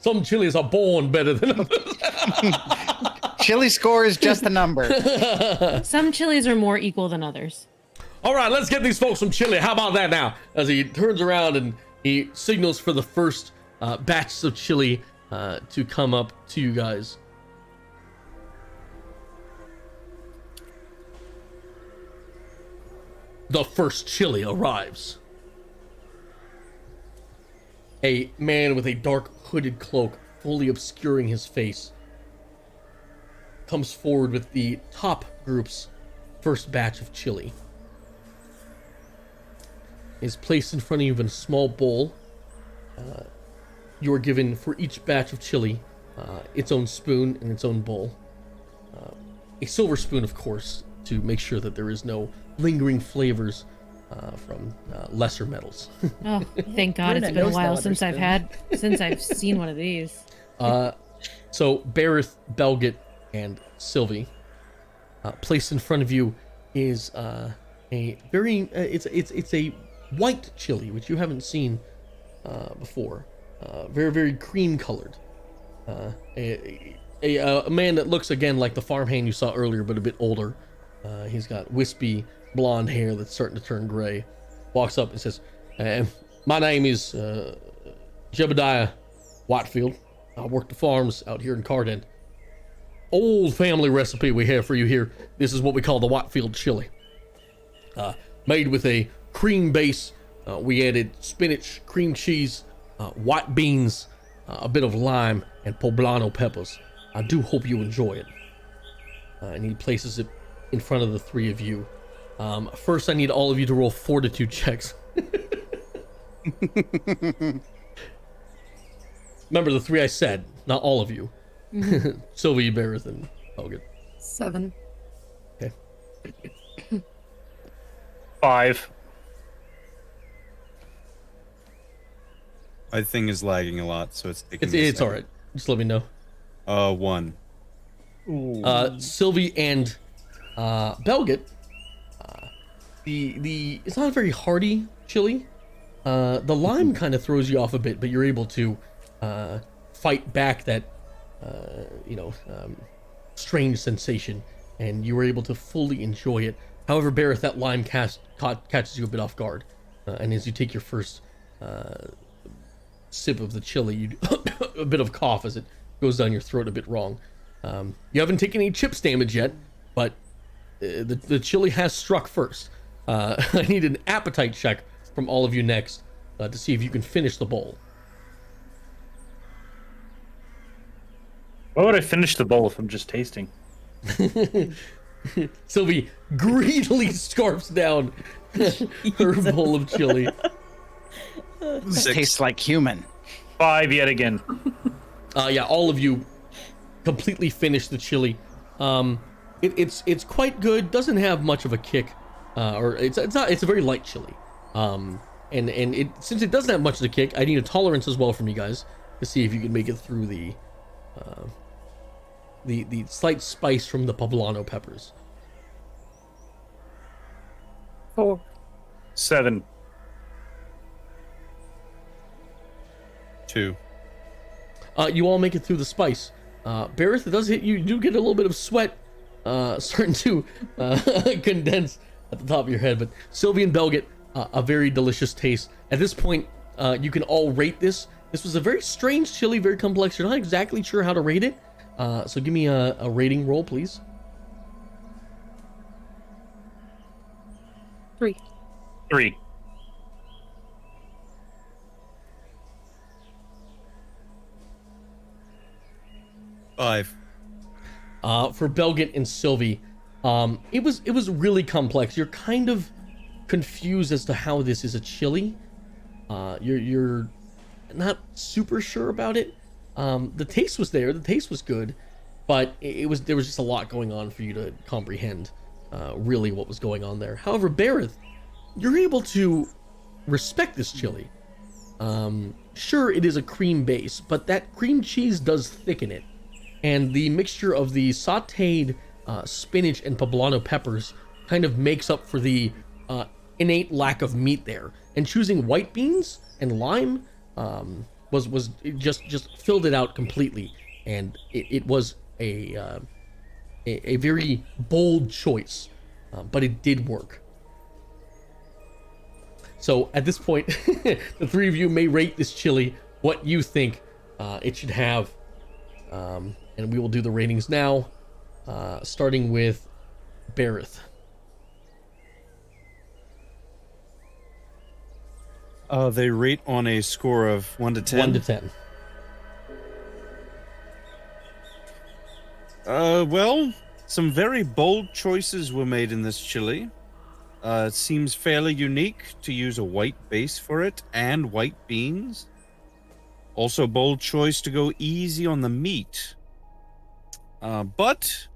Some chilies are born better than others. Chili score is just a number. Some chilies are more equal than others. All right, let's get these folks some chili. How about that now? As he turns around and he signals for the first batch of chili to come up to you guys. The first chili arrives. A man with a dark hooded cloak fully obscuring his face comes forward with the top group's first batch of chili. Is placed in front of you in a small bowl. You are given for each batch of chili its own spoon and its own bowl. A silver spoon, of course, to make sure that there is no lingering flavors from lesser metals. Oh, thank God! It's Bruna been a knows while no since I've seen one of these. So Bareth, Belgit, and Sylvie, placed in front of you is a very it's a white chili which you haven't seen before. Very cream colored. A man that looks again like the farmhand you saw earlier, but a bit older. He's got wispy blonde hair that's starting to turn gray. Walks up and says, "My name is Jebediah Whitefield. I work the farms out here in Carden. Old family recipe we have for you here. This is what we call the Whitefield chili. Made with a cream base. We added spinach, cream cheese, white beans, a bit of lime, and poblano peppers. I do hope you enjoy it." And he places it in front of the three of you. First, I need all of you to roll fortitude checks. Remember the three I said, not all of you. Mm-hmm. Sylvie, Bareth, and Hogan. 7. Okay. 5. My thing is lagging a lot, so it's taking me a It's all right. Just let me know. 1. Sylvie and Belgit. The it's not a very hearty chili. The lime kind of throws you off a bit, but you're able to fight back that strange sensation, and you were able to fully enjoy it. However, Bareth, that lime catches you a bit off guard, and as you take your first sip of the chili, you a bit of cough as it goes down your throat a bit wrong. You haven't taken any chips damage yet, but the chili has struck first. I need an appetite check from all of you next to see if you can finish the bowl. Why would I finish the bowl if I'm just tasting? Sylvie greedily scarfs down her bowl of chili. This 6. tastes like human. 5 yet again. Yeah, all of you completely finish the chili. It's quite good. Doesn't have much of a kick, or it's a very light chili. And it, since it doesn't have much of a kick, I need a tolerance as well from you guys to see if you can make it through the slight spice from the poblano peppers. 4. 7. 2. You all make it through the spice. Bareth, it does hit you. You do get a little bit of sweat starting to condense at the top of your head. But Sylvie and Belgit, a very delicious taste. At this point, you can all rate this. This was a very strange chili, very complex. You're not exactly sure how to rate it. So give me a rating roll, please. 3. 3. Five. For Belgit and Sylvie, it was really complex. You're kind of confused as to how this is a chili. You're not super sure about it. The taste was there. The taste was good, but there was just a lot going on for you to comprehend really what was going on there. However, Bareth, you're able to respect this chili. Sure, it is a cream base, but that cream cheese does thicken it. And the mixture of the sauteed spinach and poblano peppers kind of makes up for the innate lack of meat there. And choosing white beans and lime was it just filled it out completely, and it was a very bold choice, but it did work. So at this point, the three of you may rate this chili what you think it should have, and we will do the ratings now, starting with Bareth. They rate on a score of 1 to 10. 1 to 10. Well, some very bold choices were made in this chili. It seems fairly unique to use a white base for it and white beans. Also, bold choice to go easy on the meat. But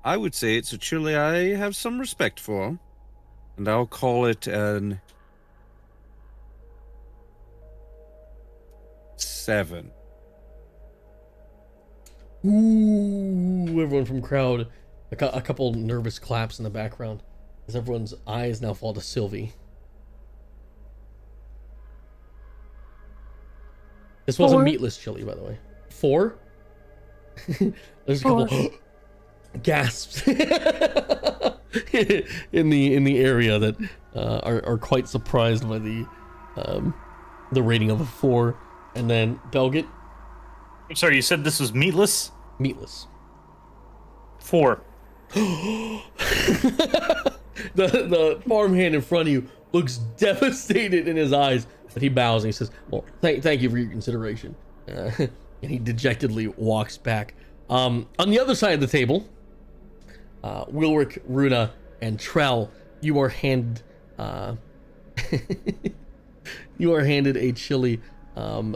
I would say it's a chili I have some respect for, and I'll call it an 7. Ooh, everyone from crowd, a couple nervous claps in the background as everyone's eyes now fall to Sylvie. This was a 4. meatless chili, by the way. 4? There's a couple 4. gasps in the area that are quite surprised by the rating of a 4. And then Belgit, I'm sorry, you said this was meatless? meatless. 4. The farmhand in front of you looks devastated in his eyes, but he bows and he says, well, thank you for your consideration. And he dejectedly walks back. On the other side of the table, Wilric, Runa, and Trell, you are handed a chili from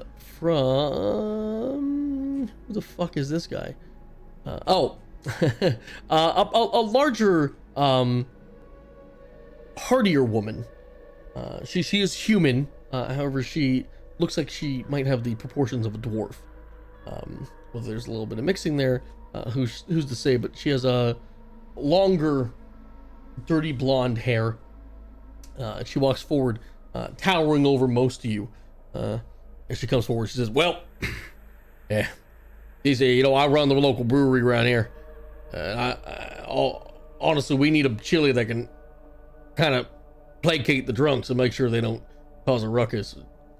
who the fuck is this guy? A larger, hardier woman. She is human. However, she looks like she might have the proportions of a dwarf. Well, there's a little bit of mixing there. Who's to say? But she has a longer, dirty blonde hair. She walks forward, towering over most of you. As she comes forward, she says, "Well, yeah, he said, I run the local brewery around here. Honestly, we need a chili that can kind of placate the drunks and make sure they don't cause a ruckus,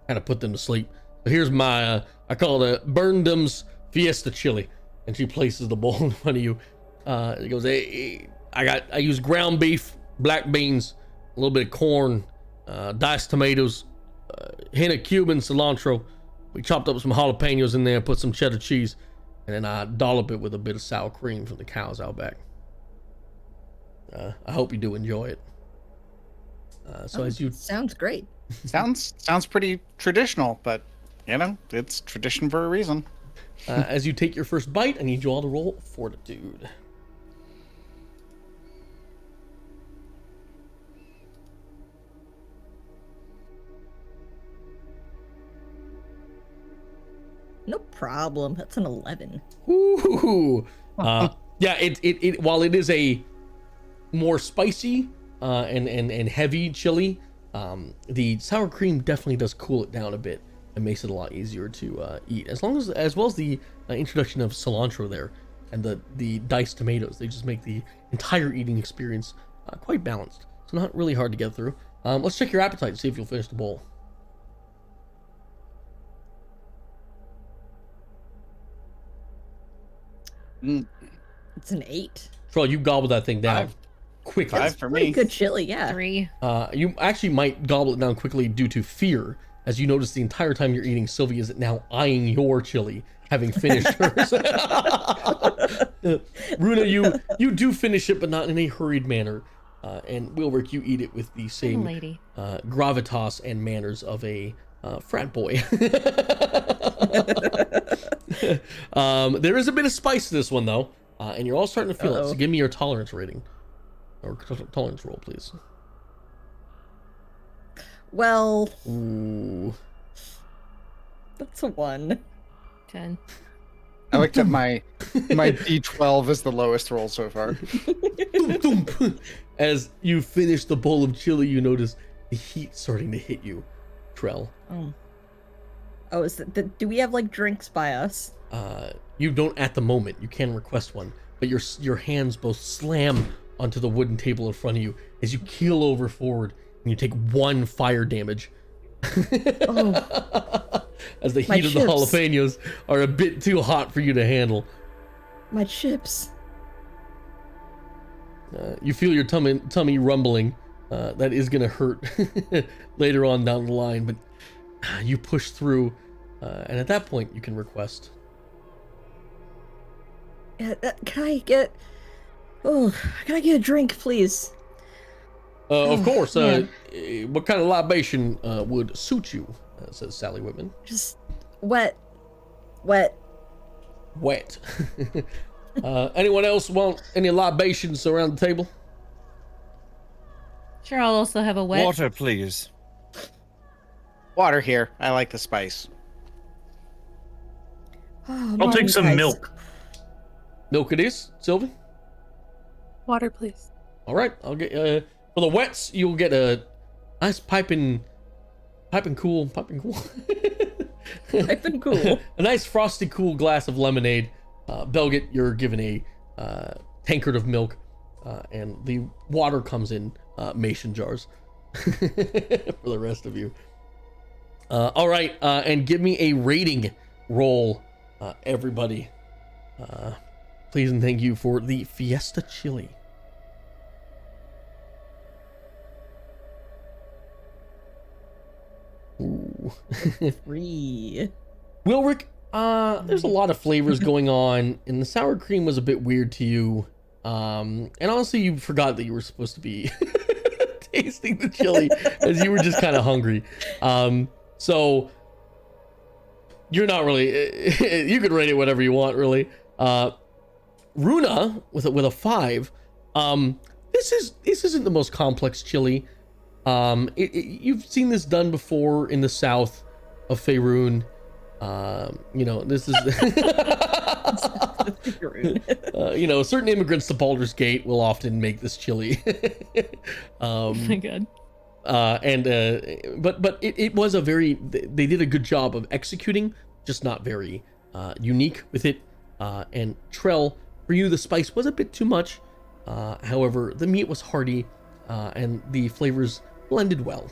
kind of put them to sleep. So here's my, I call it a Burndum's Fiesta chili." And she places the bowl in front of you. It goes, "Hey, I use ground beef, black beans, a little bit of corn, diced tomatoes, hint of Cuban cilantro. We chopped up some jalapenos in there, put some cheddar cheese, and then I dollop it with a bit of sour cream from the cows out back. I hope you do enjoy it." As you Sounds great. Sounds pretty traditional, but it's tradition for a reason. as you take your first bite, I need you all to roll fortitude. No problem. That's an 11. Ooh. Yeah, it while it is a more spicy and heavy chili, the sour cream definitely does cool it down a bit and makes it a lot easier to eat. As well as the introduction of cilantro there and the diced tomatoes, they just make the entire eating experience quite balanced. So not really hard to get through. Let's check your appetite and see if you'll finish the bowl. It's an 8. Troll, you gobble that thing down quickly. 5 for Pretty me. good chili, yeah. 3. You actually might gobble it down quickly due to fear, as you notice the entire time you're eating, Sylvia is now eyeing your chili, having finished hers. Runa, you do finish it, but not in a hurried manner. And Wilric, you eat it with the same lady. gravitas and manners of a frat boy. There is a bit of spice to this one, though, and you're all starting to feel it. So give me your tolerance rating, or tolerance roll, please. Well, Ooh. that's a 1. 10. I looked at my D12 is the lowest roll so far. Boom, boom. As you finish the bowl of chili, you notice the heat starting to hit you, Trell. Oh. Oh, do we have like drinks by us? You don't at the moment. You can request one, but your hands both slam onto the wooden table in front of you as you keel over forward, and you take 1 fire damage. Oh, as the my heat of the chips. jalapenos are a bit too hot for you to handle. my chips. You feel your tummy rumbling. That is gonna hurt later on down the line, but you push through, and at that point you can request. Can I get a drink, please? Of course. man. What kind of libation would suit you? Says Sally Whitman. Just wet. Wet. Anyone else want any libations around the table? Sure, I'll also have a wet. Water, please. Water here. I like the spice. Oh, I'll take morning, some guys. milk. Milk it is, Sylvie. Water, please. All right, I'll get for the wets. You'll get a nice piping cool. I've been cool. A nice frosty cool glass of lemonade. Belgit, you're given a tankard of milk, and the water comes in mason jars for the rest of you. All right, and give me a rating roll, everybody. Please and thank you for the Fiesta Chili. Ooh. 3. Wilrick, there's a lot of flavors going on, and the sour cream was a bit weird to you. And honestly, you forgot that you were supposed to be tasting the chili as you were just kind of hungry. So you're not really. You could rate it whatever you want, really. Runa with a 5. This isn't the most complex chili. You've seen this done before in the south of Faerun. This is certain immigrants to Baldur's Gate will often make this chili. Oh my god. But it was they did a good job of executing, just not very unique with it. And Trell, for you the spice was a bit too much. However, the meat was hearty, and the flavors blended well.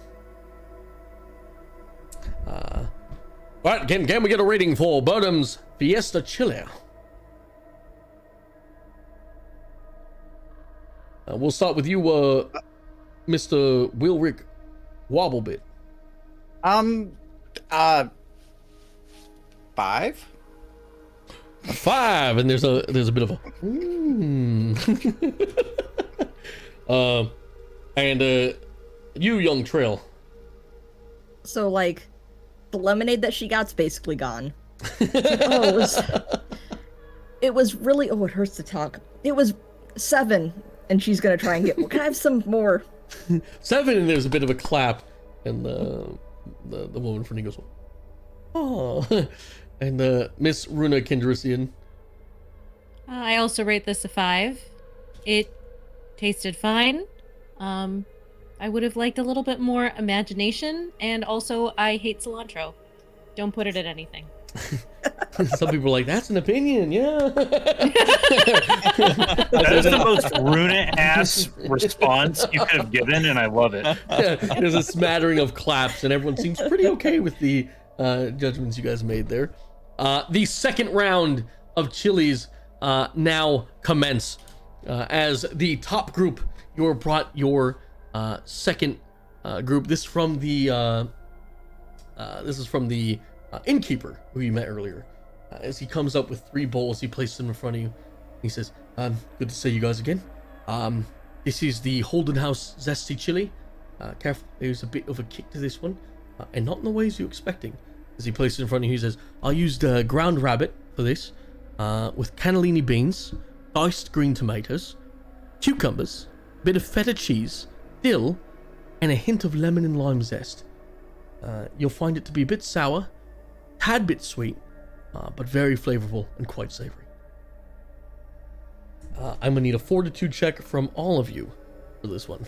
Right, can we get a rating for Bodum's Fiesta Chili? We'll start with you, Mr. Wilrick Wobblebit. 5. A 5, and there's a bit of a and you, young Trail. So like, the lemonade that she got's basically gone. It was really. Oh, it hurts to talk. It was 7, and she's gonna try and get. Can I have some more? 7, and there's a bit of a clap, and the woman in front of you goes, oh, and Miss Runa Kendrisian. I also rate this a 5. It tasted fine. I would have liked a little bit more imagination, and also I hate cilantro. Don't put it in anything. Some people are like, that's an opinion, yeah. That is the most Runa-ass response you could have given, and I love it. Yeah, there's a smattering of claps, and everyone seems pretty okay with the judgments you guys made there. The second round of chilies now commence. As the top group, you brought your second group. This is from the innkeeper who you met earlier. As he comes up with 3 bowls, he places them in front of you. He says, good to see you guys again. This is the Holden House Zesty Chili. Careful, there's a bit of a kick to this one, and not in the ways you're expecting. As he places it in front of you, he says, I used ground rabbit for this, with cannellini beans, diced green tomatoes, cucumbers, a bit of feta cheese, dill, and a hint of lemon and lime zest. You'll find it to be a bit sour, tad bit sweet, but very flavorful and quite savory. I'm gonna need a fortitude check from all of you for this one.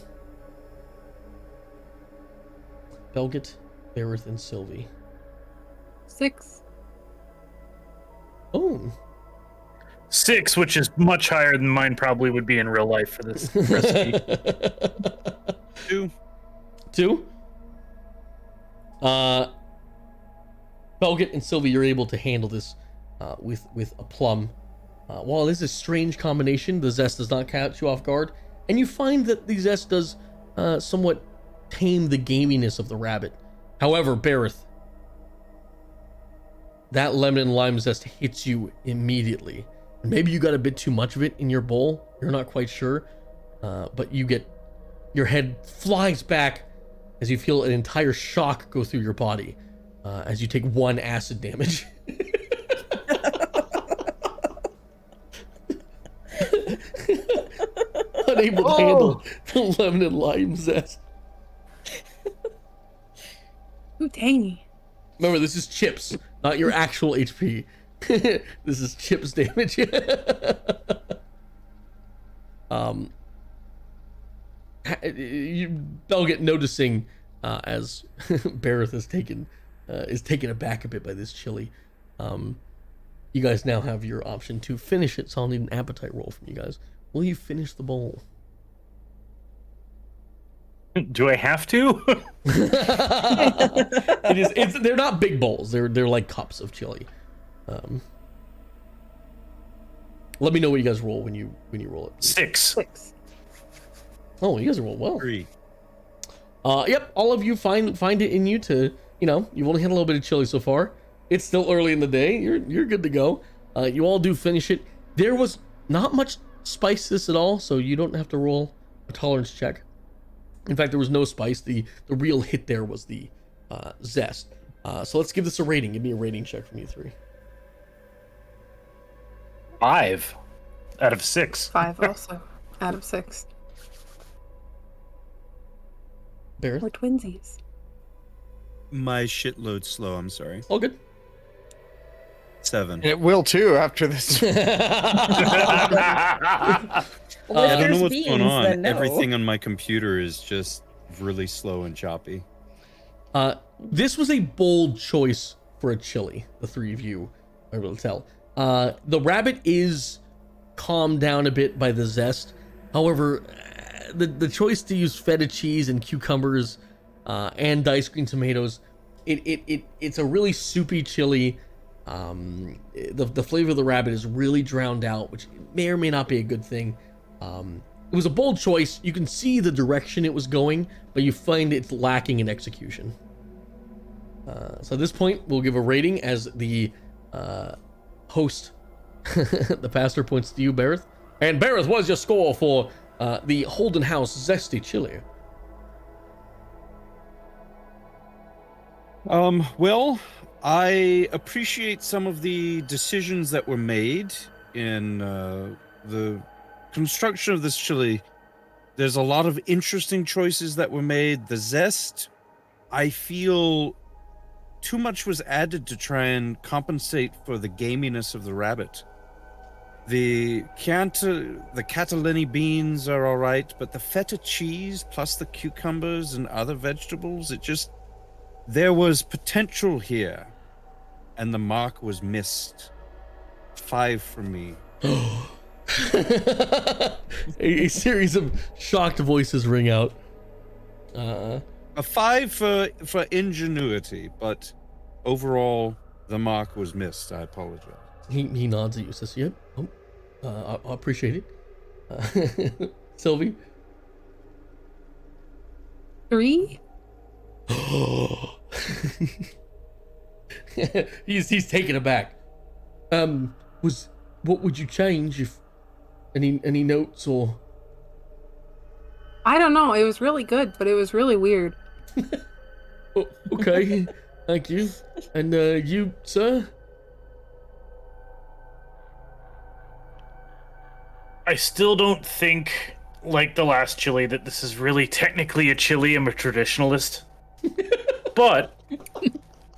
Belgit, Berith, and Sylvie. 6. Oh. 6, which is much higher than mine probably would be in real life for this recipe. 2. 2. Belgit and Sylvie, you're able to handle this with a plum. While this is a strange combination, the zest does not catch you off guard, and you find that the zest does somewhat tame the gaminess of the rabbit. However, Bareth, that lemon and lime zest hits you immediately. Maybe you got a bit too much of it in your bowl. You're not quite sure, but your head flies back as you feel an entire shock go through your body as you take 1 acid damage. Unable to handle the lemon and lime zest. Ooh, tangy. Remember, this is chips, not your actual HP. This is chips damage. They'll get noticing as Bareth is taken aback a bit by this chili. You guys now have your option to finish it, so I'll need an appetite roll from you guys. Will you finish the bowl? Do I have to? They're not big bowls. They're like cups of chili. Let me know what you guys roll when you roll it. 6. Oh, you guys roll well. 3. Yep, all of you find it in you to, you've only had a little bit of chili so far. It's still early in the day. You're good to go. You all do finish it. There was not much spice to this at all, so you don't have to roll a tolerance check. In fact, there was no spice. The real hit there was the zest. So let's give this a rating. Give me a rating check from you 3. 5 out of 6. 5 also out of 6. Bareth? We're twinsies. My shitload's slow, I'm sorry. All good. 7. It will too after this. Well, if I don't there's know what's beans, going on. then no. Everything on my computer is just really slow and choppy. This was a bold choice for a chili. The 3 of you are able to tell. The rabbit is calmed down a bit by the zest. However, the choice to use feta cheese and cucumbers and diced green tomatoes, it's a really soupy chili. The flavor of the rabbit is really drowned out, which may or may not be a good thing. It was a bold choice. You can see the direction it was going, but you find it's lacking in execution. So at this point, we'll give a rating as the host, the pastor, points to you, Bareth. And Bareth, what's your score for the Holden House Zesty Chili? Well, I appreciate some of the decisions that were made in the construction of this chili. There's a lot of interesting choices that were made. The zest, I feel too much was added to try and compensate for the gaminess of the rabbit. The Catalini beans are all right, but the feta cheese plus the cucumbers and other vegetables, there was potential here, and the mark was missed. 5 from me. a series of shocked voices ring out. A 5 for ingenuity, but overall, the mark was missed. I apologize. He nods at you, says, "Yep, I appreciate it." Sylvie? 3? he's taken aback. What would you change if any notes or? I don't know. It was really good, but it was really weird. Oh, okay, thank you. And you, sir? I still don't think, like the last chili, that this is really technically a chili. I'm a traditionalist. But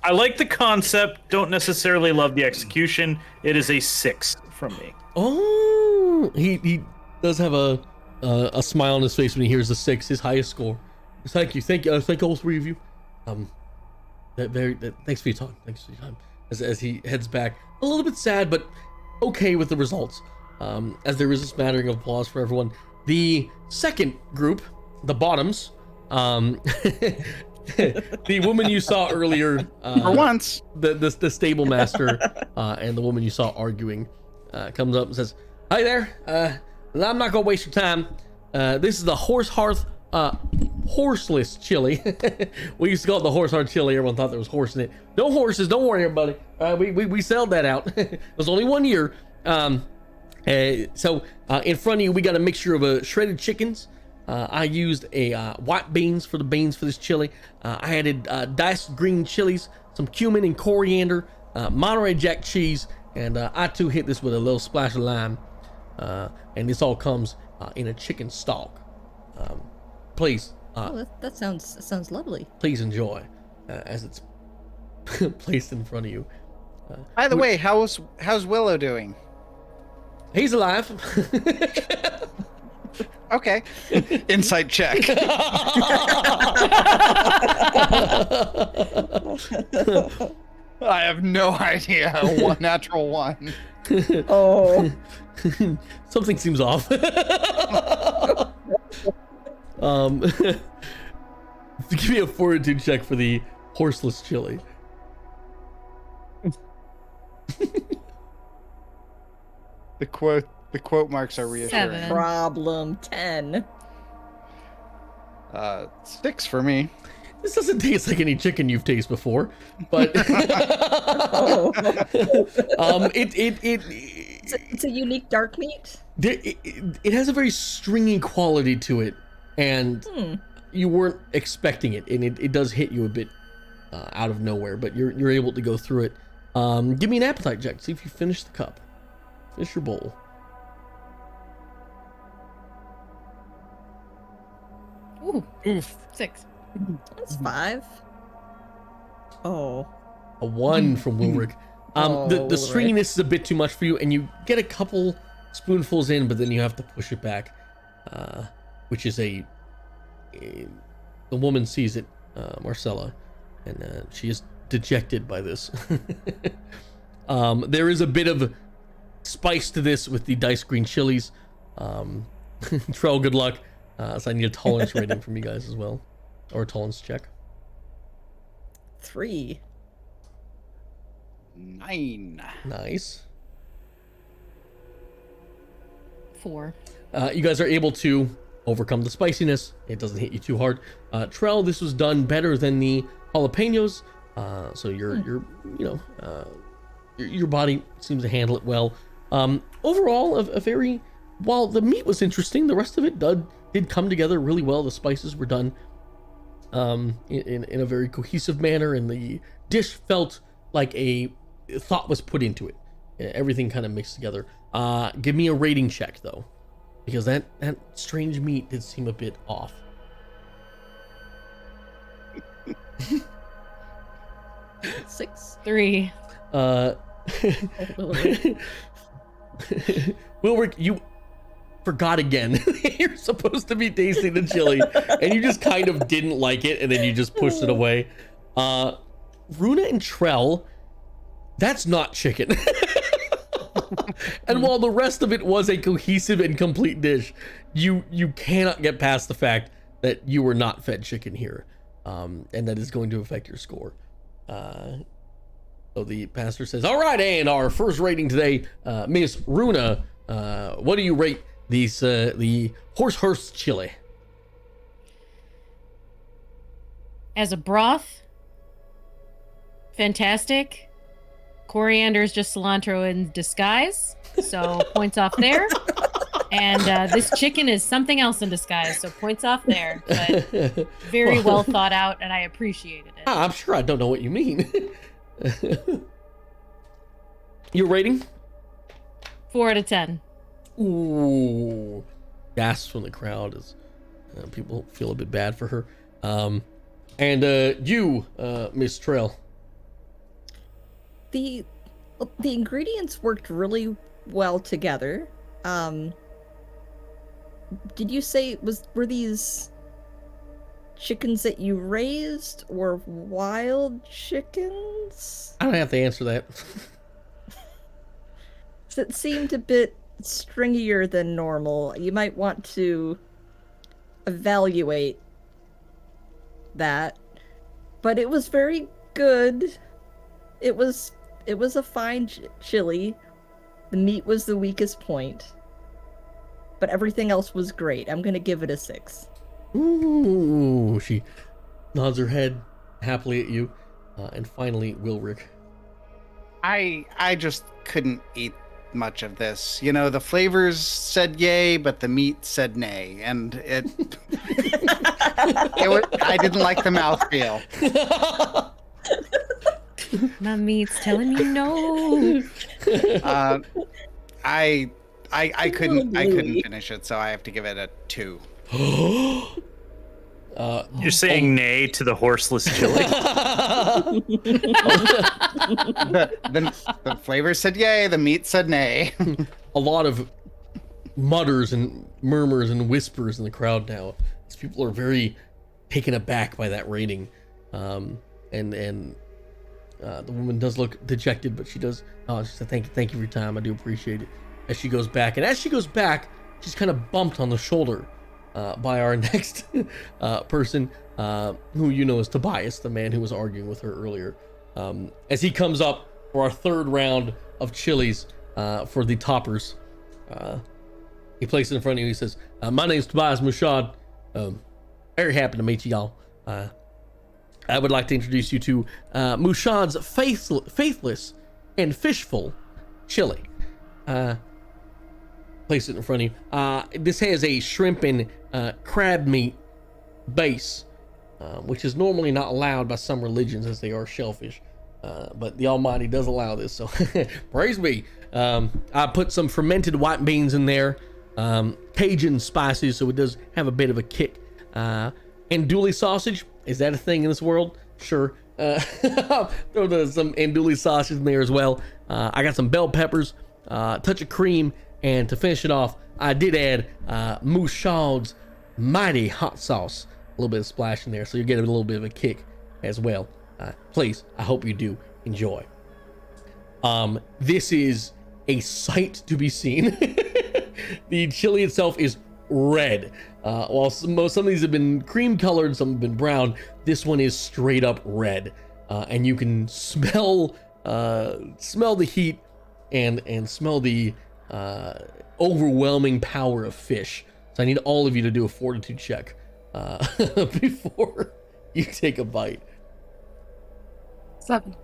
I like the concept, don't necessarily love the execution. It is a 6 from me. Oh, he does have a smile on his face when he hears the 6, his highest score. Thank you all 3 of you. Thanks for your time. Thanks for your time. As he heads back, a little bit sad, but okay with the results. As there is a smattering of applause for everyone. The second group, the bottoms, the woman you saw earlier, For once. the stable master, and the woman you saw arguing, comes up and says, "Hi there. I'm not gonna waste your time. This is the horse hearth, horseless chili." We used to call it the horse hearth chili. Everyone thought there was horse in it. No horses. Don't worry, everybody. We sold that out. It was only 1 year. So in front of you, we got a mixture of shredded chickens. I used white beans for the beans for this chili. I added diced green chilies, some cumin and coriander, Monterey Jack cheese, and I too hit this with a little splash of lime. And this all comes in a chicken stock. Please, that sounds lovely. please enjoy as it's placed in front of you. By the way, how's Willow doing? He's alive. Okay. Insight check. I have no idea. Natural one. Oh. Something seems off. Give me a fortitude check for the horseless chili. The quote marks are reassuring. 7. Problem 10. 6 for me. This doesn't taste like any chicken you've tasted before, but Oh. it's It's a unique dark meat. it has a very stringy quality to it, and you weren't expecting it, and it does hit you a bit out of nowhere, but you're able to go through it. Give me an appetite check. See if you finish the cup. Finish your bowl. Ooh, Oof. 6. That's 5. Oh. A 1 from Wilrick. The Ulrich. stringiness is a bit too much for you, and you get a couple spoonfuls in, but then you have to push it back, which is the woman sees it, Marcella, and she is dejected by this. There is a bit of spice to this with the diced green chilies. Trell, good luck. So I need a tolerance rating from you guys as well, or a tolerance check. 3. 9. Nice. 4. You guys are able to overcome the spiciness. It doesn't hit you too hard. Trell, this was done better than the jalapenos. So your body seems to handle it well. Overall, a very, while the meat was interesting, the rest of it did come together really well. The spices were done in a very cohesive manner, and the dish felt like a thought was put into it. Everything kind of mixed together. Give me a rating check though, because that strange meat did seem a bit off. 6. 3. Wilrick, you forgot again. You're supposed to be tasting the chili, and you just kind of didn't like it, and then you just pushed it away. Runa and Trell, that's not chicken. And while the rest of it was a cohesive and complete dish, you cannot get past the fact that you were not fed chicken here, and that is going to affect your score. So the pastor says, "All right, and our first rating today, Miss Runa, what do you rate the horse chili?" As a broth, fantastic. Coriander is just cilantro in disguise, so points off there. And this chicken is something else in disguise, so points off there. But very well thought out, and I appreciated it. I'm sure I don't know what you mean. Your rating? 4 out of 10. Ooh, gasps from the crowd as people feel a bit bad for her. And you, Miss Trail. The ingredients worked really well together. Did you say were these chickens that you raised or wild chickens? I don't have to answer that. It seemed a bit stringier than normal. You might want to evaluate that. But it was very good. It was a fine chili. The meat was the weakest point. But everything else was great. I'm going to give it a 6. Ooh, she nods her head happily at you. And finally, Wilrick. I just couldn't eat much of this. You know, the flavors said yay, but the meat said nay, and I didn't like the mouthfeel. My meat's telling me no. I couldn't finish it, so I have to give it a 2. You're saying nay to the horseless chili? The flavor said yay, the meat said nay. A lot of mutters and murmurs and whispers in the crowd now. These people are very taken aback by that rating. And the woman does look dejected, but she said, thank you for your time. I do appreciate it. As she goes back, she's kind of bumped on the shoulder by our next person, who you know is Tobias, the man who was arguing with her earlier. As he comes up for our third round of chilies for the toppers, he places it in front of you. He says, my name's Tobias Mushad. Very happy to meet you all. I would like to introduce you to Mushad's Faithless and Fishful chili. Place it in front of you. This has a shrimp and crab meat base, which is normally not allowed by some religions as they are shellfish. But the Almighty does allow this, so praise be. I put some fermented white beans in there, Cajun spices, so it does have a bit of a kick. Andouille sausage, is that a thing in this world? Sure. Throw some andouille sausage in there as well. I got some bell peppers, touch of cream, and to finish it off, I did add Mushad's mighty hot sauce. A little bit of splash in there, so you get a little bit of a kick as well. Please, I hope you do enjoy. This is a sight to be seen. The chili itself is red. While some of these have been cream colored, some have been brown, this one is straight up red. And you can smell the heat and smell the overwhelming power of fish. So I need all of you to do a fortitude check before you take a bite. 7.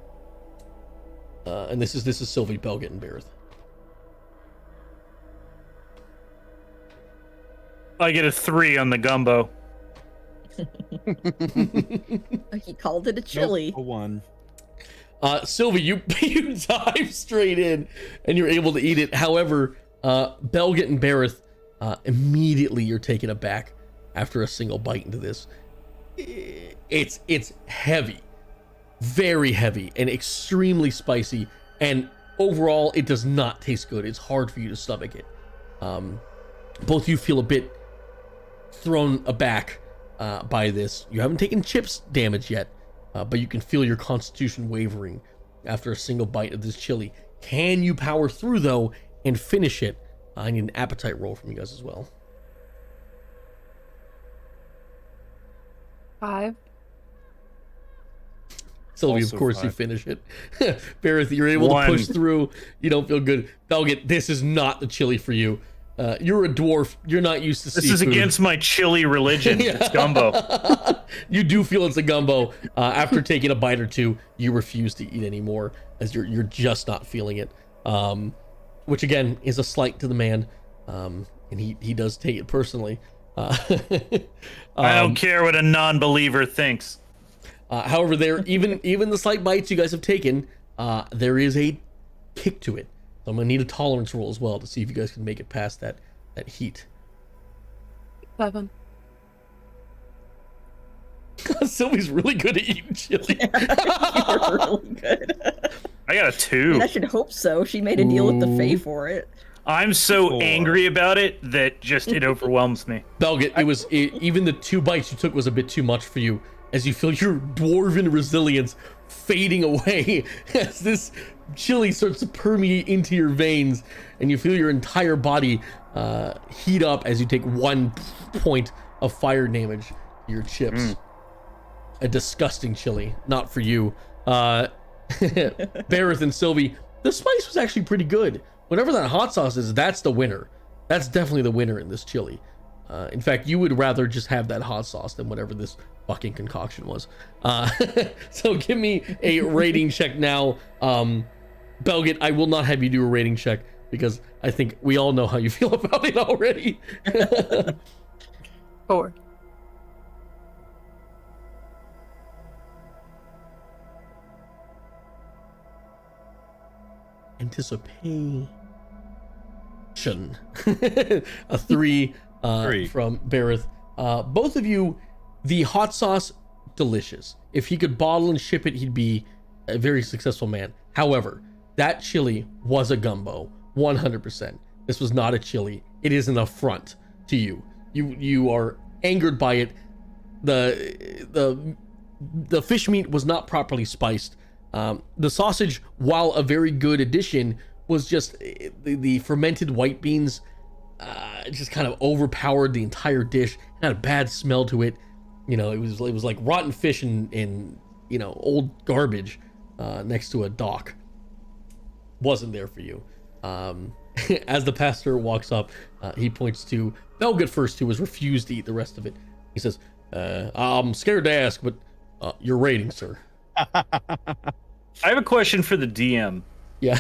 And this is Sylvie Belgett and Barrett. I get a 3 on the gumbo. He called it a chili. Nope, a 1. Sylvie, you dive straight in and you're able to eat it. However, Belgett and Barrett, immediately you're taken aback after a single bite into this. It's heavy, very heavy, and extremely spicy. And overall, it does not taste good. It's hard for you to stomach it. Both of you feel a bit thrown aback by this. You haven't taken chips damage yet, but you can feel your constitution wavering after a single bite of this chili. Can you power through though and finish it? I need an appetite roll from you guys as well. 5. Sylvie, of Also course 5. you finish it. Barrett, you're able 1. to push through. You don't feel good. Belgett, this is not the chili for you. You're a dwarf. You're not used to This seafood. is against my chili religion. Yeah. It's gumbo. You do feel it's a gumbo. After taking a bite or two, you refuse to eat anymore as you're just not feeling it. Which again is a slight to the man. And he does take it personally. I don't care what a non-believer thinks. However, even the slight bites you guys have taken, there is a kick to it. So I'm gonna need a tolerance roll as well to see if you guys can make it past that heat. 7. Sylvie's really good at eating chili. You're really good. I got a 2. I should hope so. She made a deal with the Fae for it. I'm so 4. angry about it that just it overwhelms me. Belgit, even the 2 bites you took was a bit too much for you, as you feel your dwarven resilience fading away as this chili starts to permeate into your veins, and you feel your entire body heat up as you take 1 point of fire damage to your chips. A disgusting chili, not for you. Bareth and Sylvie, the spice was actually pretty good. Whatever that hot sauce is, that's the winner. That's definitely the winner in this chili. In fact, you would rather just have that hot sauce than whatever this fucking concoction was. So give me a rating check now. Belgit, I will not have you do a rating check because I think we all know how you feel about it already. 4. Anticipation. A 3, 3. from Bareth. Both of you, the hot sauce, delicious. If he could bottle and ship it, he'd be a very successful man. However, that chili was a gumbo, 100%. This was not a chili. It is an affront to you. You are angered by it. The fish meat was not properly spiced. The sausage, while a very good addition, was just the fermented white beans just kind of overpowered the entire dish. It had a bad smell to it. You know, it was like rotten fish in you know, old garbage next to a dock. Wasn't there for you. As the pastor walks up, he points to Belgit first, who was refused to eat the rest of it. He says, I'm scared to ask, but your rating, sir. I have a question for the DM. Yeah.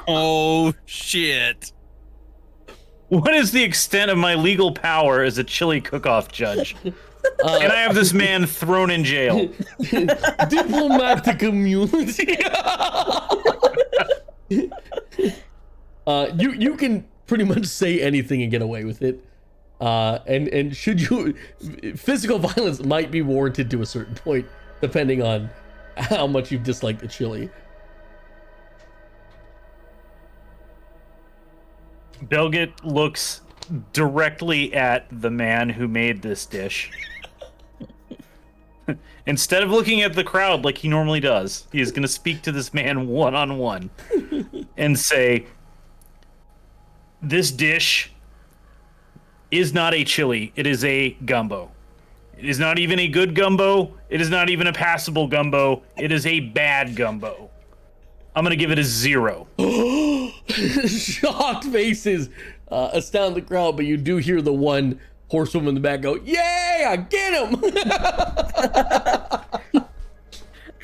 Oh, shit. What is the extent of my legal power as a chili cook-off judge? Can I have this man thrown in jail? Diplomatic immunity. You can pretty much say anything and get away with it. And should you, physical violence might be warranted to a certain point, depending on how much you dislike the chili. Belgit looks directly at the man who made this dish. Instead of looking at the crowd like he normally does, he is going to speak to this man one-on-one and say, this dish is not a chili. It is a gumbo. It is not even a good gumbo. It is not even a passable gumbo. It is a bad gumbo. I'm going to give it a 0. Shocked faces astound the crowd, but you do hear the one horsewoman in the back go, "Yeah, get him!"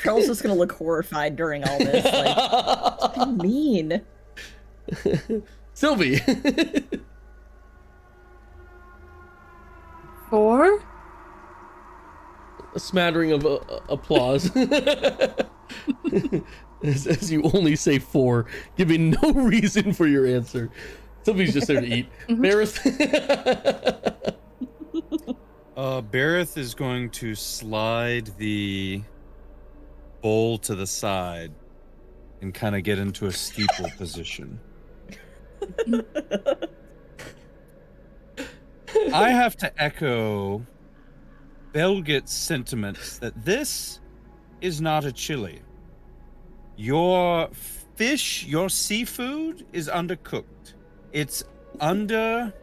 Charles is gonna look horrified during all this. Like, what do you mean? Sylvie. 4? A smattering of applause. As you only say 4, giving no reason for your answer. Sylvie's just there to eat. Bareth. Bareth is going to slide the bowl to the side and kind of get into a steeple position. I have to echo Belgit's sentiments that this is not a chili. Your fish, your seafood is undercooked. It's under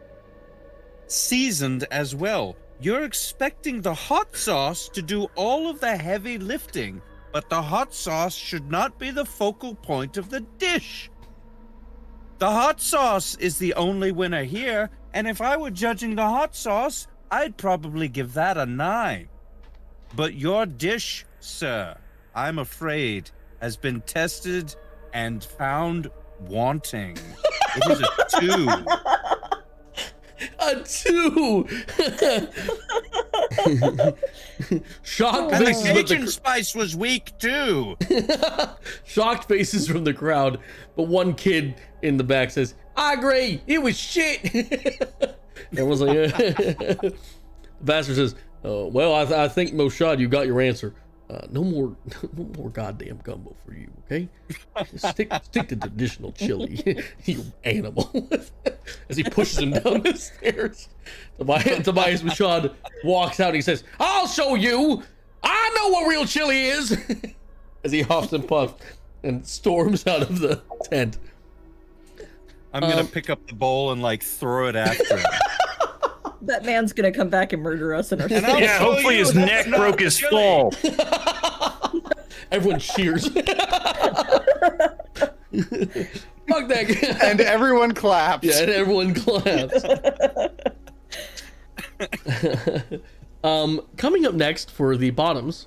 seasoned as well. You're expecting the hot sauce to do all of the heavy lifting, but the hot sauce should not be the focal point of the dish. The hot sauce is the only winner here, and if I were judging the hot sauce, I'd probably give that a 9. But your dish, sir, I'm afraid, has been tested and found wanting. It is a 2. A 2. Shocked And the faces, but Cajun spice was weak too. shocked faces from the crowd, but one kid in the back says, "I agree. It was shit." Everyone's like, The bastard says, "Well, I think Moshad, you got your answer. No more goddamn gumbo for you, okay? Stick to traditional chili, you animal. As he pushes him down the stairs, Tobias Mashad walks out and he says, "I'll show you. I know what real chili is." As he huffs and puffs and storms out of the tent. I'm gonna pick up the bowl and like throw it after him. That man's gonna come back and murder us in our And I'll Yeah, show hopefully you his that's neck not broke his chili. fall. Everyone cheers. Fuck that guy. And everyone claps. Yeah, and everyone claps. Coming up next for the bottoms.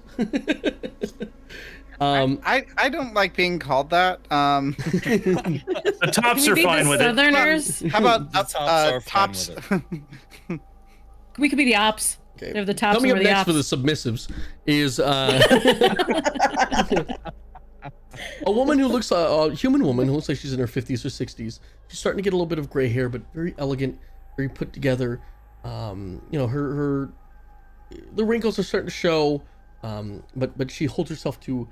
I don't like being called that. The tops Can are we be fine the with it. Southerners? How about The tops are fine tops? with We could be the ops. Okay. They're the tops. Coming up and we're the next ops. for the submissives is a woman who looks a human woman who looks like she's in her 50s or 60s. She's starting to get a little bit of gray hair, but very elegant, very put together. You know, the wrinkles are starting to show, but she holds herself to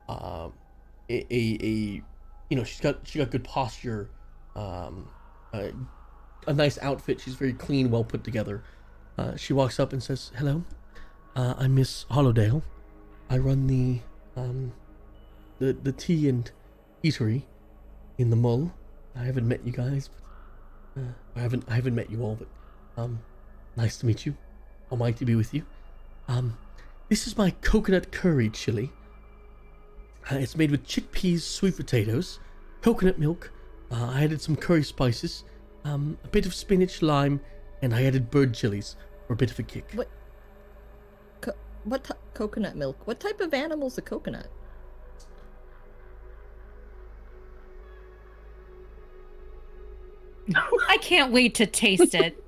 a you know, she's got good posture, a nice outfit. She's very clean, well put together. She walks up and says, "Hello, I'm Miss Hollowdale. I run the tea and eatery in the mall. I haven't met you guys, but I haven't met you all, but nice to meet you. How am I to be with you? This is my coconut curry chili. It's made with chickpeas, sweet potatoes, coconut milk. I added some curry spices, a bit of spinach, lime, and I added bird chilies for a bit of a kick." What coconut milk? What type of animal's a coconut? I can't wait to taste it.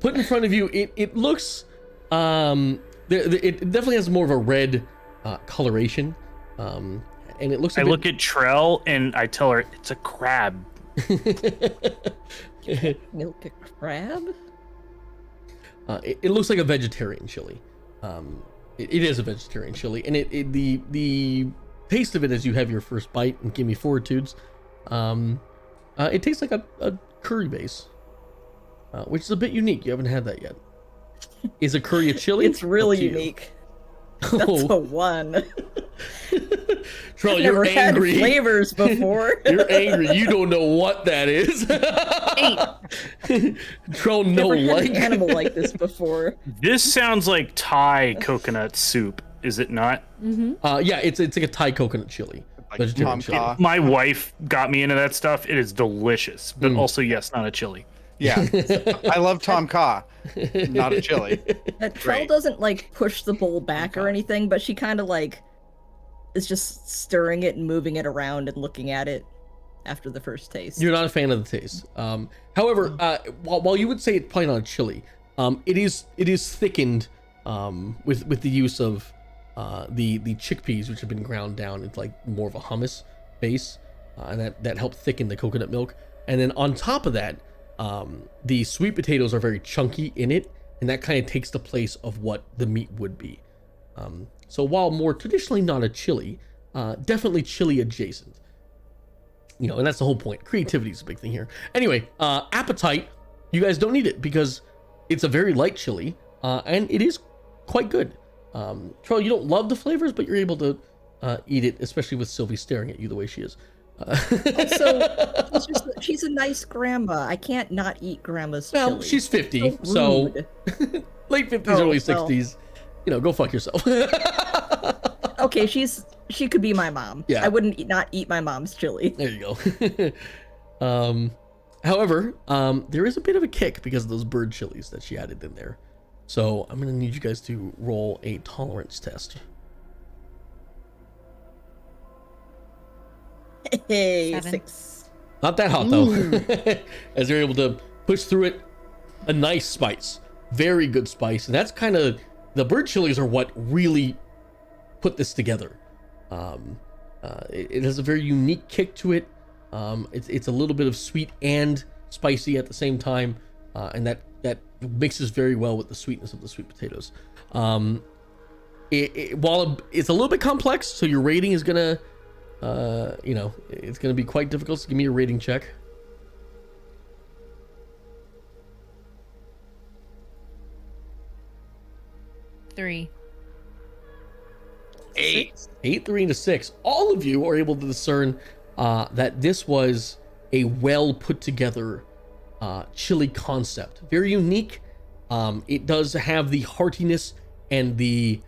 Put in front of you, it looks, it definitely has more of a red coloration, and it looks. I look at Trell and I tell her it's a crab. Milk a crab? It looks like a vegetarian chili. It is a vegetarian chili, and the taste of it as you have your first bite and give me fortitudes. It tastes like a curry base, which is a bit unique. You haven't had that yet. Is a curry a chili? It's really Up to you. unique. That's a one. Trell, I've you're never had angry. flavors before. You're angry. You don't know what that is. 8. Trell, no Never had like. an animal like this before. This sounds like Thai coconut soup, is it not? Yeah, it's like a Thai coconut chili. Like Vegetarian Tom chili. Kha. My wife got me into that stuff. It is delicious, but also yes, not a chili. Yeah, I love Tom Kha. Not a chili. That Trell Great. doesn't like push the bowl back or anything, but she kind of like is just stirring it and moving it around and looking at it after the first taste. You're not a fan of the taste. However, while you would say it's probably not a chili, it is thickened with the use of the chickpeas, which have been ground down into like more of a hummus base, and that helped thicken the coconut milk. And then on top of that, the sweet potatoes are very chunky in it, and that kind of takes the place of what the meat would be. So while more traditionally not a chili, definitely chili adjacent. You know, and that's the whole point. Creativity is a big thing here. Anyway, appetite, you guys don't need it because it's a very light chili, and it is quite good. Trell, you don't love the flavors, but you're able to eat it, especially with Sylvie staring at you the way she is. Also, she's a nice grandma. I can't not eat grandma's Well, chili. she's 50, So so rude. late 50s, Oh, early well. 60s. You know, go fuck yourself. Okay, she could be my mom. Yeah. I wouldn't not eat my mom's chili. There you go. However, there is a bit of a kick because of those bird chilies that she added in there. So I'm gonna need you guys to roll a tolerance test. Hey, 7. 6. Not that hot though. As you're able to push through it, a nice spice, very good spice, and that's kind of the bird chilies are what really put this together. It has a very unique kick to it. It's a little bit of sweet and spicy at the same time, and that It mixes very well with the sweetness of the sweet potatoes. While it's a little bit complex, so your rating is gonna, it's gonna be quite difficult. So give me a rating check. Three. 8. 8, 3, and a 6. All of you are able to discern that this was a well put together chili concept. Very unique. It does have the heartiness and the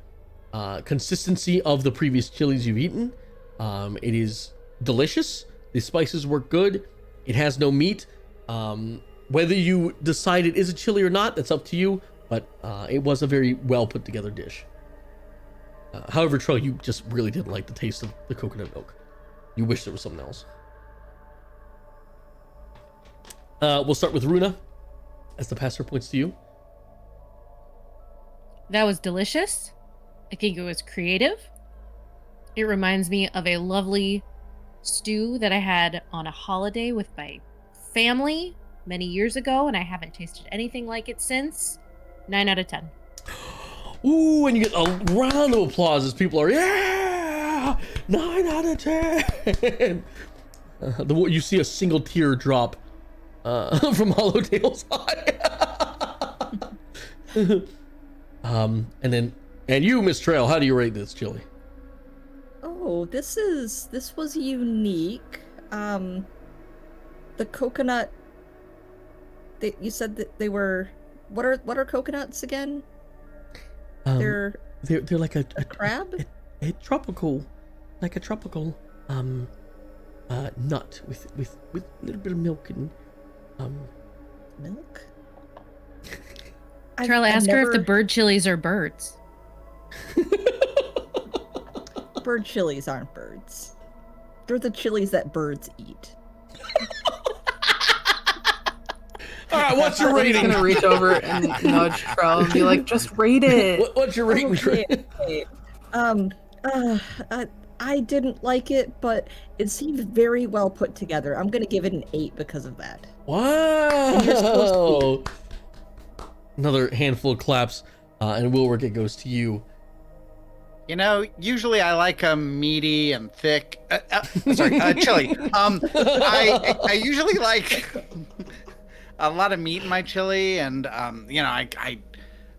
consistency of the previous chilies you've eaten. It is delicious. The spices work good. It has no meat. Whether you decide it is a chili or not, that's up to you. But it was a very well put together dish. However, Troy, you just really didn't like the taste of the coconut milk. You wish there was something else. We'll start with Runa, as the pastor points to you. That was delicious. I think it was creative. It reminds me of a lovely stew that I had on a holiday with my family many years ago, and I haven't tasted anything like it since. 9 out of 10. Ooh, and you get a round of applause as people are, yeah, 9 out of 10. You see a single tear drop from Hollowdale's eye. And you, Miss Trail, how do you rate this chili? Oh, this was unique. The coconut. You said that they were. What are coconuts again? They're like a crab. A tropical nut with a little bit of milk and milk. Trell, ask her if the bird chilies are birds. Bird chilies aren't birds. They're the chilies that birds eat. All right, what's your He's rating? gonna reach over and nudge Trell and be like, "Just rate it." What's your rating? Okay. I didn't like it, but it seemed very well put together. I'm gonna give it an 8 because of that. Wow! Another handful of claps, and Wilrick, it goes to you. You know, usually I like them meaty and thick. Chili. I usually like a lot of meat in my chili, and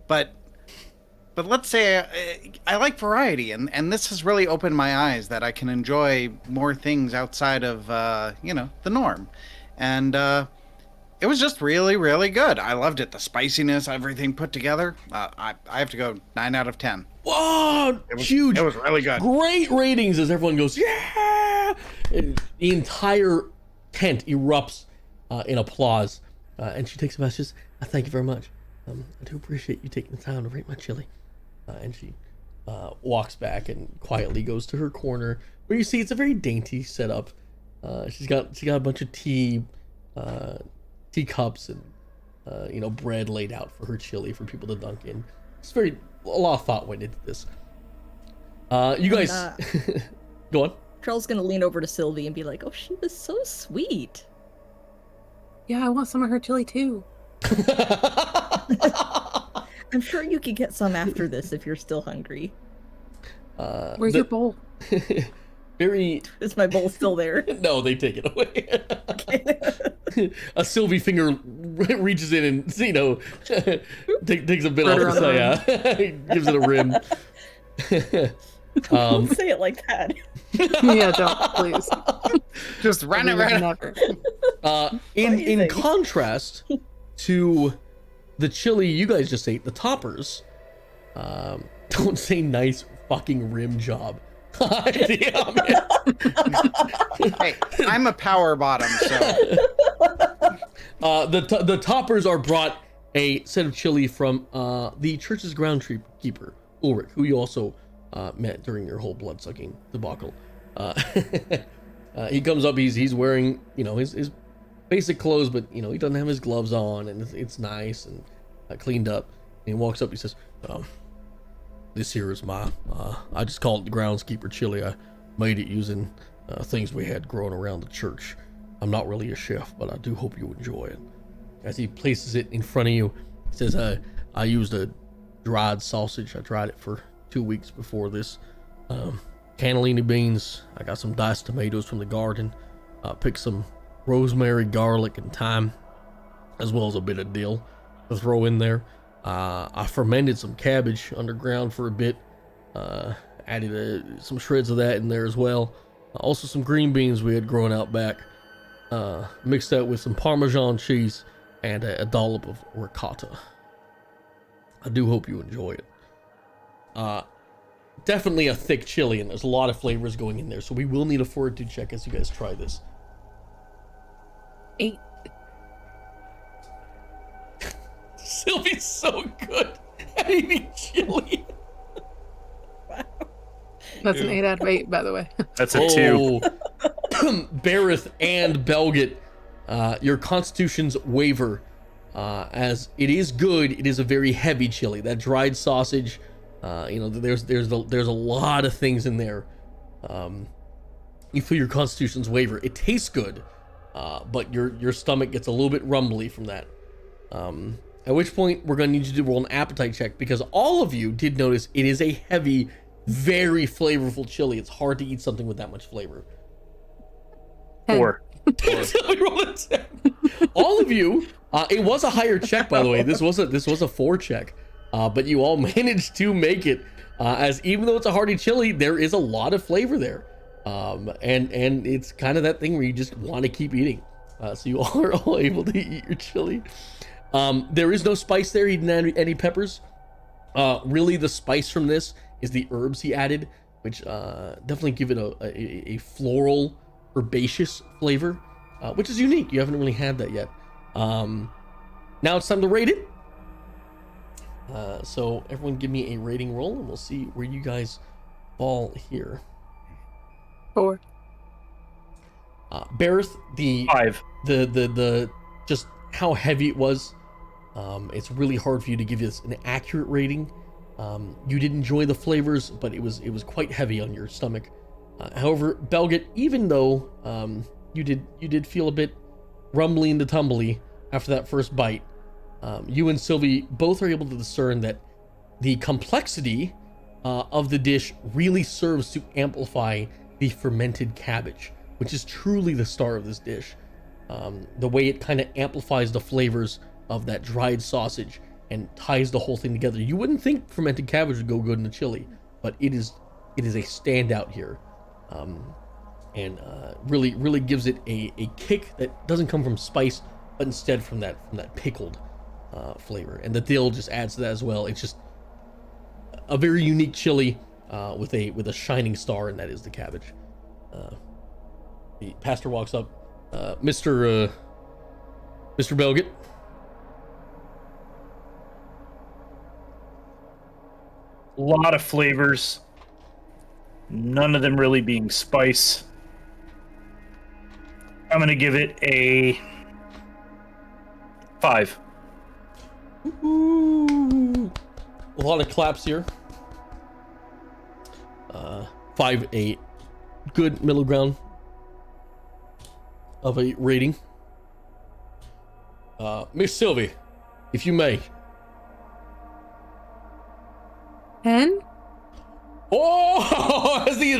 but let's say I like variety, and this has really opened my eyes that I can enjoy more things outside of the norm, and it was just really, really good. I loved it. The spiciness, everything put together. I have to go 9 out of 10. Whoa! Huge. It was really good. Great ratings as everyone goes, yeah! And the entire tent erupts in applause. And she takes a message. Thank you very much. I do appreciate you taking the time to rate my chili. And she walks back and quietly goes to her corner, where you see it's a very dainty setup. She got a bunch of teacups and bread laid out for her chili for people to dunk in. It's a lot of thought went into this. You guys, go on. Trell's gonna lean over to Sylvie and be like, "Oh, she was so sweet." Yeah, I want some of her chili too. I'm sure you could get some after this if you're still hungry. Where's your bowl? Very. Is my bowl still there? No, they take it away. A Sylvie finger reaches in and takes a bit off the side, gives it a rim. Don't say it like that. Yeah, don't, please. Just run it. Never. In contrast to the chili you guys just ate, the toppers, don't say nice fucking rim job. Damn it. Hey, I'm a power bottom, so. The toppers are brought a set of chili from the church's groundskeeper, Ulrich, who you also met during your whole blood-sucking debacle. He comes up, he's wearing, his basic clothes, but, he doesn't have his gloves on, and it's nice and cleaned up. And he walks up, he says, this here is my, I just call it the groundskeeper chili. I made it using things we had growing around the church. I'm not really a chef, but I do hope you enjoy it. As he places it in front of you, He says, I used a dried sausage. I dried it for 2 weeks before this. Cannellini beans. I got some diced tomatoes from the garden. Picked some rosemary, garlic, and thyme, as well as a bit of dill to throw in there. I fermented some cabbage underground for a bit. Added some shreds of that in there as well. Also some green beans we had grown out back. Mixed that with some Parmesan cheese and a dollop of ricotta. I do hope you enjoy it. Definitely a thick chili, and there's a lot of flavors going in there, so we will need a fortitude check as you guys try this. 8. Sylvie's so good at eating chili. That's an 8 out of 8, by the way. That's a 2. Bareth and Belgit, your constitutions waver, as it is good. It is a very heavy chili. That dried sausage, there's a lot of things in there. You feel your constitutions waver. It tastes good, but your stomach gets a little bit rumbly from that. At which point we're gonna need you to roll an appetite check, because all of you did notice it is a heavy, very flavorful chili. It's hard to eat something with that much flavor. 4. All of you, it was a higher check, by the way. This was a 4 check, but you all managed to make it. As even though it's a hearty chili, there is a lot of flavor there, and it's kind of that thing where you just want to keep eating. So you all are all able to eat your chili. There is no spice there. He didn't add any peppers. Really, the spice from this is the herbs he added, which definitely give it a floral, herbaceous flavor, which is unique. You haven't really had that yet. Now it's time to rate it. So everyone give me a rating roll, and we'll see where you guys fall here. 4. Bareth, the 5. the just how heavy it was. It's really hard for you to give this an accurate rating. You did enjoy the flavors, but it was quite heavy on your stomach. However, Belgit, even though you did feel a bit rumbly and tumbly after that first bite, you and Sylvie both are able to discern that the complexity of the dish really serves to amplify the fermented cabbage, which is truly the star of this dish. The way it kind of amplifies the flavors of that dried sausage and ties the whole thing together. You wouldn't think fermented cabbage would go good in a chili, but it is a standout here, and really gives it a kick that doesn't come from spice, but instead from that pickled flavor, and the dill just adds to that as well. It's just a very unique chili with a shining star, and that is the cabbage. The pastor walks up. Mr. Belgit. A lot of flavors. None of them really being spice. I'm going to give it a 5. Ooh. A lot of claps here. 5, 8. Good middle ground of a rating. Miss Sylvie, if you may. 10? Oh, as the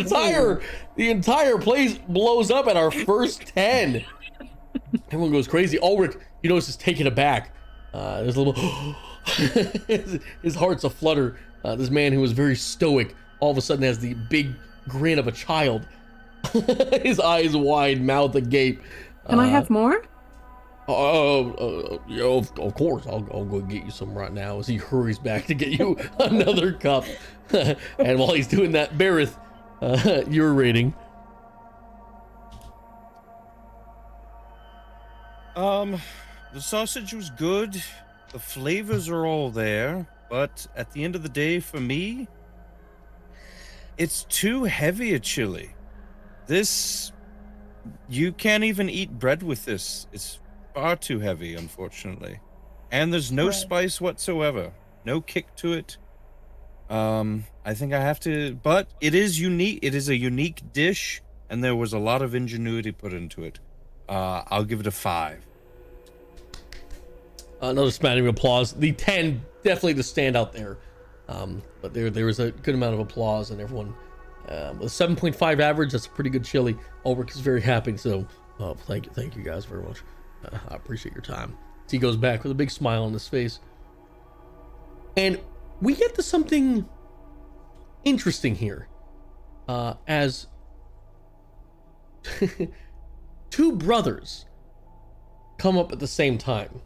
entire place blows up at our first 10. Everyone goes crazy. Ulrich, you notice, is taken aback. There's a little his heart's aflutter. This man who was very stoic all of a sudden has the big grin of a child. His eyes wide, mouth agape. Can I have more? Yeah, of course. I'll go get you some right now as he hurries back to get you another cup. And while he's doing that, Bareth, your rating. The sausage was good. The flavors are all there, but at the end of the day, for me, it's too heavy a chili. This, you can't even eat bread with this. It's far too heavy, unfortunately. And there's no spice whatsoever. No kick to it. I think I have to, but it is unique. It is a unique dish, and there was a lot of ingenuity put into it. I'll give it a 5. Another smattering of applause. The 10 definitely the standout there. But there was a good amount of applause, and everyone with a 7.5 average. That's a pretty good chili. Ulrich is very happy. So thank you guys very much. I appreciate your time. So he goes back with a big smile on his face, and we get to something interesting here, as two brothers come up at the same time.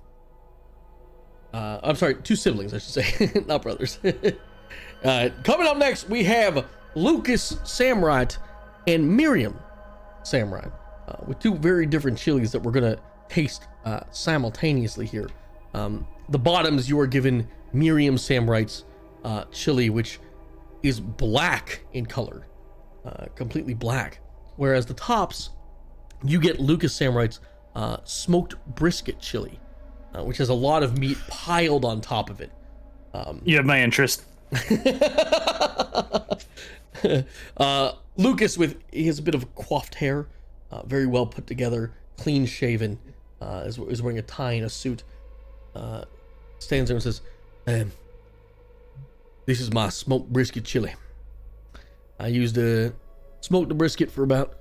I'm sorry, two siblings, I should say, not brothers. Coming up next, we have Lucas Samrat and Miriam Samrat, with two very different chilies that we're gonna taste simultaneously here. The bottoms, you are given Miriam Samrat's chili, which is black in color, completely black, whereas the tops, you get Lucas Samrat's smoked brisket chili, which has a lot of meat piled on top of it. You have my interest. Lucas, he has a bit of coiffed hair, very well put together, clean shaven, is wearing a tie and a suit, stands there and says, this is my smoked brisket chili. I used to smoke the brisket for about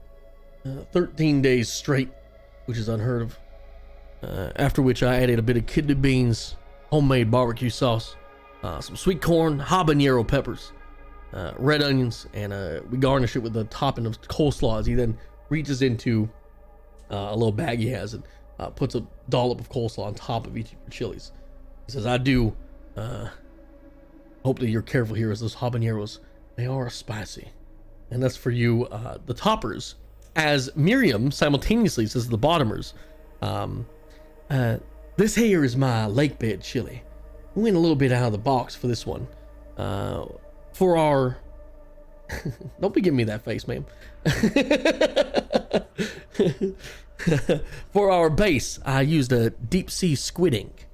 13 days straight, which is unheard of. After which I added a bit of kidney beans, homemade barbecue sauce, some sweet corn, habanero peppers, red onions, and we garnish it with a topping of coleslaw. As he then reaches into a little bag he has and puts a dollop of coleslaw on top of each of your chilies. He says, I do hope that you're careful here, as those habaneros, they are spicy. And that's for you, the toppers. As Miriam simultaneously says, the bottomers, this here is my lake bed chili. We went a little bit out of the box for this one. For our don't be giving me that face, ma'am. For our base, I used a deep sea squid ink,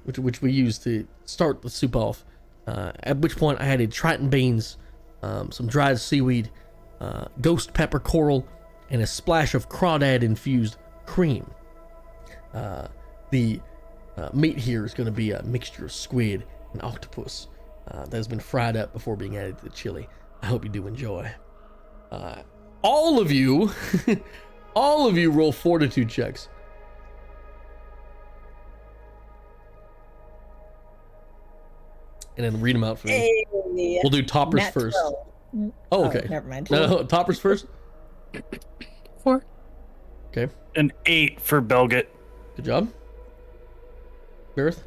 which we used to start the soup off. At which point I added Triton beans, some dried seaweed, ghost pepper coral, and a splash of crawdad infused cream. The meat here is going to be a mixture of squid and octopus that has been fried up before being added to the chili. I hope you do enjoy. All of you roll fortitude checks. And then read them out for me. Hey, We'll do toppers Nat first. 12. Oh, okay. Never mind. No, toppers first. 4. Okay, An 8 for Belgit. good job. Gareth?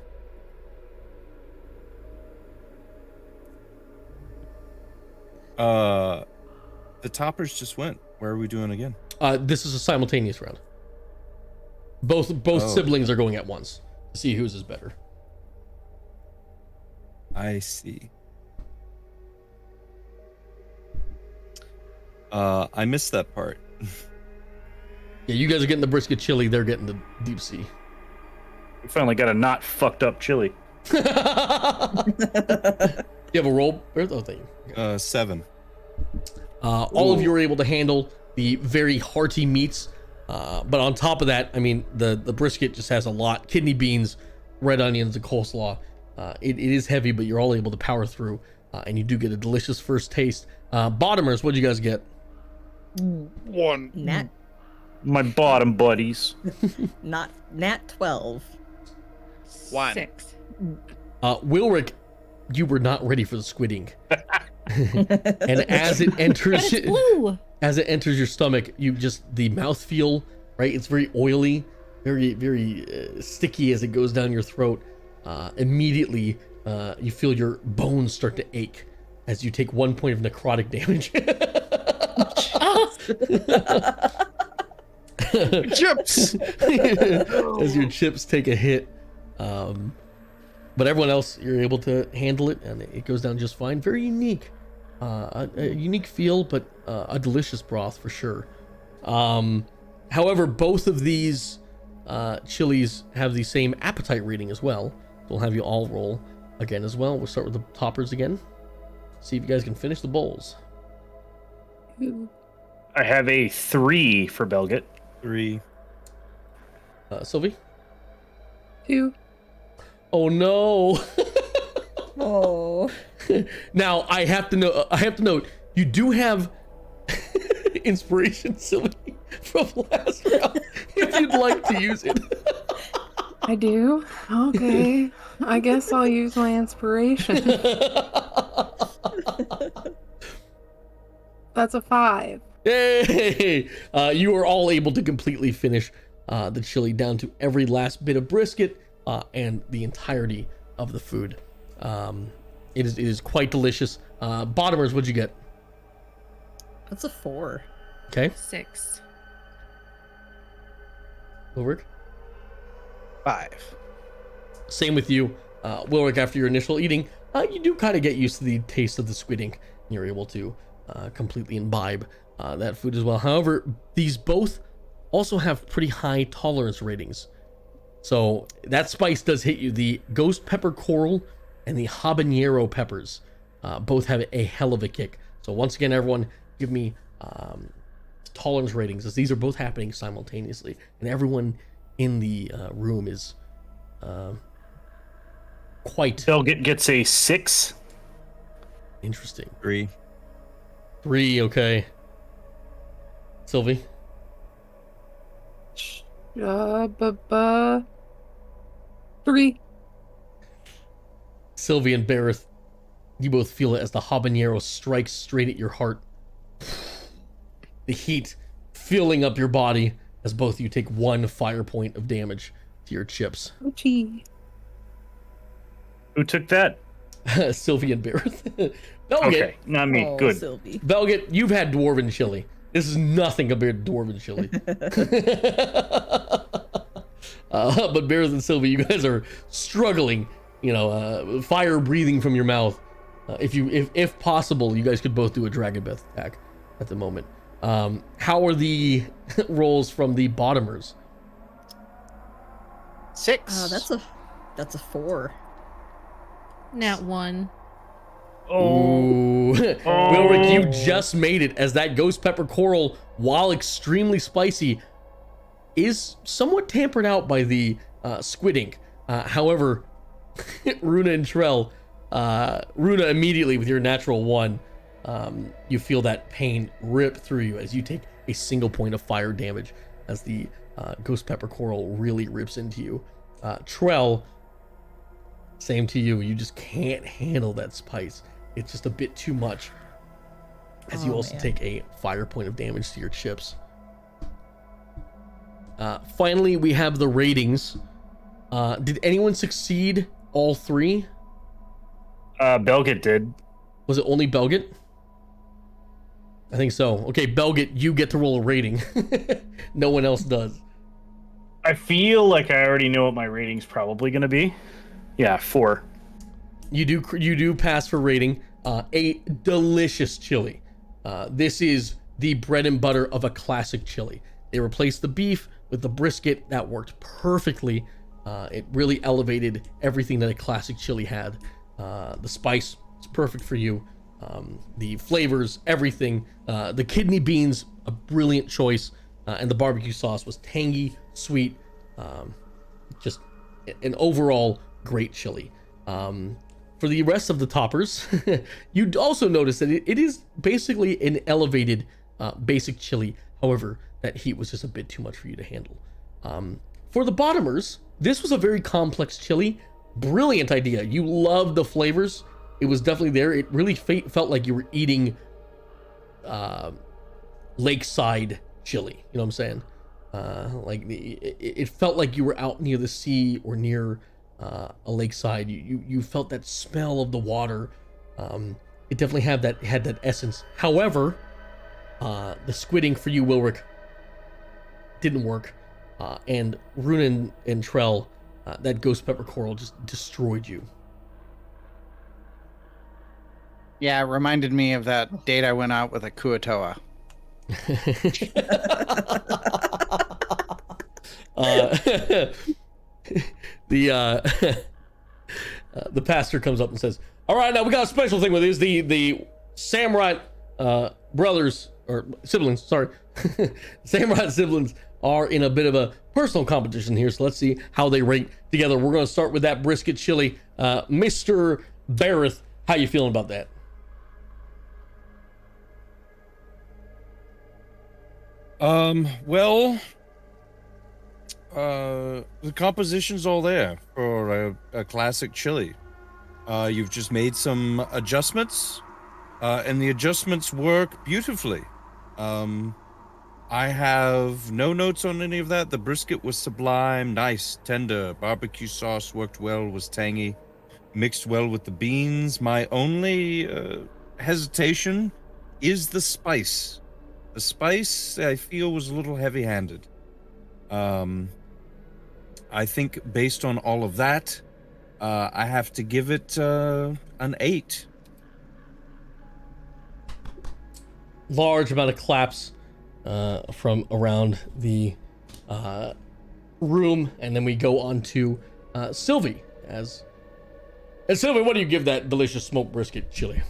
The toppers just went. Where are we doing again? This is a simultaneous round. Both siblings are going at once to see whose is better. I see. I missed that part. Yeah, you guys are getting the brisket chili. They're getting the deep sea. We finally got a not fucked up chili. You have a roll? Oh, thank you. 7. All of you are able to handle the very hearty meats, but on top of that, I mean, the brisket just has a lot: kidney beans, red onions, and coleslaw. It is heavy, but you're all able to power through, and you do get a delicious first taste. Bottomers, what'd you guys get? 1. Nat, My bottom buddies. Nat 12. 1. 6. Wilrick, you were not ready for the squid ink. And as it enters, But it's blue. as it enters your stomach, you just, the mouthfeel, right? It's very oily, very, very sticky as it goes down your throat. Immediately, you feel your bones start to ache as you take 1 point of necrotic damage. Chips! As your chips take a hit. But everyone else, you're able to handle it, and it goes down just fine. Very unique. A unique feel, but a delicious broth for sure. However, both of these chilies have the same appetite rating as well. So we'll have you all roll again as well. We'll start with the toppers again. See if you guys can finish the bowls. I have a 3 for Belgit. 3. Sylvie? 2. Oh no. Oh. Now I have to note you do have inspiration, Silly, from last round if you'd like to use it. I do? Okay. I guess I'll use my inspiration. That's a 5. Hey, you are all able to completely finish the chili down to every last bit of brisket and the entirety of the food. It is quite delicious. Bottomers, what'd you get? That's a 4. Okay, 6. Wilrick. 5. Same with you, Wilrick. After your initial eating, you do kind of get used to the taste of the squid ink. You're able to completely imbibe that food as well. However, these both also have pretty high tolerance ratings. So that spice does hit you. The ghost pepper coral and the habanero peppers both have a hell of a kick. So once again, everyone, give me tolerance ratings, as these are both happening simultaneously, and everyone in the room is quite Bill gets a 6. interesting. 3. 3, okay. Sylvie. 3. Sylvie and Bareth, you both feel it as the habanero strikes straight at your heart. The heat filling up your body as both of you take 1 fire point of damage to your chips. Ouchie. Who took that? Sylvie and Bareth. Belgit, Okay, not me. Oh, Good. Sylvie. Belgit, you've had dwarven chili. This is nothing compared to dwarven chili. But Bareth and Sylvie, you guys are struggling. You know, fire breathing from your mouth. If possible, you guys could both do a dragon breath attack at the moment. How are the rolls from the bottomers? 6. That's a 4. Nat 1. Ooh. Wilrick, you just made it, as that ghost pepper coral, while extremely spicy, is somewhat tampered out by the squid ink. However, Runa and Trell, Runa, immediately with your natural 1, you feel that pain rip through you as you take a single point of fire damage as the ghost pepper coral really rips into you. Trell, same to you. You just can't handle that spice. It's just a bit too much, as you also take a fire point of damage to your chips. Finally, we have the ratings. Did anyone succeed all 3? Belgit did. Was it only Belgit? I think so. Okay, Belgit, you get to roll a rating. No one else does. I feel like I already know what my rating's probably going to be. Yeah, 4. You do pass for rating. A delicious chili. This is the bread and butter of a classic chili. They replaced the beef with the brisket. That worked perfectly. It really elevated everything that a classic chili had. The spice is perfect for you. The flavors, everything. The kidney beans, a brilliant choice. And the barbecue sauce was tangy, sweet. Just an overall great chili. For the rest of the toppers, you'd also notice that it is basically an elevated basic chili. However, that heat was just a bit too much for you to handle. For the bottomers, this was a very complex chili. Brilliant idea. You loved the flavors. It was definitely there. It really felt like you were eating lakeside chili. You know what I'm saying? It felt like you were out near the sea or near a lakeside. You felt that smell of the water. It definitely had that essence. However, the squid ink for you, Wilrick, didn't work. And Runan and Trell, that ghost pepper coral just destroyed you. Yeah, it reminded me of that date I went out with a Kuatoa. The pastor comes up and says, "All right, now we got a special thing with this. The Samurai brothers or siblings, sorry, Samurai siblings are in a bit of a personal competition here, so let's see how they rate together. We're going to start with that brisket chili. Mr. Barrett, how you feeling about that? Well, the composition's all there for a classic chili. You've just made some adjustments, and the adjustments work beautifully. I have no notes on any of that. The brisket was sublime, nice, tender. Barbecue sauce worked well, was tangy, mixed well with the beans. My only hesitation is the spice. The spice, I feel, was a little heavy-handed. I think based on all of that, I have to give it an 8. Large amount of claps from around the room, and then we go on to Sylvie. And Sylvie, what do you give that delicious smoked brisket chili?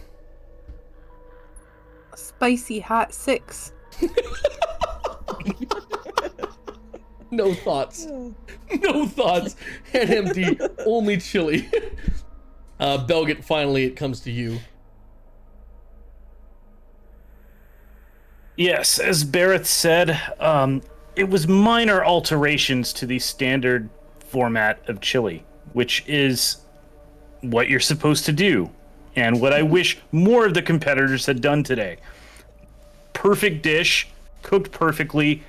Spicy hot 6. No thoughts. No thoughts. Head empty. Only chili. Belgit, finally, it comes to you. Yes, as Barrett said, it was minor alterations to the standard format of chili, which is what you're supposed to do, and what I wish more of the competitors had done today. Perfect dish, cooked perfectly,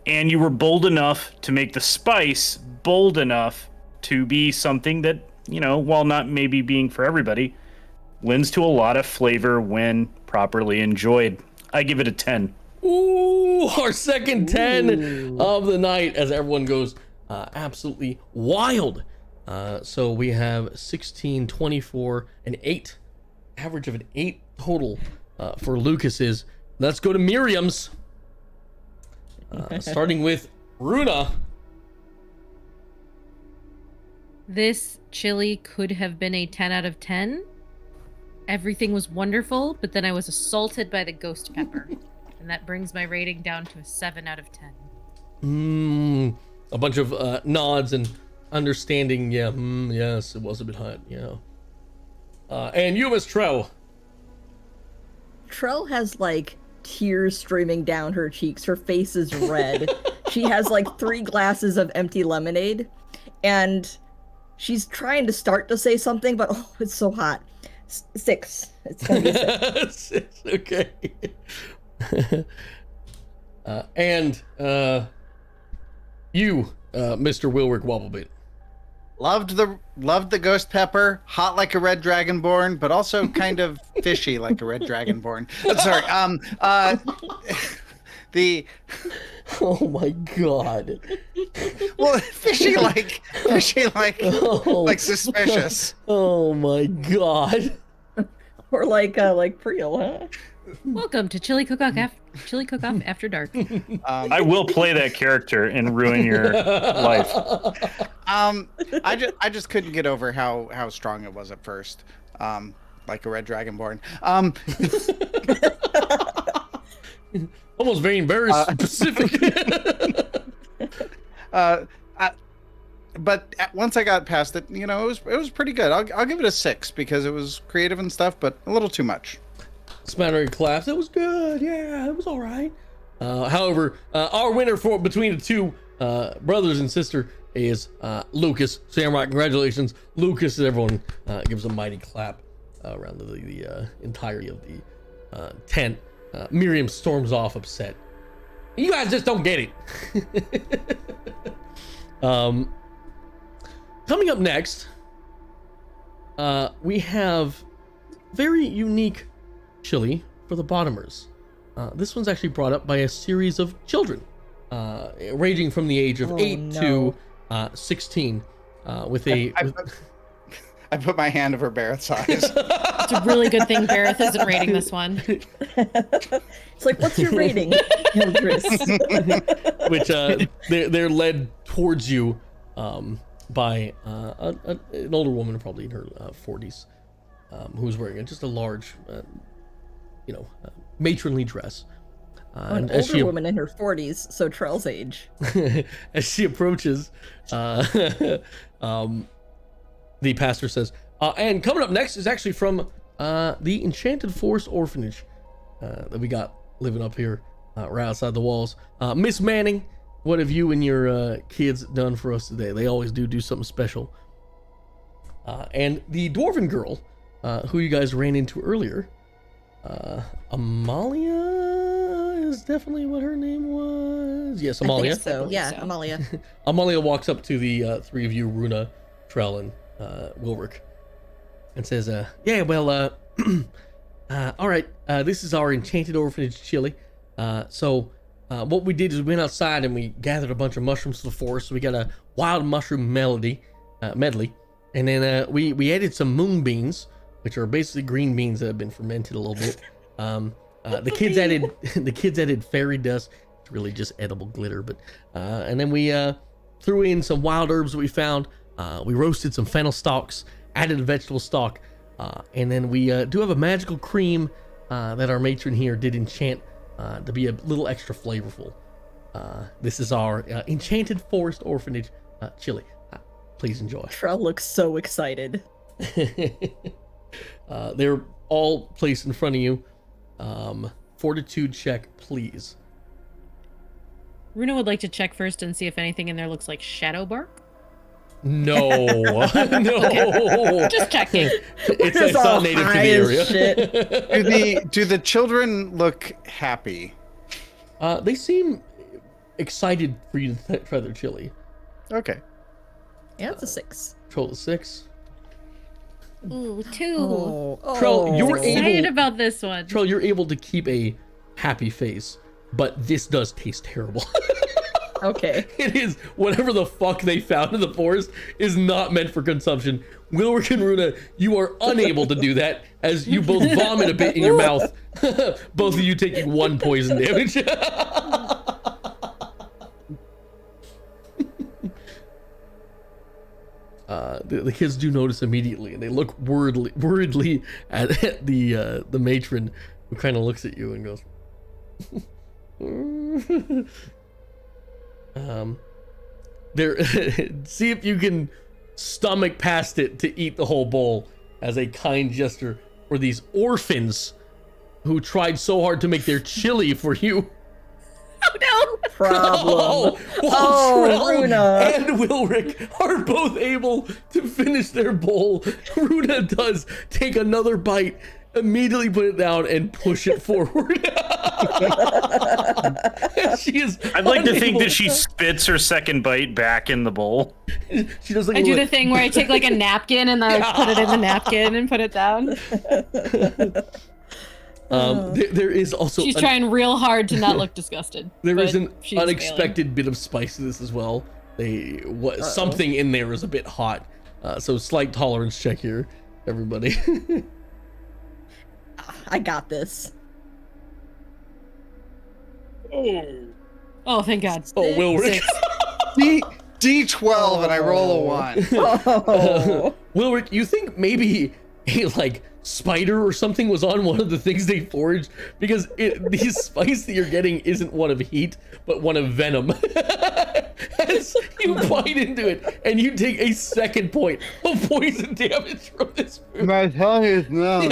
and you were bold enough to make the spice bold enough to be something that, you know, while not maybe being for everybody, lends to a lot of flavor when properly enjoyed. I give it a 10. Ooh, our second 10 of the night as everyone goes absolutely wild. So we have 16, 24, and 8. Average of an 8 total for Lucas's. Let's go to Miriam's. Starting with Runa. This chili could have been a 10 out of 10. Everything was wonderful, but then I was assaulted by the ghost pepper. And that brings my rating down to a 7 out of 10. A bunch of nods and understanding. Yeah, yes, it was a bit hot. Yeah. And you, Miss Trell. Trell has like tears streaming down her cheeks. Her face is red. She has like 3 glasses of empty lemonade, and she's trying to start to say something, but oh, it's so hot. 6. It's gonna be 6. 6, okay. And you, Mr. Wilrick Wobblebit. Loved the ghost pepper, hot like a red dragonborn, but also kind of fishy like a red dragonborn. Sorry. Oh my god. Well, fishy like like suspicious. Oh my god. Or like Priel, huh? Welcome to Chili Cook-Off After Dark. I will play that character and ruin your life. I just couldn't get over how strong it was at first. Like a red dragonborn. Almost very specific. But once I got past it, you know, it was pretty good. I'll give it a 6 because it was creative and stuff, but a little too much. Smattering claps. It was good. Yeah, it was all right. However, our winner for between the two brothers and sister is Lucas. Samrock, congratulations, Lucas! Everyone gives a mighty clap around the entirety of the tent. Miriam storms off upset. You guys just don't get it. Coming up next, we have very unique chili for the bottomers. This one's actually brought up by a series of children, ranging from the age of 8 to 16, with a... I put my hand over Barrett's eyes. It's a really good thing Barrett isn't rating this one. It's like, what's your rating? Which they're led towards you by an older woman, probably in her 40s, who's wearing just a large, matronly dress. An as older woman in her 40s, so Trell's age. as she approaches, the pastor says, and coming up next is actually from the Enchanted Forest Orphanage that we got living up here right outside the walls. Miss Manning, what have you and your kids done for us today? They always do something special. And the dwarven girl, who you guys ran into earlier, Amalia is definitely what her name was. Yes, Amalia. I think so. Yeah, so. Amalia. Amalia walks up to the three of you, Runa, Trell, and Wilric, and says, yeah, well, all right, this is our Enchanted Orphanage chili. So what we did is we went outside and we gathered a bunch of mushrooms to the forest. So we got a wild mushroom medley, and then we added some moonbeans, which are basically green beans that have been fermented a little bit. The kids added fairy dust. It's really just edible glitter, but and then we threw in some wild herbs that we found. We roasted some fennel stalks, added a vegetable stock, and then we do have a magical cream that our matron here did enchant to be a little extra flavorful. This is our Enchanted Forest Orphanage chili. Please enjoy. Trell looks so excited. They're all placed in front of you. Fortitude check, please. Runa would like to check first and see if anything in there looks like shadow bark. No, no. Just checking. It's not native to the area. Shit. Do the children look happy? They seem excited for you to try their chili. Okay. Yeah, it's a 6. Troll the 6. Ooh, 2. Oh, Troll, you're Excited able. about this one. Troll, you're able to keep a happy face, but this does taste terrible. Okay. It is whatever the fuck they found in the forest is not meant for consumption. Wilric and Runa, you are unable to do that as you both vomit a bit in your mouth. Both of you taking 1 poison damage. The kids do notice immediately, and they look worriedly at the matron, who kind of looks at you and goes. There. See if you can stomach past it to eat the whole bowl as a kind gesture for these orphans who tried so hard to make their chili for you. Oh Problem. While Trell Runa. and Wilric are both able to finish their bowl, Runa does take another bite, immediately put it down, and push it forward. She is. I'd like to think unable- that she spits her second bite back in the bowl. She does like I a do the little- thing where I take like a napkin and then I put it in the napkin and put it down. there is also She's trying real hard to not look disgusted. there is but an she's unexpected bit of spice to this as well. Something in there is a bit hot, so slight tolerance check here, everybody. I got this. Failing. Oh, thank God. Oh, Wilric. D12 and I roll a 1. Oh. Wilric, you think maybe a spider or something was on one of the things they foraged, because these spice that you're getting isn't one of heat but one of venom. As you bite into it and you take a second point of poison damage from this food. My tongue is numb.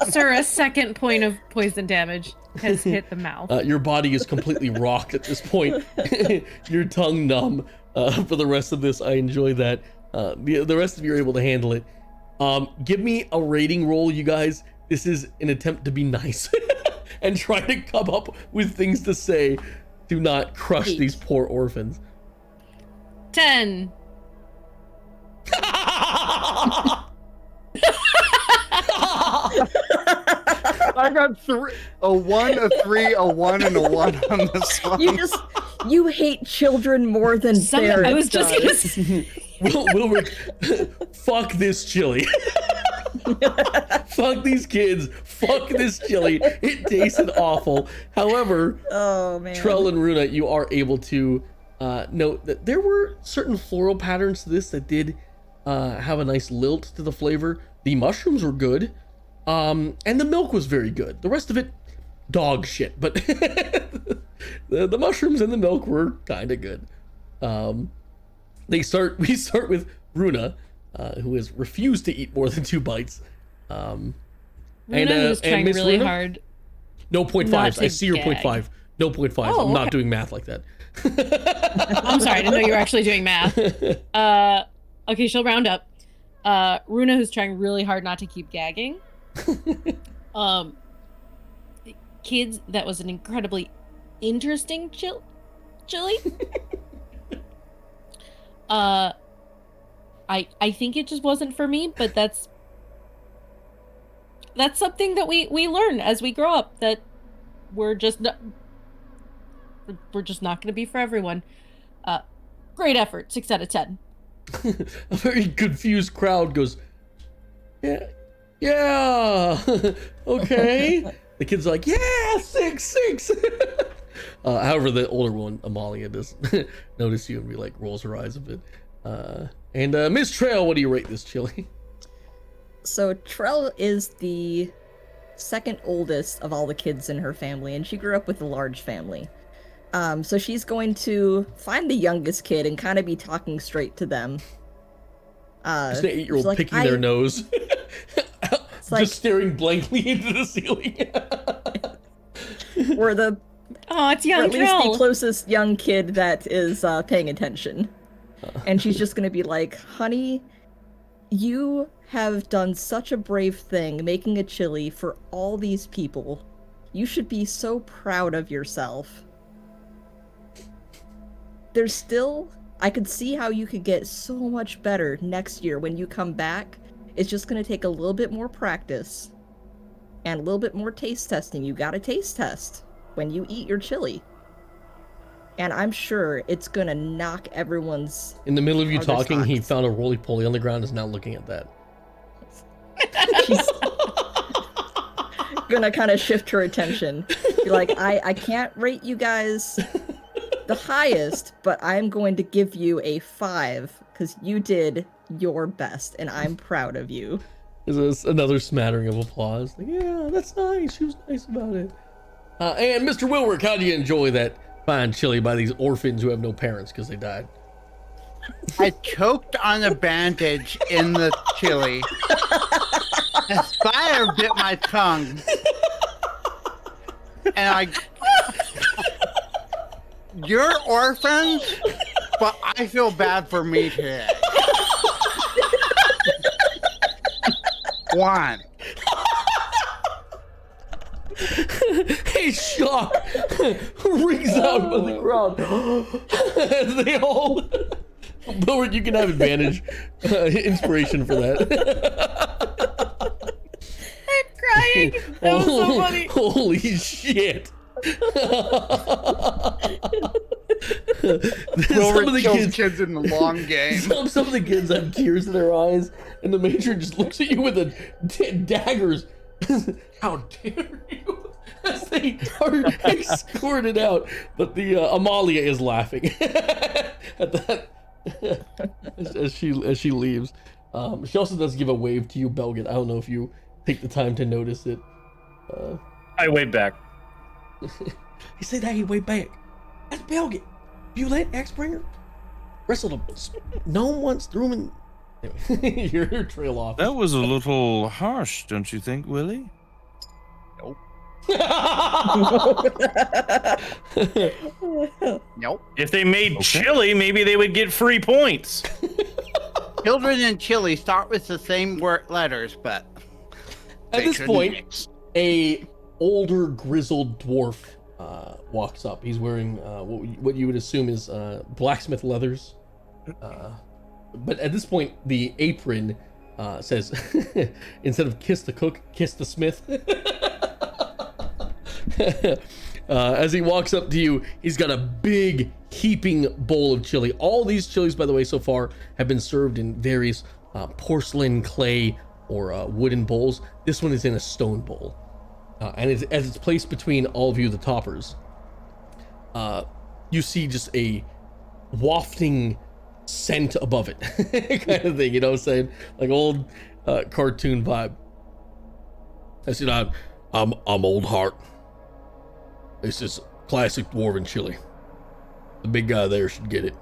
Sir, a second point of poison damage has hit the mouth. Your body is completely rocked at this point. Your tongue numb for the rest of this. I enjoy that. The rest of you are able to handle it. Give me a rating roll, you guys. This is an attempt to be nice and try to come up with things to say to not crush 8. these poor orphans. 10. I got 3, a 1, a 3, a 1, and a 1 on this one. You hate children more than Barrett I was just gonna does. say, Wilric, fuck this chili. Fuck these kids. Fuck this chili. It tasted awful. However, Oh man. Trell and Runa, you are able to note that there were certain floral patterns to this that did have a nice lilt to the flavor. The mushrooms were good, and the milk was very good. The rest of it, dog shit, but the mushrooms and the milk were kind of good. We start with Runa, who has refused to eat more than 2 bites. Runa was trying Miss really Runa? hard. No 0.5s. Not I to see your gag. 0.5. No 0.5s. Oh, I'm not okay. doing math like that. I'm sorry, I didn't know you were actually doing math. Okay, she'll round up. Runa, who's trying really hard not to keep gagging. Kids, that was an incredibly interesting chili. I think it just wasn't for me, but that's something that we learn as we grow up, that we're just not going to be for everyone. Great effort, 6 out of 10. A very confused crowd goes, yeah, okay. The kid's like, yeah, 6. However, the older one, Amalia, does notice you and like rolls her eyes a bit. And Miss Trail, what do you rate this chili? So Trell is the second oldest of all the kids in her family, and she grew up with a large family. So she's going to find the youngest kid and kind of be talking straight to them. Just an 8-year-old she's like, picking their nose. It's like, just staring blankly into the ceiling. we're the, Oh, it's or young at least the Trill. closest young kid that is paying attention. And she's just gonna be like, honey, you have done such a brave thing making a chili for all these people. You should be so proud of yourself. There's still, I could see how you could get so much better next year when you come back. It's just gonna take a little bit more practice and a little bit more taste testing. You gotta taste test when you eat your chili. And I'm sure it's gonna knock everyone's... In the middle of you Other talking, he socks. found a roly-poly on the ground and is now looking at that. She's gonna kind of shift her attention. Be like, I can't rate you guys the highest, but I'm going to give you a 5 because you did your best and I'm proud of you. There's another smattering of applause. Like, yeah, that's nice. She was nice about it. And Mr. Wilwick, how do you enjoy that fine chili by these orphans who have no parents because they died? I choked on a bandage in the chili. As fire bit my tongue. And you're orphans, but I feel bad for me today. One. A shock rings out of the crowd as they all. Wilwick, you can have advantage, inspiration for that. I'm crying. That was so funny. Holy shit! Some of the kids in the long game. Some of the kids have tears in their eyes, and the matron just looks at you with daggers. How dare you? As they are escorted out, but the Amalia is laughing at that as she leaves. She also does give a wave to you, Belgit. I don't know if you take the time to notice it. I wave back. He said that he waved back. That's Belgit. You let Axbringer wrestle the gnome once, threw him in. Your trail off. That was a little harsh, don't you think, Willie? Nope. If they made Okay. chili, maybe they would get free points. Children in Chile start with the same letters, but At they this shouldn't point, mix. a older grizzled dwarf walks up. He's wearing what you would assume is blacksmith leathers, but at this point the apron says instead of kiss the cook, kiss the smith. As he walks up to you, he's got a big heaping bowl of chili. All these chilies, by the way, so far have been served in various porcelain, clay, or wooden bowls. This one is in a stone bowl. And as it's placed between all of you, the toppers, you see just a wafting scent above it, kind of thing, you know what I'm saying? Like old cartoon vibe. I said, I'm old heart. This is classic dwarven chili. The big guy there should get it.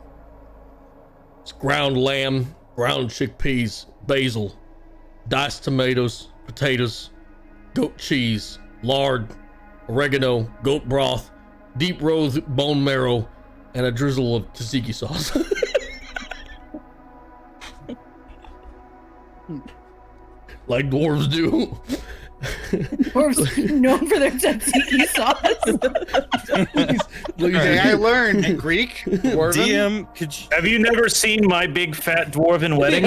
It's ground lamb, ground chickpeas, basil, diced tomatoes, potatoes, goat cheese, lard, oregano, goat broth, deep roast bone marrow, and a drizzle of tzatziki sauce. Like dwarves do. Dwarves known for their tzatziki sauce. Hey, I learned Greek. Dwarven. DM, could you, Have you never seen My Big Fat Dwarven Wedding?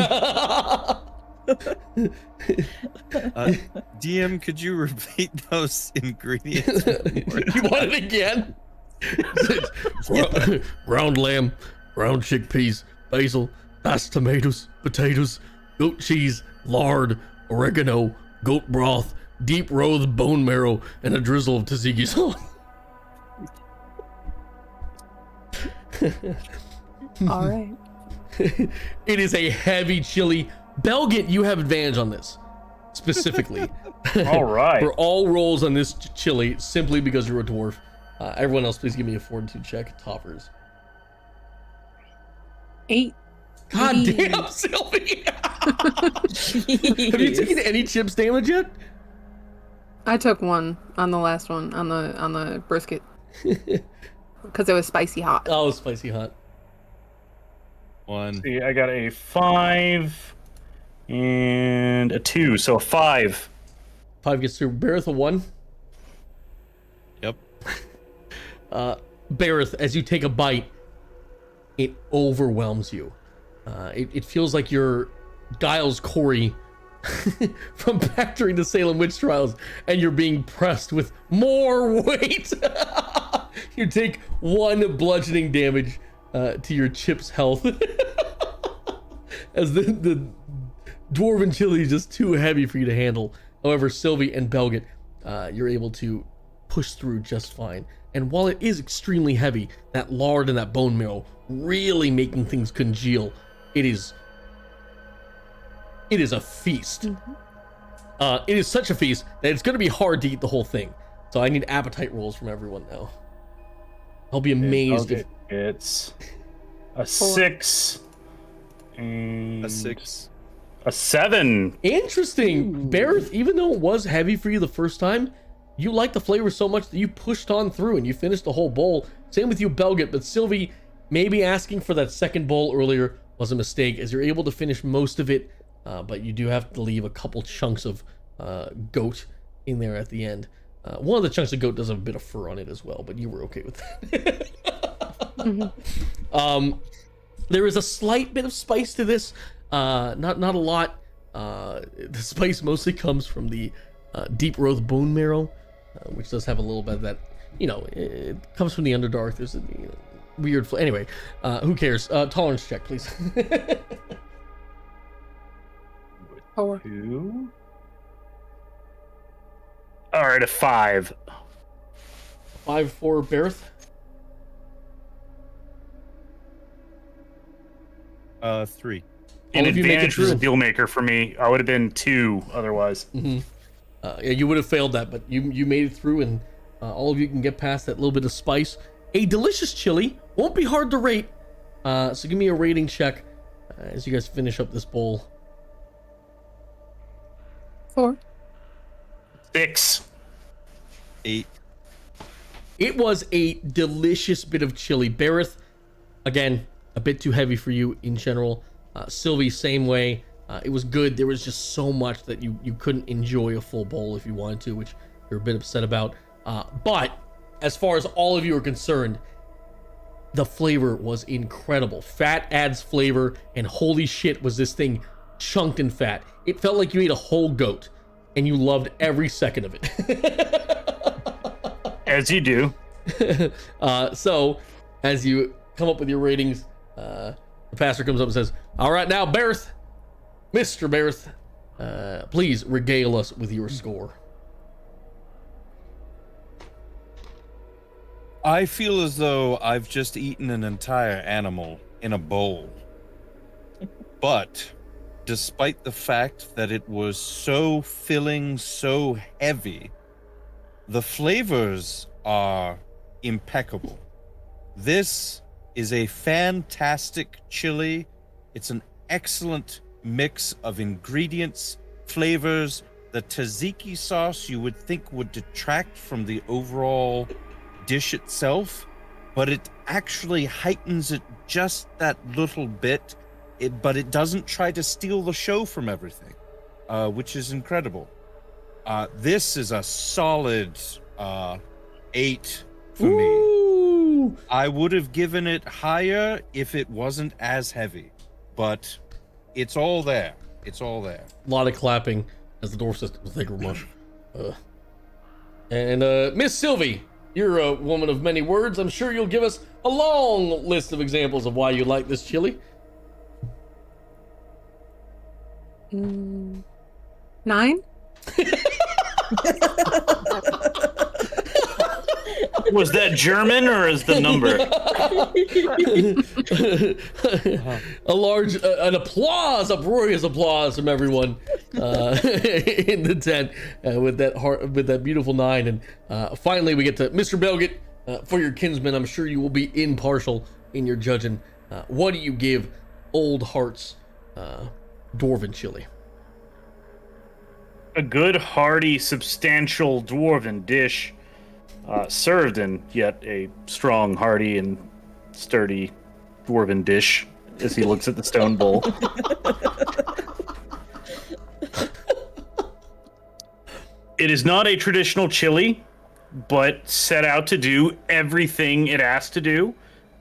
DM, could you repeat those ingredients? You want it again? Ground lamb, ground chickpeas, basil, diced tomatoes, potatoes, goat cheese, lard, oregano, goat broth, deep roast bone marrow, and a drizzle of tzatziki sauce. All right. It is a heavy chili. Belgit, you have advantage on this, specifically. All right. For all rolls on this chili, simply because you're a dwarf. Everyone else, please give me a fortitude check. Toppers. 8. God damn, Sylvie! Have you taken any chips damage yet? I took 1 on the last one on the brisket because it was spicy hot. Oh, spicy hot. 1. See, I got a 5 and a 2, so a 5. 5 gets through. Bareth, a 1. Yep. Bareth, as you take a bite, it overwhelms you. It feels like you're Giles Corey from back during the Salem Witch Trials, and you're being pressed with more weight. You take 1 bludgeoning damage to your chip's health, as the dwarven chili is just too heavy for you to handle. However, Sylvie and Belgit, you're able to push through just fine. And while it is extremely heavy, that lard and that bone marrow really making things congeal, it is a feast. It is such a feast that it's going to be hard to eat the whole thing. So I need appetite rolls from everyone now. I'll be amazed if It's a 6 and A 6. a 7. Interesting. Bareth, even though it was heavy for you the first time, you liked the flavor so much that you pushed on through and you finished the whole bowl. Same with you, Belgit, but Sylvie, maybe asking for that second bowl earlier was a mistake, as you're able to finish most of it, but you do have to leave a couple chunks of goat in there at the end. One of the chunks of goat does have a bit of fur on it as well, but you were okay with that. There is a slight bit of spice to this, not a lot. The spice mostly comes from the deep roast bone marrow, which does have a little bit of that, it comes from the Underdark. There's a weird anyway, who cares? Tolerance check, please. 4. 2. All right, a 5. 5 for Bareth. 3. An All of you make it advantage was a through. deal maker for me. I would have been 2 otherwise. Yeah, you would have failed that, but you made it through, and all of you can get past that little bit of spice. A delicious chili. Won't be hard to rate. So give me a rating check as you guys finish up this bowl. 4. 6. 8. It was a delicious bit of chili. Bareth, again, a bit too heavy for you in general. Sylvie, same way. It was good. There was just so much that you couldn't enjoy a full bowl if you wanted to, which you're a bit upset about. But as far as all of you are concerned, the flavor was incredible. Fat adds flavor, and holy shit was this thing chunked in fat. It felt like you ate a whole goat, and you loved every second of it. As you do. So, as you come up with your ratings, the pastor comes up and says, "All right, now, Bareth, Mr. Bareth, please regale us with your score." I feel as though I've just eaten an entire animal in a bowl. But despite the fact that it was so filling, so heavy, the flavors are impeccable. This is a fantastic chili. It's an excellent mix of ingredients, flavors. The tzatziki sauce you would think would detract from the overall dish itself, but it actually heightens it just that little bit. But it doesn't try to steal the show from everything, which is incredible. This is a solid 8 for me. I would have given it higher if it wasn't as heavy, but it's all there. It's all there. A lot of clapping as the dwarf says, thank you very much. And Miss Sylvie, you're a woman of many words. I'm sure you'll give us a long list of examples of why you like this chili. 9. Was that German or is the number? A large, an applause, uproarious applause from everyone in the tent with that beautiful 9. And finally, we get to Mr. Belgett. For your kinsman, I'm sure you will be impartial in your judging. What do you give Old Heart's dwarven chili? A good, hearty, substantial dwarven dish, served in yet a strong, hearty, and sturdy dwarven dish as he looks at the stone bowl. It is not a traditional chili, but set out to do everything it has to do,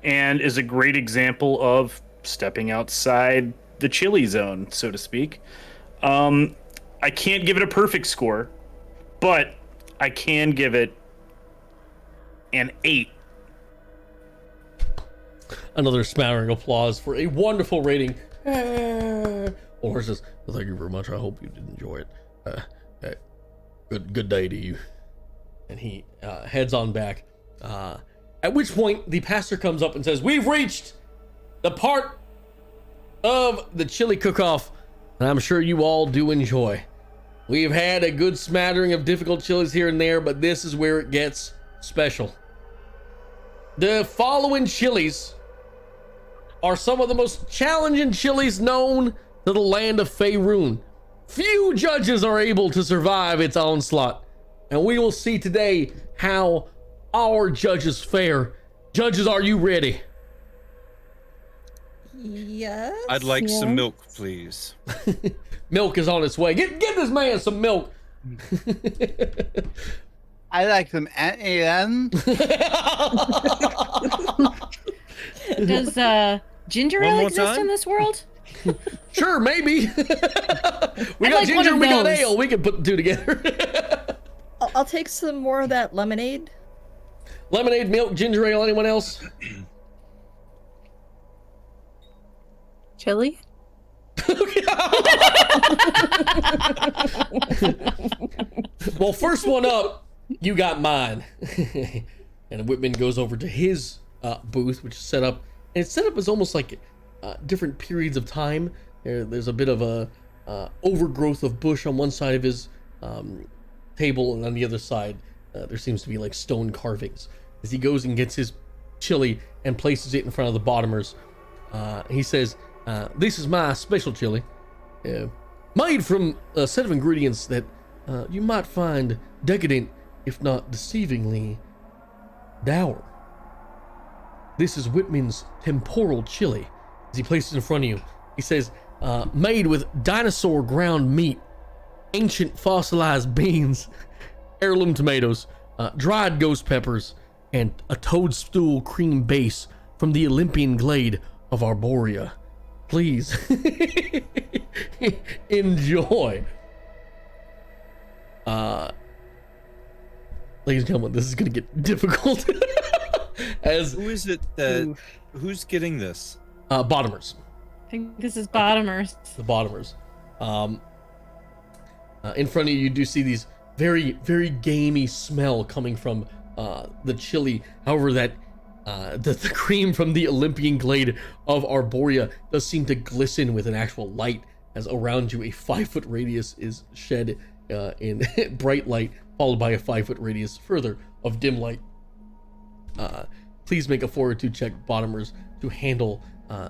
and is a great example of stepping outside the chili zone, so to speak. I can't give it a perfect score, but I can give it an 8. Another smattering applause for a wonderful rating. Or says, well, thank you very much. I hope you did enjoy it. Good day to you. And he heads on back. At which point the pastor comes up and says, we've reached the part of the chili cook-off that I'm sure you all do enjoy. We've had a good smattering of difficult chilies here and there, but this is where it gets special. The following chilies are some of the most challenging chilies known to the land of Faerun. Few judges are able to survive its onslaught, and we will see today how our judges fare. Judges, are you ready? Yes. I'd like some milk, please. Milk is on its way. Get this man some milk. I like them at end. Does ginger One ale more exist time? in this world? Sure, maybe. We I'd got like ginger, one of we got those. ale. We can put the two together. I'll take some more of that lemonade. Lemonade, milk, ginger ale. Anyone else? Chili? Well, first one up, you got mine. And Whitman goes over to his booth, which is set up. And it's set up as almost like different periods of time. There's a bit of a overgrowth of bush on one side of his table, and on the other side, there seems to be like stone carvings. As he goes and gets his chili and places it in front of the bottomers, he says, this is my special chili, made from a set of ingredients that you might find decadent, if not deceivingly dour. This is Whitman's temporal chili. As he places it in front of you, he says, made with dinosaur ground meat, ancient fossilized beans, heirloom tomatoes, dried ghost peppers, and a toadstool cream base from the Olympian glade of Arborea. Please enjoy. Ladies and gentlemen, this is gonna get difficult. As Who is it that? Who's getting this? bottomers, I think this is bottomers. the bottomers. In front of you, you do see these very, very gamey smell coming from the chili. However, that the cream from the Olympian glade of Arborea does seem to glisten with an actual light, as around you a 5-foot radius is shed in bright light, followed by a 5-foot radius further of dim light. please make a fortitude check, bottomers, to handle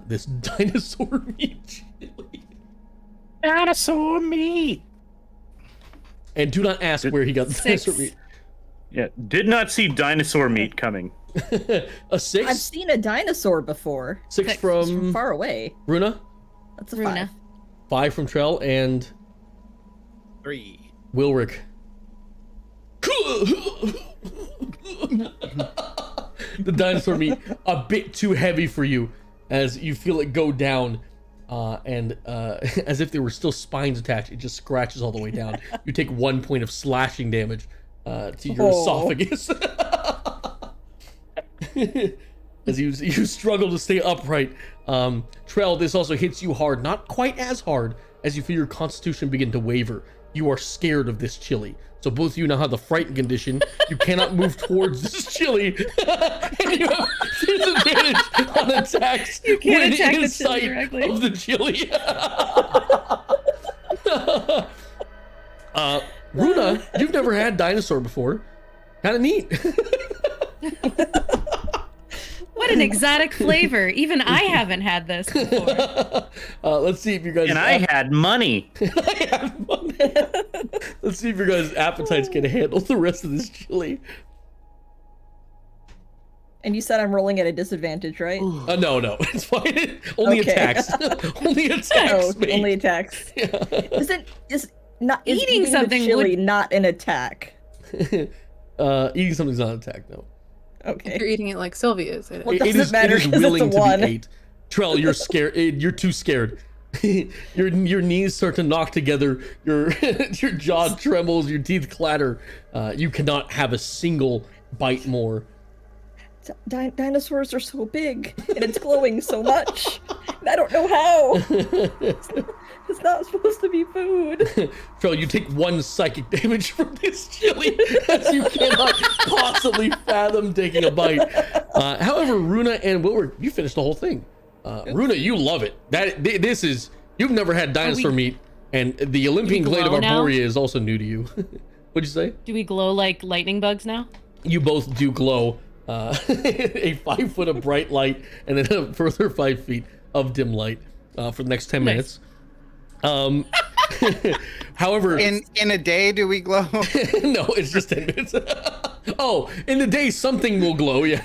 this dinosaur meat chili. Dinosaur meat. And do not ask where he got the 6. dinosaur meat. Yeah, did not see dinosaur meat coming. A 6? I've seen a dinosaur before. 6 Six. It's from from far away. Runa, That's a Runa. 5 from Trell, and 3. Wilrick. The dinosaur meat a bit too heavy for you as you feel it go down, and as if there were still spines attached, it just scratches all the way down. You take 1 point of slashing damage to your esophagus as you struggle to stay upright. Trell, this also hits you hard, not quite as hard as you feel your constitution begin to waver. You are scared of this chili. So both of you now have the frightened condition. You cannot move towards this chili. And you have disadvantage on attacks You can't when attack in the chili sight directly. of the chili. Runa, you've never had dinosaur before. Kind of neat. What an exotic flavor. Even I haven't had this before. Let's see if you guys. And I had money. Let's see if your guys' appetites can handle the rest of this chili. And you said I'm rolling at a disadvantage, right? No, it's fine. Only Okay. attacks. Only attacks, Oh, mate. only attacks. Yeah. Is Eating the something chili would- not an attack? Eating something's not an attack, no. If Okay. you're eating it like Sylvie is. It Well, is. it doesn't matter it is 'cause it's willing a to one. be ate. Trell, you're scared. You're too scared. your knees start to knock together. Your jaw trembles. Your teeth clatter. You cannot have a single bite more. Dinosaurs are so big, and it's glowing so much. And I don't know how. It's not supposed to be food. Trell, you take 1 psychic damage from this chili as you cannot possibly fathom taking a bite. However, Runa and Wilbur, you finished the whole thing. Runa, you love it. This is, you've never had dinosaur meat, and the Olympian Do we Glade of glow now? Arborea is also new to you. What'd you say? Do we glow like lightning bugs now? You both do glow a 5 foot of bright light and then a further 5 feet of dim light for the next 10 minutes. However, In a day, do we glow? no, it's just 10 minutes. Oh, in the day something will glow. Yeah.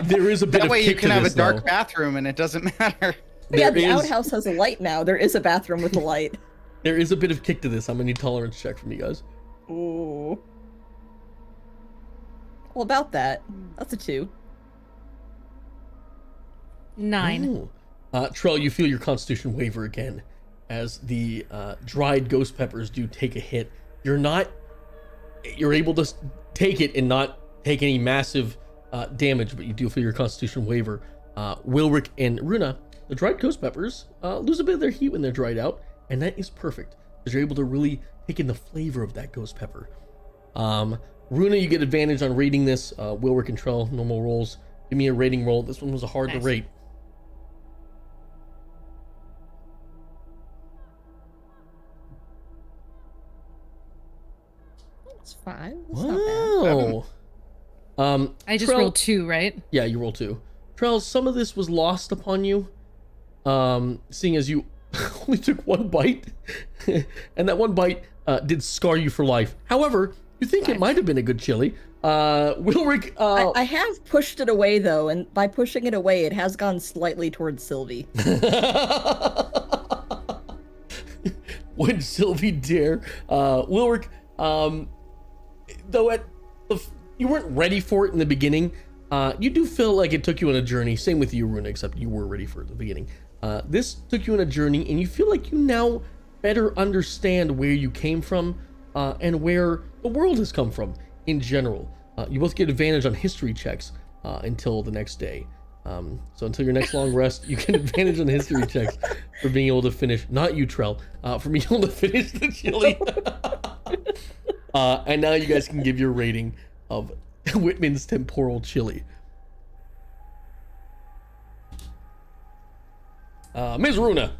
There is a bit That of way you kick can to have a this, dark though. bathroom and it doesn't matter. Yeah, There the is- outhouse has a light now. There is a bathroom with a light. There is a bit of kick to this. I'm gonna need tolerance check from you guys. Ooh. Well, about that. That's a 2. 9. Ooh. Trell, you feel your constitution waver again as the dried ghost peppers do take a hit. You're able to take it and not take any massive damage, but you do feel your constitution waver. Wilrick and Runa, the dried ghost peppers lose a bit of their heat when they're dried out, and that is perfect because you're able to really take in the flavor of that ghost pepper. Runa, you get advantage on rating this. Wilrick and Trell, normal rolls. Give me a rating roll. This one was hard to Nice. rate. That's 5. That's not bad. Wow. I just Trell- rolled 2, right? Yeah, you roll 2. Trell, some of this was lost upon you, seeing as you only took 1 bite, and that 1 bite did scar you for life. However, you think it might have been a good chili. Wilrick, I have pushed it away, though, and by pushing it away, it has gone slightly towards Sylvie. Would Sylvie dare? Wilrick, though you weren't ready for it in the beginning, you do feel like it took you on a journey. Same with you, Runa, except you were ready for it at the beginning. This took you on a journey, and you feel like you now better understand where you came from and where the world has come from in general. You both get advantage on history checks until the next day. So until your next long rest, you get advantage on history checks for being able to finish, not you, Trell, for being able to finish the chili. And now you guys can give your rating of Whitman's temporal chili. Ms. Runa,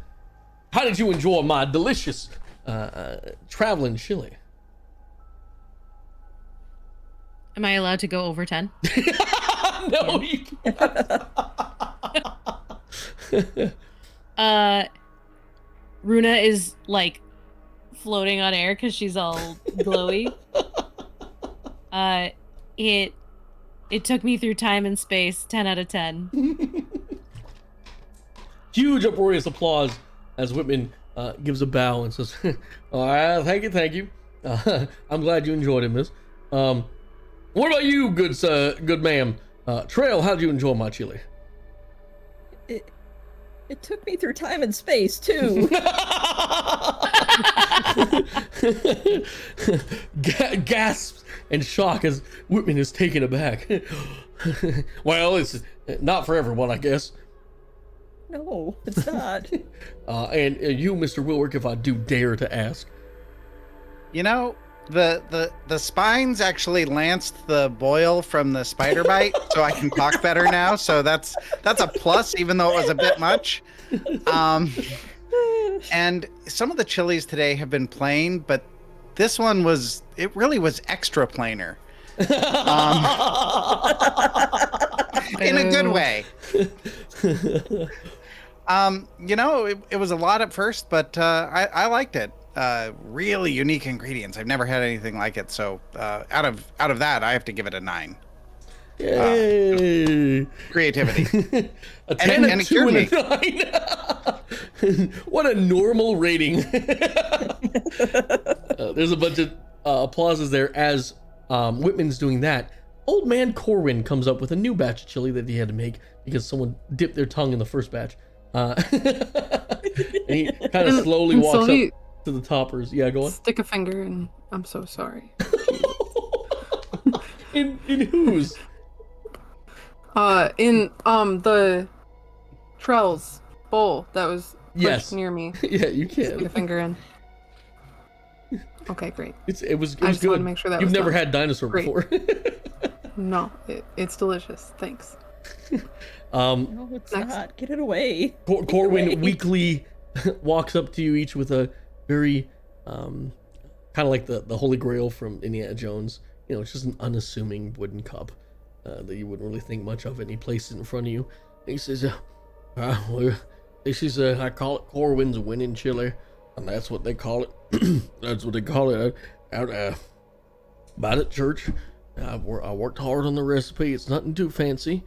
how did you enjoy my delicious traveling chili? Am I allowed to go over 10? No, you can't. Runa is like floating on air because she's all glowy. It took me through time and space. 10 out of 10. Huge uproarious applause as Whitman gives a bow and says, thank you. I'm glad you enjoyed it, miss. What about you, good ma'am? Trail, how'd you enjoy my chili? It took me through time and space, too. Gasps and shock as Whitman is taken aback. Well, it's not for everyone, I guess. No, it's not. And you, Mr. Wilwick, if I do dare to ask. You know, the spines actually lanced the boil from the spider bite, so I can talk better now. So that's a plus, even though it was a bit much. And some of the chilies today have been plain, but this one really was extra plainer. In a good way. You know, it was a lot at first, but I liked it. Really unique ingredients. I've never had anything like it. So out of that, I have to give it a 9. Yay! Creativity. A 10 and and 2 and me. a 9. What a normal rating. There's a bunch of applauses there as Whitman's doing that. Old man Corwin comes up with a new batch of chili that he had to make because someone dipped their tongue in the first batch. And he kind of slowly walks up to the toppers. Yeah, go on. Stick a finger in. I'm so sorry. in whose? In the Trell's bowl that was pushed near me. Yeah, you can. Stick a finger in. Okay, great. It was I just good. wanted to make sure that You've was never done. had dinosaur Great. before. No, it's delicious. Thanks. No, it's Next. not. Get it away. Corwin weakly walks up to you each with a very kind of like the Holy Grail from Indiana Jones. You know, it's just an unassuming wooden cup that you wouldn't really think much of, and he places it in front of you. And he says, well, this is I call it Corwin's winning chili, and that's what they call it. That's what they call it out at church. I worked hard on the recipe. It's nothing too fancy.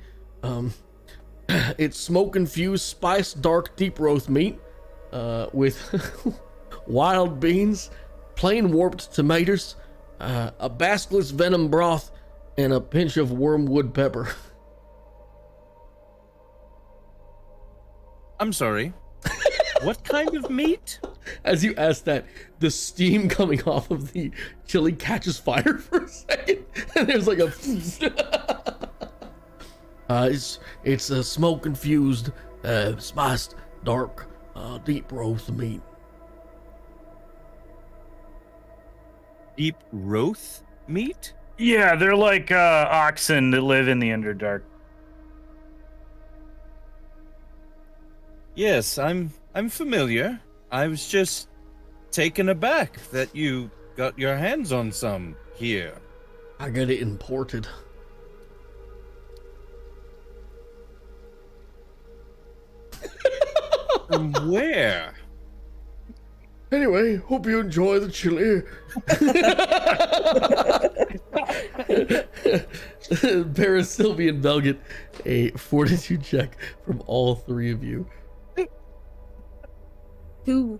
It's smoke-infused, spiced, dark, deep roast meat with wild beans, plain warped tomatoes, a basilisk venom broth, and a pinch of wormwood pepper. I'm sorry. What kind of meat? As you ask that, the steam coming off of the chili catches fire for a second, and there's like a it's a smoke-infused, spiced, dark, deep roast meat. Deep roast meat? Yeah, they're like oxen that live in the Underdark. Yes, I'm familiar. I was just taken aback that you got your hands on some here. I got it imported. From where? Anyway, hope you enjoy the chili. Paris, Sylvie, and Bell get a fortitude check from all three of you. 2.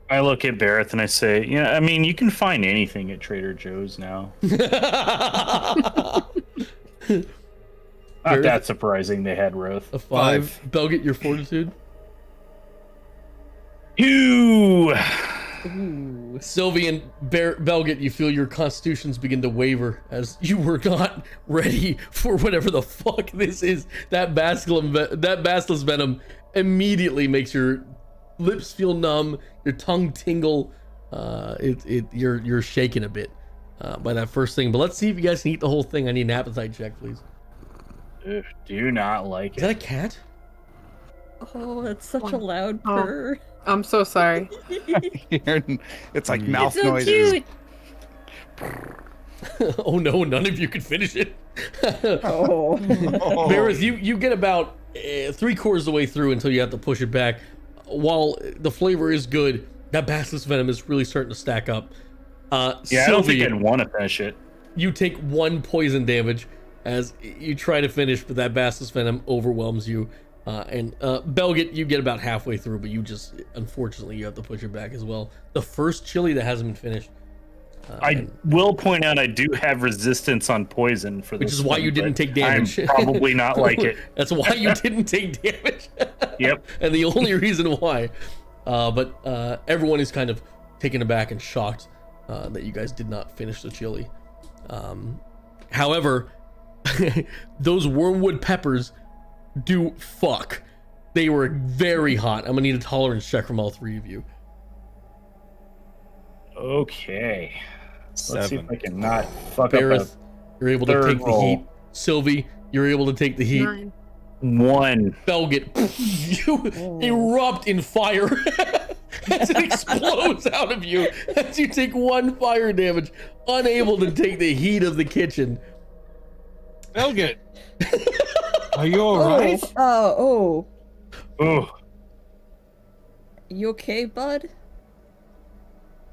I look at Barrett and I say, yeah, I mean, you can find anything at Trader Joe's now. Not that surprising they had Roth. A 5. Bell, get your fortitude. 2. Ooh. Sylvie and Belgit, you feel your constitutions begin to waver as you were not ready for whatever the fuck this is. That basilisk venom immediately makes your lips feel numb, your tongue tingle. You're shaken a bit by that first thing. But let's see if you guys can eat the whole thing. I need an appetite check, please. Do not like Is it. that a cat? Oh, that's such a loud purr. I'm so sorry. It's like mouth It's so noises. cute. Oh no, none of you could finish it. Oh. Barris, you get about 3/4 of the way through until you have to push it back. While the flavor is good, that basilisk venom is really starting to stack up. Yeah, I don't think I'd want to finish it. You take 1 poison damage as you try to finish, but that basilisk venom overwhelms you. And Belgit, you get about halfway through, but you just, unfortunately, you have to push it back as well. The first chili that hasn't been finished. I will point out I do have resistance on poison for this, which is why you didn't take damage. I'm probably not like it. That's why you didn't take damage. Yep. And the only reason why. But everyone is kind of taken aback and shocked that you guys did not finish the chili. However, those wormwood peppers do fuck. They were very hot. I'm gonna need a tolerance check from all 3 of you. Okay. Let's see if 7. I can not fuck Barith, up you're able to third take the roll. heat. Sylvie, you're able to take the heat. 9. a 1. Belgit, you erupt in fire as it explodes out of you as you take 1 fire damage, unable to take the heat of the kitchen. Belgit, are you alright? Oh. Ooh, You okay, bud?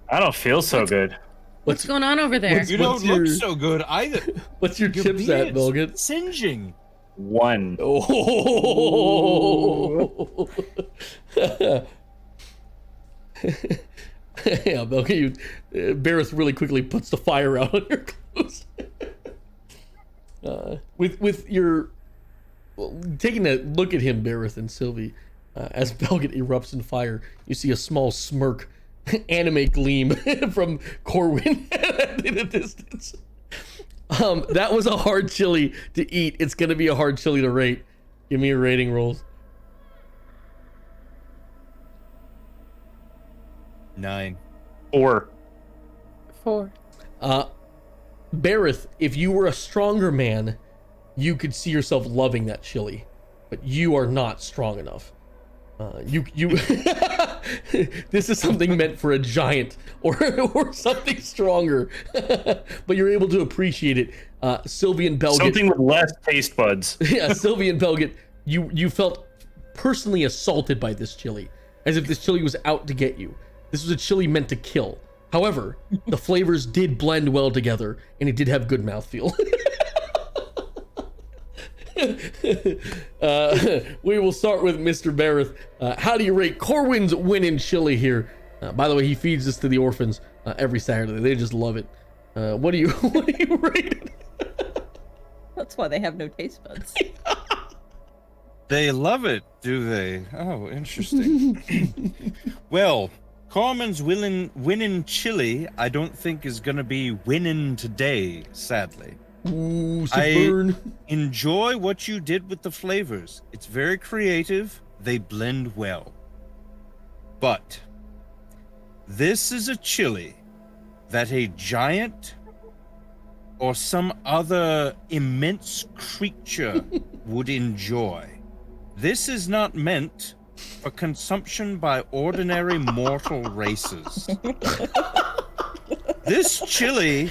I don't feel so good. What's going on over there? what's- You don't your- look so good either. What's your Your chips at, beard's Belgit? singeing. 1. Oh. Yeah, Belgit, you, Barris really quickly puts the fire out on your clothes. With your taking a look at him, Barris and Sylvie, as Belgit erupts in fire, you see a small smirk, anime gleam from Corwin in the distance. That was a hard chili to eat. It's gonna be a hard chili to rate. Give me your rating rolls. 9. 4. 4. Barith, if you were a stronger man, you could see yourself loving that chili, but you are not strong enough. You this is something meant for a giant or something stronger, but you're able to appreciate it. Sylvie and Belgit, Something with less taste buds. yeah, Sylvie and Belgit, you felt personally assaulted by this chili, as if this chili was out to get you. This was a chili meant to kill. However, the flavors did blend well together, and it did have good mouthfeel. We will start with Mr. Barith. How do you rate Corwin's win in chili here? By the way, he feeds this to the orphans every Saturday. They just love it. What do you rate it? That's why they have no taste buds. They love it, do they? Oh, interesting. Well, Corman's winning chili, I don't think is going to be winning today, sadly. Ooh, I- burn. Enjoy what you did with the flavors. It's very creative. They blend well. But this is a chili that a giant or some other immense creature would enjoy. This is not meant for consumption by ordinary mortal races. This chili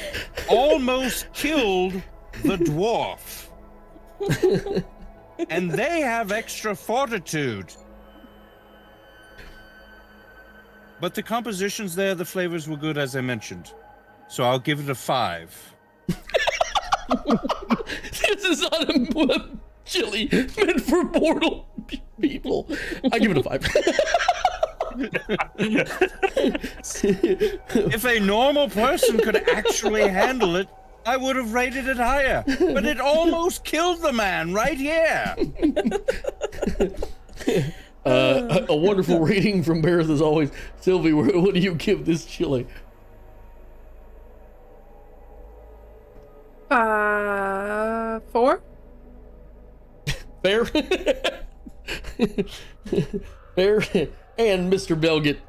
almost killed the dwarf. And they have extra fortitude. But the compositions there, the flavors were good, as I mentioned. So I'll give it a 5. This is not a chili meant for mortal people. I give it a 5. If a normal person could actually handle it, I would have rated it higher. But it almost killed the man right here. A wonderful rating from Barris as always. Sylvie, what do you give this chili? 4. Fair? Fair? And Mr. Belgit,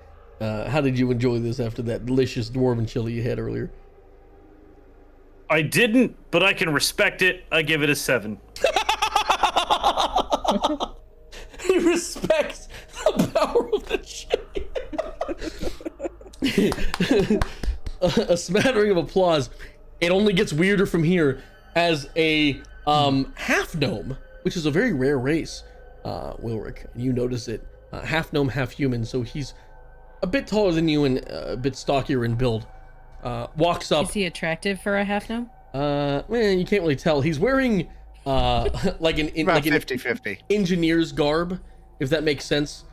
how did you enjoy this after that delicious dwarven chili you had earlier? I didn't, but I can respect it. I give it a 7. He respects the power of the chili. a smattering of applause. It only gets weirder from here as a half gnome, which is a very rare race, Wilrick. You notice it. Half gnome, half human, so he's a bit taller than you and a bit stockier in build. Walks up. Is he attractive for a half gnome? Well, you can't really tell. He's wearing like an About like an 50-50. engineer's garb, if that makes sense.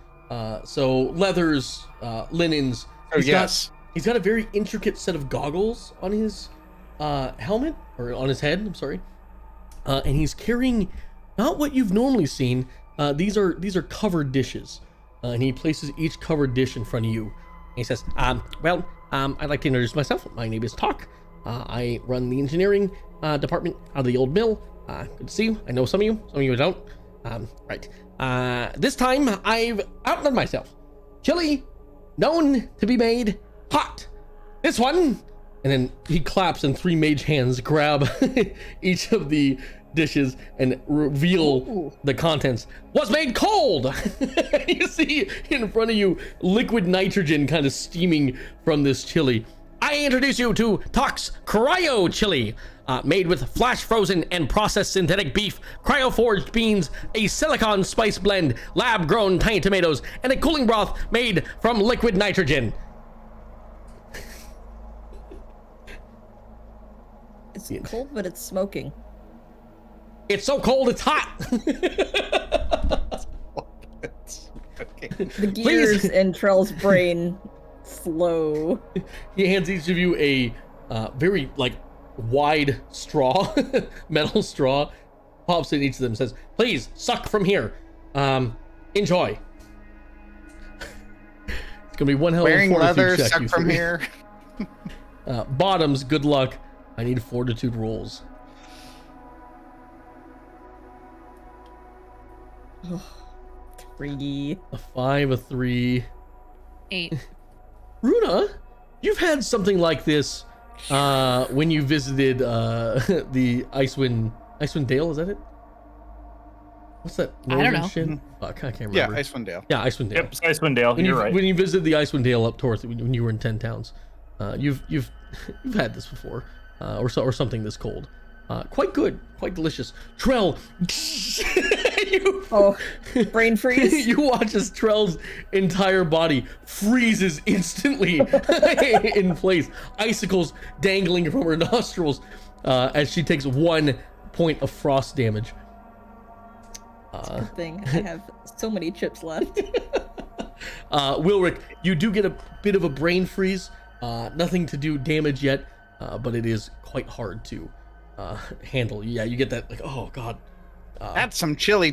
So leathers, linens. Oh, yes. He's got a very intricate set of goggles on his helmet, or on his head, I'm sorry. And he's carrying not what you've normally seen. These are covered dishes. And he places each covered dish in front of you. And he says, well, I'd like to introduce myself. My name is Talk. I run the engineering department out of the old mill. Good to see you. I know some of you don't. Right. This time I've outdone myself. Chili, known to be made hot. This one, and then he claps and 3 mage hands grab each of the dishes and reveal the contents. Was made cold. You see in front of you liquid nitrogen kind of steaming from this chili. I introduce you to Tox Cryo Chili, made with flash frozen and processed synthetic beef, cryo forged beans, a silicon spice blend, lab grown tiny tomatoes, and a cooling broth made from liquid nitrogen. It's cold, but it's smoking. It's so cold, it's hot. The gears in Trell's brain flow. He hands each of you a very wide straw, metal straw, pops in each of them, and says, please suck from here. Enjoy. It's gonna be one hell of a Wearing fortitude leather, check, suck you from three. here. Bottoms, good luck. I need fortitude rolls. Oh, 3. A 5, a 3. 8. Runa, you've had something like this when you visited the Icewind Dale, is that it? What's that? I don't know. Shit? I can't remember. Yeah, Icewind Dale. Yeah, Icewind Dale. Yep, it's Icewind Dale. You're right. When you visited the Icewind Dale up north, when you were in 10 Towns, you've had this before, or something this cold. Quite good, quite delicious. Trell, Brain freeze. You watch as Trell's entire body freezes instantly in place. Icicles dangling from her nostrils as she takes 1 point of frost damage. Good thing I have so many chips left. Wilrick, you do get a bit of a brain freeze. Nothing to do damage yet, but it is quite hard to handle. Yeah, you get that oh god. That's some chili.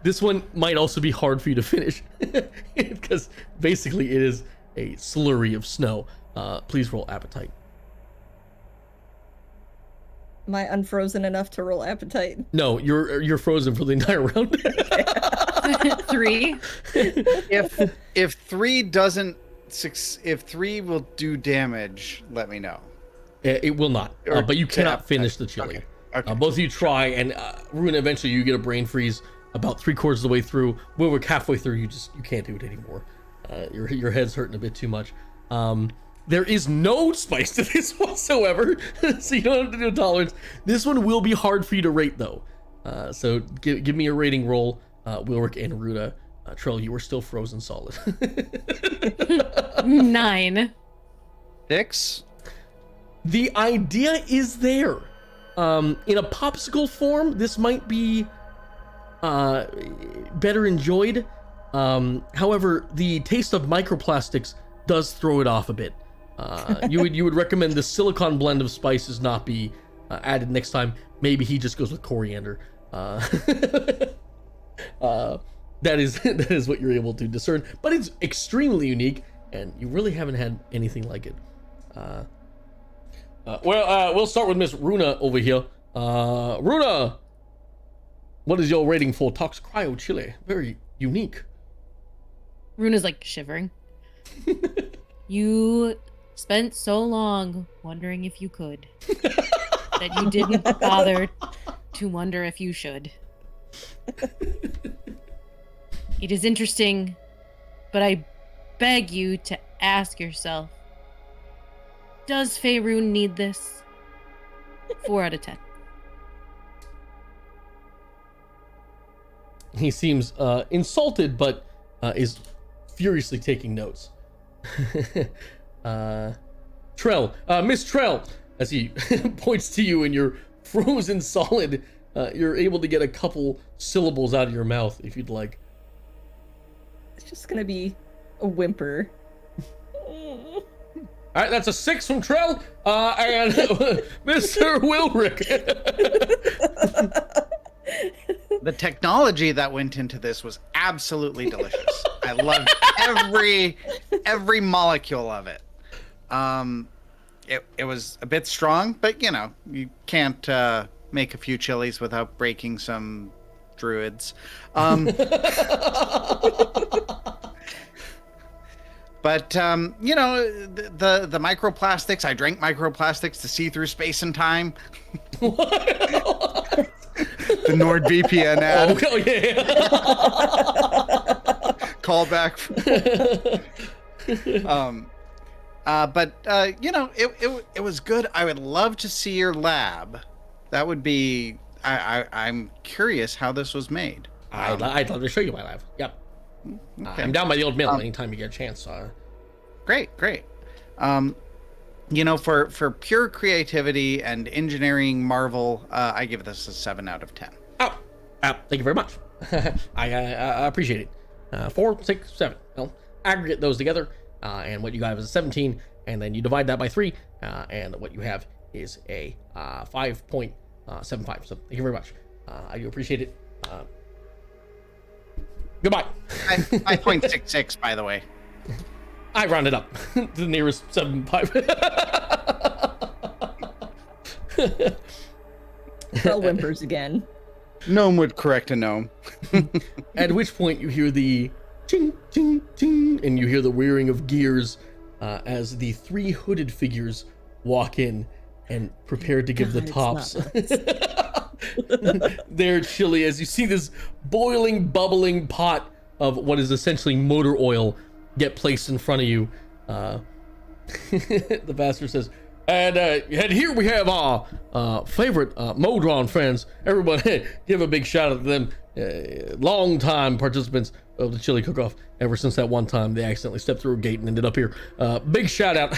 This one might also be hard for you to finish because basically it is a slurry of snow. Please roll appetite. Am I unfrozen enough to roll appetite? No, you're frozen for the entire round. 3. If 3 doesn't if 3 will do damage, let me know. It will not, but you cannot finish the chili. Okay. Both of you try, and Runa, eventually you get a brain freeze about 3/4 of the way through. Wilrick, halfway through, you can't do it anymore. Your head's hurting a bit too much. There is no spice to this whatsoever, so you don't have to do a tolerance. This one will be hard for you to rate though. So give me a rating roll, Wilrick and Runa. Trell, you are still frozen solid. 9. 6. The idea is there. In a popsicle form, this might be better enjoyed. However, the taste of microplastics does throw it off a bit. You would recommend the silicon blend of spices not be added next time. Maybe he just goes with coriander. That is what you're able to discern, but it's extremely unique, and you really haven't had anything like it. We'll start with Miss Runa over here. Runa, what is your rating for Tox Cryo Chili? Very unique. Runa's shivering. You spent so long wondering if you could that you didn't bother to wonder if you should. It is interesting, but I beg you to ask yourself, Does Faerun need this? 4 out of 10. He seems insulted, but is furiously taking notes. Trell, Miss Trell, as he points to you and you're frozen solid, you're able to get a couple syllables out of your mouth if you'd like. It's just gonna be a whimper. All right, that's a 6 from Trell, and Mr. Wilrick. The technology that went into this was absolutely delicious. I loved every molecule of it. It was a bit strong, but you know, you can't make a few chilies without breaking some druids. But you know, the microplastics. I drank microplastics to see through space and time. The NordVPN ad. Oh yeah. Callback. But you know, it was good. I would love to see your lab. That would be. I'm curious how this was made. I'd love to show you my lab. Yep. Okay. I'm down by the old mill anytime you get a chance. Great. You know, for pure creativity and engineering marvel, I give this a 7 out of 10. Oh, thank you very much. I appreciate it. 4, 6, 7. Well, aggregate those together, and what you got is a 17, and then you divide that by 3, and what you have is a 5.75. So thank you very much. I do appreciate it. Goodbye. 5.66, by the way. I rounded up to the nearest 7.5. Trell whimpers again. Gnome would correct a gnome. At which point you hear the ching, ching, ching, and you hear the whirring of gears as the 3 hooded figures walk in and prepare to give the tops. They're chilly as you see this boiling, bubbling pot of what is essentially motor oil get placed in front of you. The bastard says, and here we have our favorite Modron friends. Everybody give a big shout out to them. Long time participants of the chili cook-off ever since that one time they accidentally stepped through a gate and ended up here. Big shout out.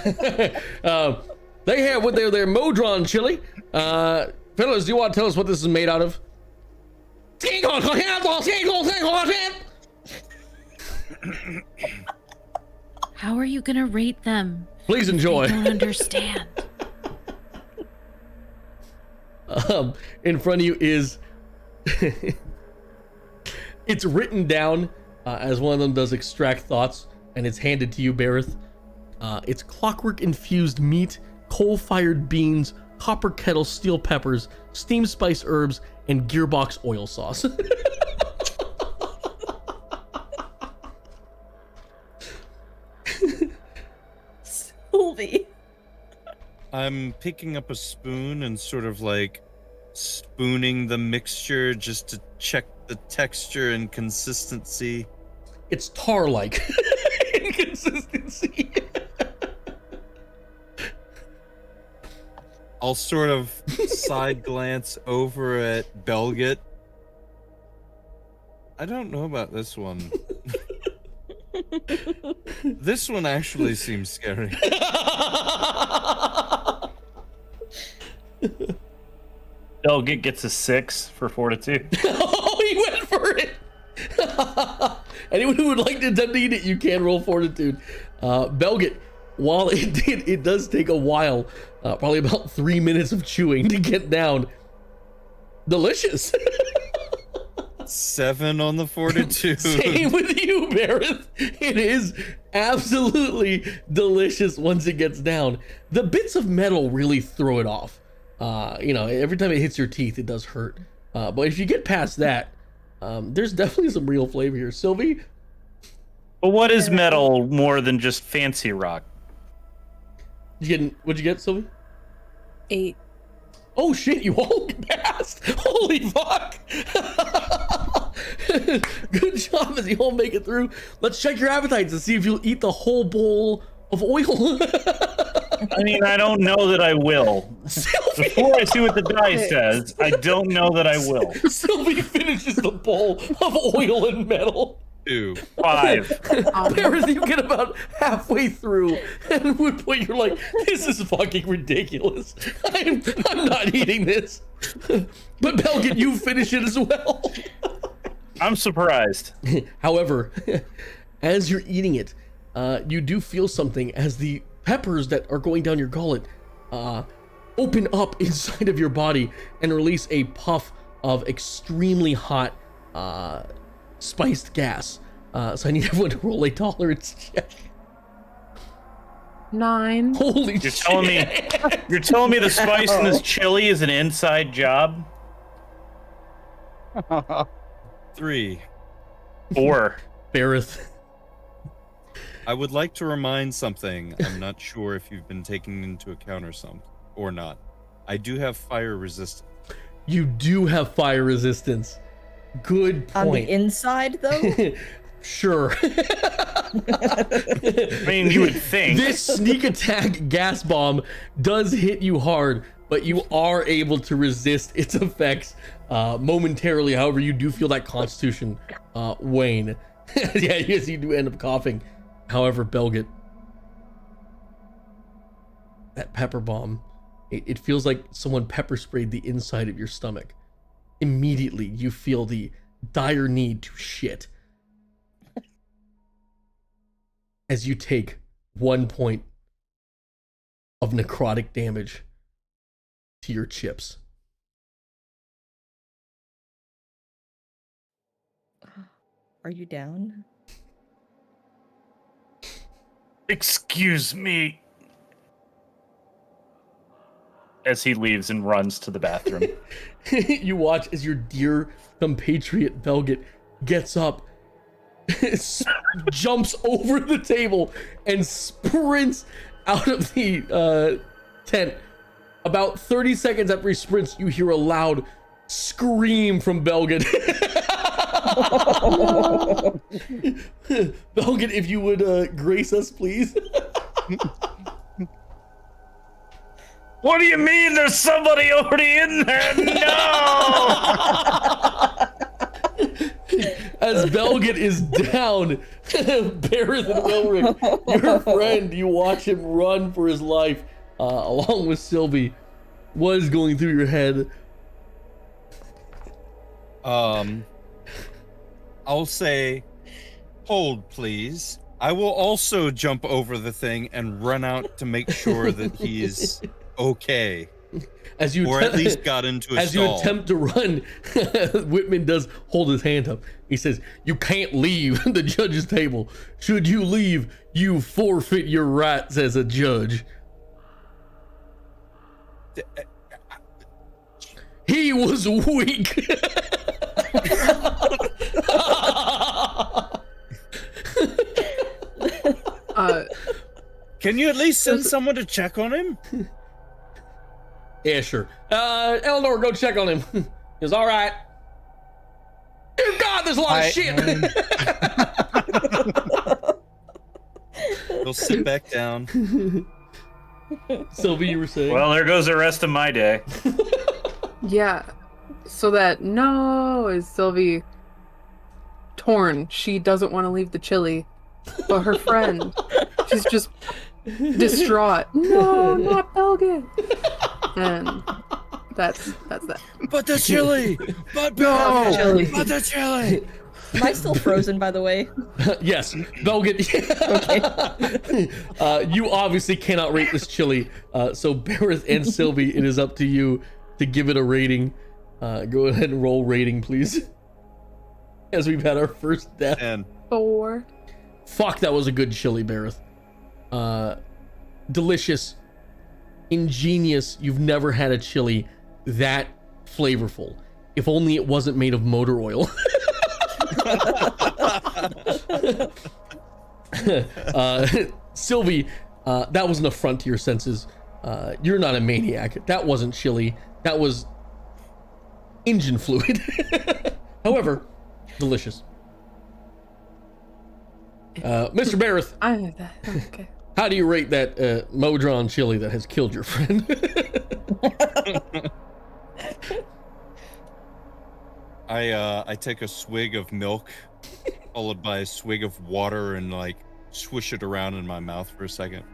They have with their Modron chili. Fellas, do you want to tell us what this is made out of? How are you gonna rate them? Please enjoy. I don't understand. In front of you is it's written down as one of them does extract thoughts, and it's handed to you, Bareth. It's clockwork infused meat, coal-fired beans, copper kettle steel peppers, steam spice herbs, and gearbox oil sauce. Sylvie. I'm picking up a spoon and sort of like spooning the mixture just to check the texture and consistency. It's tar-like in consistency. I'll sort of side glance over at Belgit. I don't know about this one. This one actually seems scary. Belgit gets a 6 for fortitude. Oh, he went for it. Anyone who would like to attempt to eat it, you can roll fortitude. Belgit, while it does take a while, probably about 3 minutes of chewing to get down. Delicious. 7 on the fortitude. Same with you, Bareth. It is absolutely delicious once it gets down. The bits of metal really throw it off. You know, every time it hits your teeth, it does hurt. But if you get past that, there's definitely some real flavor here. Sylvie? But what is metal more than just fancy rock? What'd you get, Sylvie? 8. Oh shit, you all passed! Holy fuck! Good job as you all make it through. Let's check your appetites and see if you'll eat the whole bowl of oil. I mean, I don't know that I will. Before I see what the die says, I don't know that I will. Sylvie finishes the bowl of oil and metal. 2. 5. Paris, you get about halfway through, and at one point you're like, this is fucking ridiculous. I'm not eating this. But Belgin, you finish it as well. I'm surprised. However, as you're eating it, you do feel something as the peppers that are going down your gullet open up inside of your body and release a puff of extremely hot spiced gas. So I need everyone to roll a tolerance check. 9. Holy You're shit. telling me the spice in this chili is an inside job? 3. 4. Bareth. I would like to remind something. I'm not sure if you've been taking into account or not. I do have fire resistance. You do have fire resistance. Good point. On the inside, though? Sure. I mean, you would think. This sneak attack gas bomb does hit you hard, but you are able to resist its effects momentarily. However, you do feel that constitution wane. Yeah, yes, you do end up coughing. However, Belgit, that pepper bomb, it feels like someone pepper sprayed the inside of your stomach. Immediately, you feel the dire need to shit as you take 1 point of necrotic damage to your chips. Are you down? Excuse me. As he leaves and runs to the bathroom. You watch as your dear compatriot Belgit gets up, jumps over the table, and sprints out of the tent. About 30 seconds after he sprints, you hear a loud scream from Belgit. Belgit, if you would grace us, please. What do you mean there's somebody already in there? No! As Belgit is down, Bareth and Wilrick, your friend, you watch him run for his life, along with Sylvie. What is going through your head? I'll say, hold please. I will also jump over the thing and run out to make sure that he is okay. As you or at least got into a as stall. you attempt to run, Whitman does hold his hand up. He says, "You can't leave the judge's table. Should you leave, you forfeit your rights as a judge." He was weak. Can you at least send someone to check on him? Yeah, sure. Eleanor, go check on him. He's all right. Dear God, there's a lot of shit. He'll sit back down. Sylvie, you were saying? Well, there goes the rest of my day. Yeah. So that no is Sylvie torn. She doesn't want to leave the chili. But her friend, she's just distraught. No, not Belgian. And that's that. But the chili! But No! Chili. But the chili! Am I still frozen, by the way? Yes, Belgit. You obviously cannot rate this chili. So Bareth and Sylvie, it is up to you to give it a rating. Go ahead and roll rating, please. As we've had our first death. And 4. Fuck, that was a good chili, Bareth. Delicious, ingenious. You've never had a chili that flavorful. If only it wasn't made of motor oil. Sylvie, that was an affront to your senses. You're not a maniac. That wasn't chili. That was engine fluid. However, delicious. Mr. Bareth, I know that. Okay. How do you rate that Modron chili that has killed your friend? I take a swig of milk, followed by a swig of water, and like swish it around in my mouth for a second.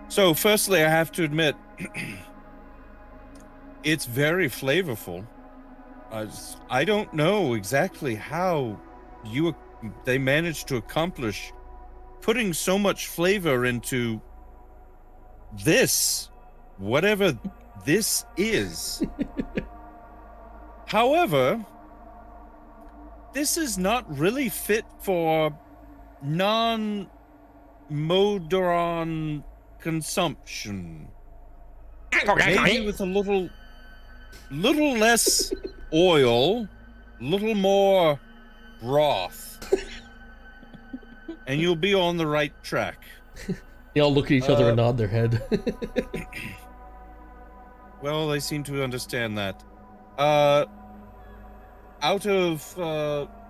So, firstly, I have to admit, it's very flavorful. I don't know exactly how they managed to accomplish putting so much flavor into this, whatever this is. However, this is not really fit for non-Modron consumption. Maybe with a little less oil, little more broth, and you'll be on the right track. They all look at each other and nod their head. Well, they seem to understand that. Out of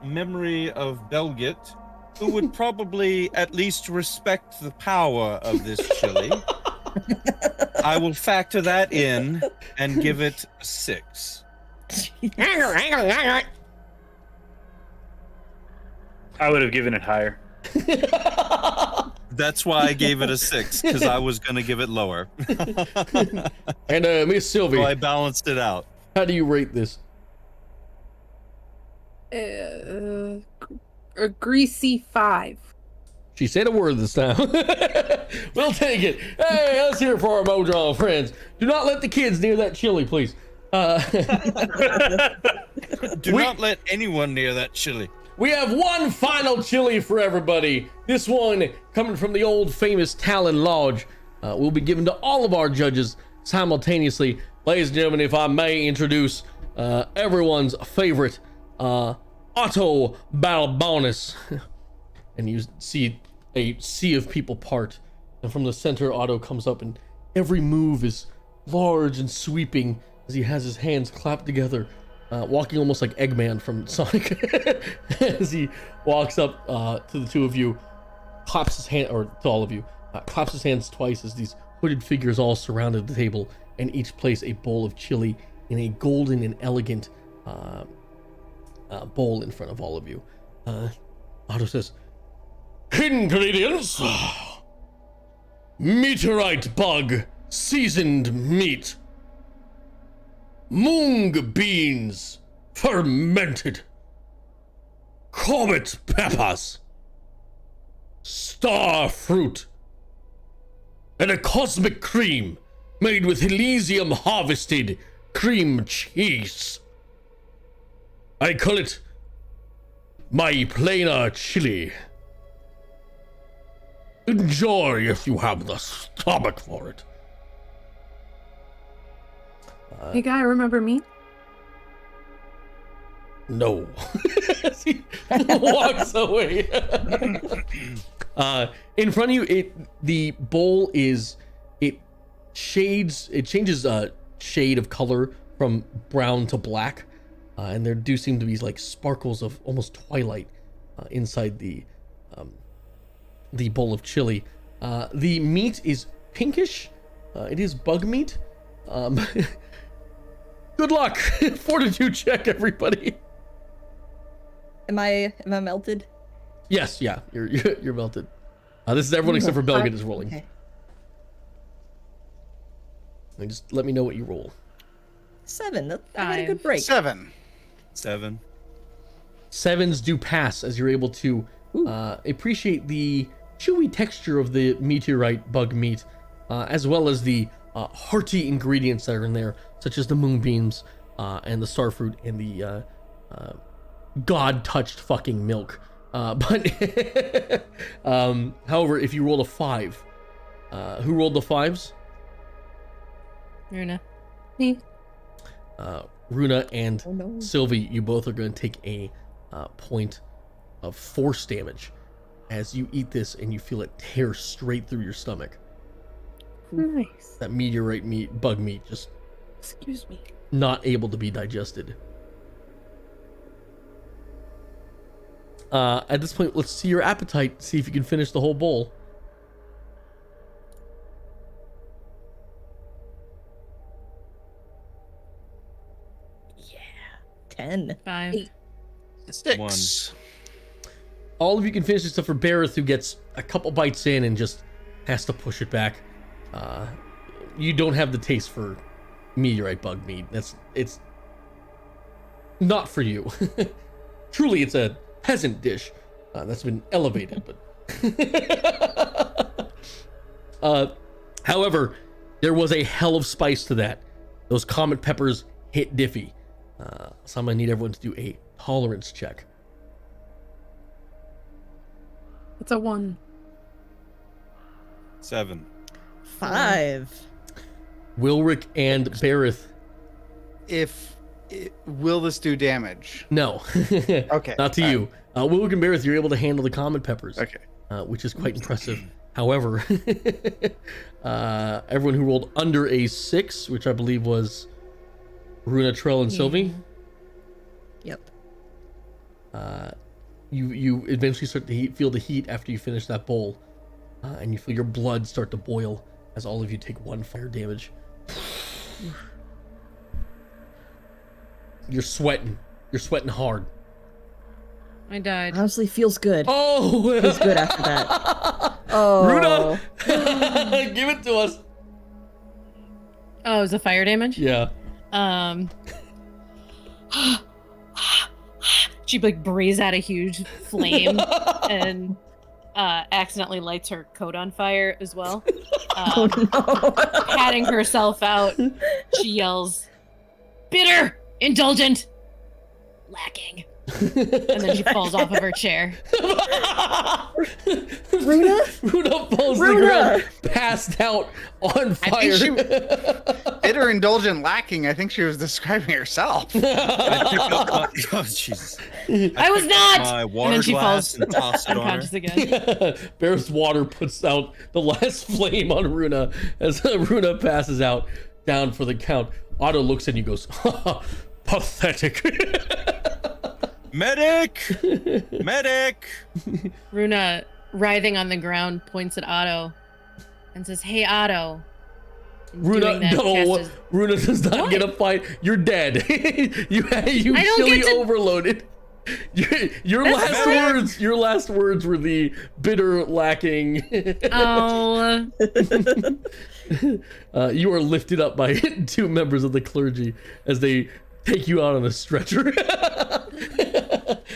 memory of Belgit, who would probably at least respect the power of this chili, I will factor that in and give it a 6. I would have given it higher. That's why I gave it a 6, because I was going to give it lower. And Miss Sylvie, So I balanced it out. how do you rate this? A greasy 5. She said a word this time. We'll take it. Hey, let's hear it for our Modron friends. Do not let the kids near that chili, please. Do not let anyone near that chili. We have one final chili for everybody. This one, coming from the old famous Talon Lodge, will be given to all of our judges simultaneously. Ladies and gentlemen, if I may introduce everyone's favorite, Otto Balbonus. And you see a sea of people part, and from the center, Otto comes up, and every move is large and sweeping as he has his hands clapped together, walking almost like Eggman from Sonic. As he walks up to the two of you, claps his hand, or to all of you, claps his hands twice as these hooded figures all surrounded the table, and each place a bowl of chili in a golden and elegant bowl in front of all of you. Otto says, "Ingredients: meteorite bug seasoned meat, mung beans fermented, comet peppers, star fruit, and a cosmic cream made with Elysium harvested cream cheese. I call it my planar chili. Enjoy if you have the stomach for it." Hey guy, remember me? No. He walks away. In front of you, the bowl is, it changes shade of color from brown to black, and there do seem to be like sparkles of almost twilight inside the bowl of chili. The meat is pinkish. It is bug meat. Good luck. Fortitude check, everybody. Am I melted? Yes, yeah, you're melted. This is everyone except for Belgit is rolling. Okay. And just let me know what you roll. 7. I had a good 5. break. 7. 7. 7s do pass as you're able to appreciate the chewy texture of the meteorite bug meat, as well as the hearty ingredients that are in there, such as the moonbeams and the starfruit and the god-touched fucking milk. But however, if you rolled a 5, who rolled the 5s? Runa. Me. Runa and Oh, no. Sylvie, you both are going to take a point of force damage as you eat this and you feel it tear straight through your stomach. Nice. That meteorite meat, bug meat, just Excuse me. not able to be digested. At this point, let's see your appetite. See if you can finish the whole bowl. Yeah. 10. 5. 8. 6. All of you can finish except for Bareth, who gets a couple bites in and just has to push it back. You don't have the taste for meteorite bug meat. It's not for you. Truly, it's a peasant dish that's been elevated, but however, there was a hell of spice to that. Those comet peppers hit diffy. So I'm gonna need everyone to do a tolerance check. It's a 1. 7. 5. Wilrick and Bareth. Will this do damage? No. Okay. Not to you. Wilrick and Bareth, you're able to handle the comet peppers. Okay. Which is quite impressive. However, everyone who rolled under a 6, which I believe was Runa, Trell, and Sylvie, Yep. you eventually start to feel the heat after you finish that bowl, and you feel your blood start to boil as all of you take 1 fire damage. You're sweating. You're sweating hard. I died. Honestly, feels good. Oh! Feels good after that. Oh. Runa! Give it to us. Oh, is the fire damage? Yeah. She like breathes out a huge flame and accidentally lights her coat on fire as well. Oh no. Patting herself out, she yells, "Bitter, indulgent, lacking," and then she falls off of her chair. Runa? Runa falls to the ground, passed out on fire. Bitter, indulgent, lacking. I think she was describing herself. Oh, Jesus. I was not. My And water then she glass falls and tossed it on her. unconscious again. Bareth's water puts out the last flame on Runa as Runa passes out down for the count. Otto looks at you and goes, pathetic. Medic! Medic! Runa, writhing on the ground, points at Otto and says, "Hey, Otto." Runa, no, Runa does not get a fight. You're dead. you chili overloaded. Your last words were the bitter, lacking. Oh. You are lifted up by 2 members of the clergy as they take you out on a stretcher.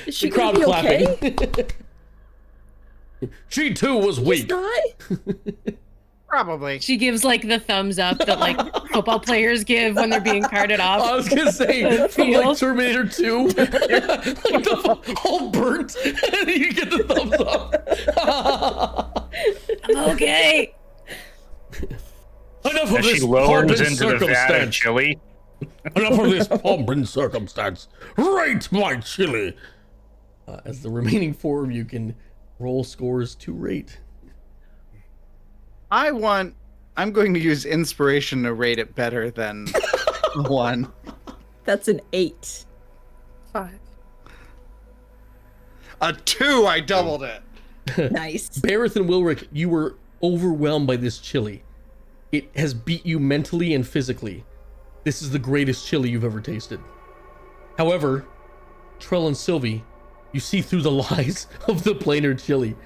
Is she The crowd gonna be okay? clapping. She too was Just weak. die? Probably. She gives like the thumbs up that like football players give when they're being carted off. I was gonna say from like Terminator 2, like the all burnt, and you get the thumbs up. I'm okay. Enough of As this she pomp lowers and into the vat of circumstance. chili. Enough of this pomp and circumstance. Rate my chili. As the remaining 4 of you can roll scores to rate. I'm going to use inspiration to rate it better than 1. That's an 8. 5. A 2, I doubled it. Nice. Bareth and Wilrick, you were overwhelmed by this chili. It has beat you mentally and physically. This is the greatest chili you've ever tasted. However, Trell and Sylvie, you see through the lies of the plainer chili.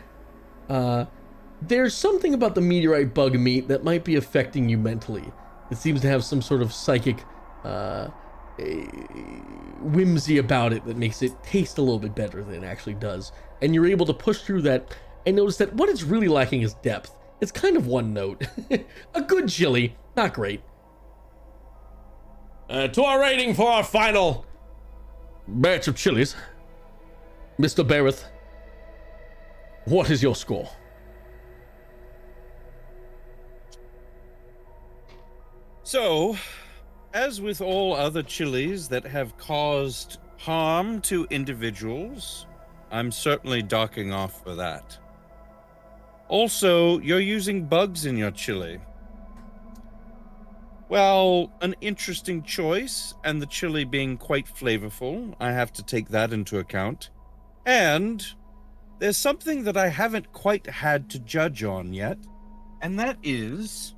There's something about the meteorite bug meat that might be affecting you mentally. It seems to have some sort of psychic whimsy about it that makes it taste a little bit better than it actually does. And you're able to push through that and notice that what it's really lacking is depth. It's kind of one note. A good chili, not great. To our rating for our final batch of chilies. Mr. Bareth, what is your score? So, as with all other chilies that have caused harm to individuals, I'm certainly docking off for that. Also, you're using bugs in your chili. Well, an interesting choice, and the chili being quite flavorful. I have to take that into account. And there's something that I haven't quite had to judge on yet, and that is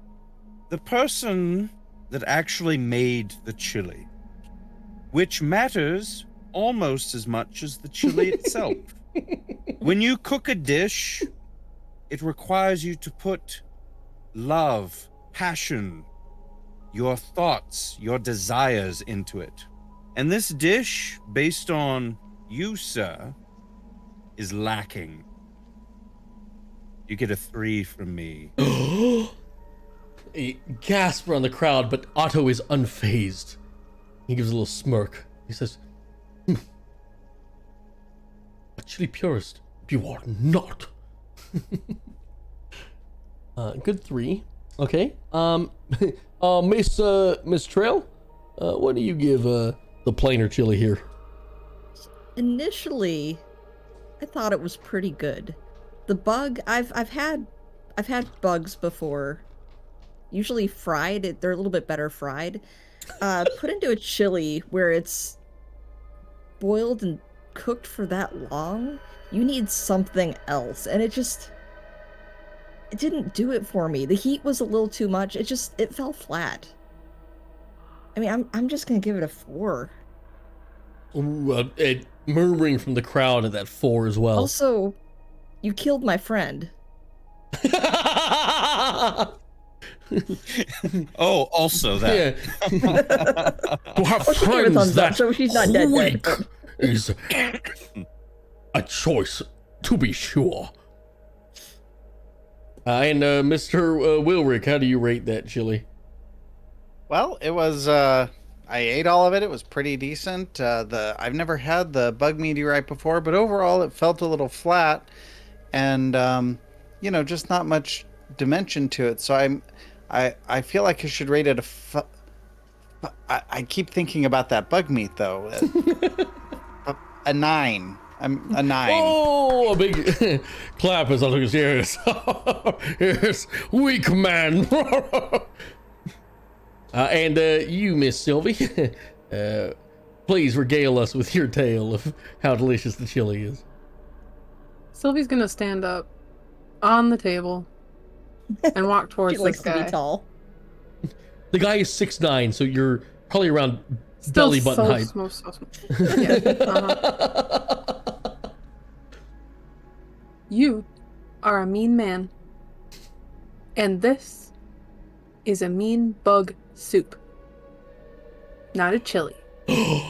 the person that actually made the chili, which matters almost as much as the chili itself. When you cook a dish, it requires you to put love, passion, your thoughts, your desires into it. And this dish, based on you, sir, is lacking. You get a 3 from me. A gasp around the crowd, but Otto is unfazed. He gives a little smirk. He says, a chili purist, you are not. Good 3. Okay. Miss Trail, what do you give the plainer chili here? Initially, I thought it was pretty good. The bug, I've had bugs before. Usually fried, they're a little bit better fried. Put into a chili where it's boiled and cooked for that long, you need something else, and it didn't do it for me. The heat was a little too much. It fell flat. I mean, I'm just gonna give it a 4. Ooh, murmuring from the crowd at that 4 as well. Also, you killed my friend. Oh, also that. Yeah. To have Well, she gave a friends thumbs that up, so she's not dead. quick is a choice, to be sure. And Mr. Wilrick, how do you rate that chili? Well, it was. I ate all of it. It was pretty decent. I've never had the bug meteorite before, but overall, it felt a little flat, and just not much dimension to it. So I feel like I should rate it I keep thinking about that bug meat though. A 9. I'm a 9. Oh, a big clap as I look at yes. Yes, weak man. And you, Miss Sylvie, please regale us with your tale of how delicious the chili is. Sylvie's gonna stand up on the table and walk towards She this likes to guy. be tall. The guy is 6'9", so you're probably around Still belly button so height. small. Yeah. You are a mean man. And this is a mean bug soup. Not a chili. Ooh.